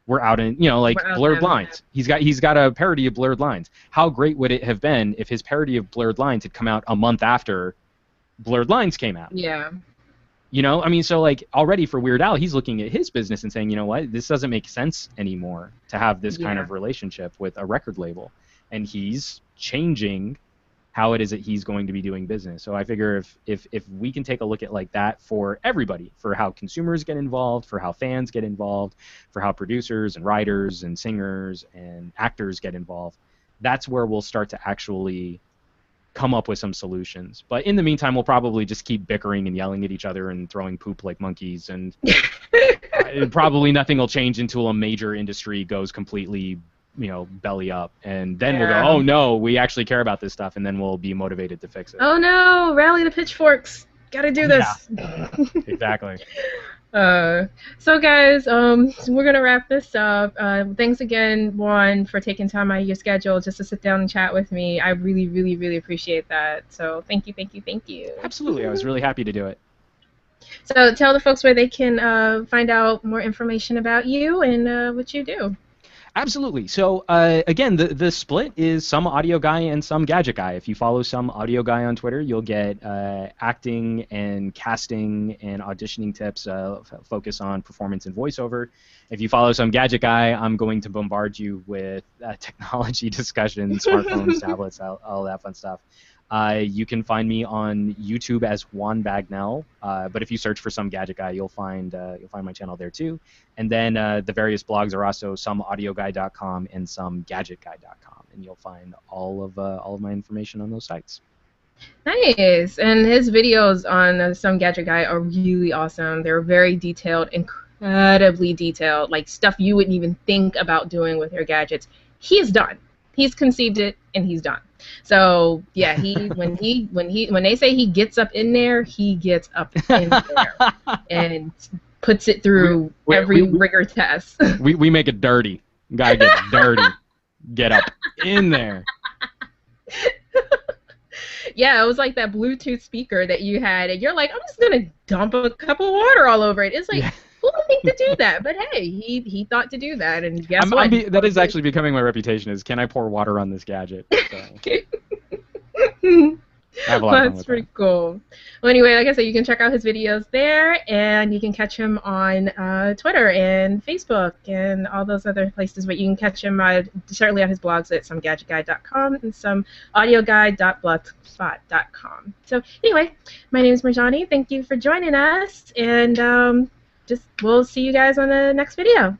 were out in, like Blurred Lines. He's got a parody of Blurred Lines. How great would it have been if his parody of Blurred Lines had come out a month after Blurred Lines came out? Yeah. I mean, so like already for Weird Al, he's looking at his business and saying, you know what, this doesn't make sense anymore to have this kind of relationship with a record label, and he's changing how it is that he's going to be doing business. So I figure if we can take a look at like that for everybody, for how consumers get involved, for how fans get involved, for how producers and writers and singers and actors get involved, that's where we'll start to actually come up with some solutions. But in the meantime, we'll probably just keep bickering and yelling at each other and throwing poop like monkeys, and probably nothing will change until a major industry goes completely belly up, and then we'll go, oh no, we actually care about this stuff, and then we'll be motivated to fix it. Oh no, rally the pitchforks, gotta do this. Yeah. Exactly. So guys, we're gonna wrap this up. Thanks again, Juan, for taking time out of your schedule just to sit down and chat with me. I really, really, really appreciate that. So thank you. Absolutely, I was really happy to do it. So tell the folks where they can find out more information about you and what you do. Absolutely. So again, the split is some audio guy and some gadget guy. If you follow some audio guy on Twitter, you'll get acting and casting and auditioning tips, focus on performance and voiceover. If you follow some gadget guy, I'm going to bombard you with technology discussions, smartphones, tablets, all that fun stuff. You can find me on YouTube as Juan Bagnell, but if you search for some gadget guy, you'll find my channel there too. And then the various blogs are also someaudioguy.com and somegadgetguy.com, and you'll find all of my information on those sites. Nice, and his videos on Some Gadget Guy are really awesome. They're very detailed, incredibly detailed, like stuff you wouldn't even think about doing with your gadgets. He's done. He's conceived it, and he's done. So yeah, when they say he gets up in there, he gets up in there and puts it through every rigor test. We make it dirty. Gotta get dirty. Get up in there. Yeah, it was like that Bluetooth speaker that you had, and you're like, I'm just gonna dump a cup of water all over it. It's like, who would think to do that? But hey, he thought to do that, and guess what? That is actually becoming my reputation. Is can I pour water on this gadget? So. That's pretty cool. Well, anyway, like I said, you can check out his videos there, and you can catch him on Twitter and Facebook and all those other places. But you can catch him certainly on his blogs at somegadgetguy.com and someaudioguy.blogspot.com. So anyway, my name is Murjani. Thank you for joining us, and we'll see you guys on the next video.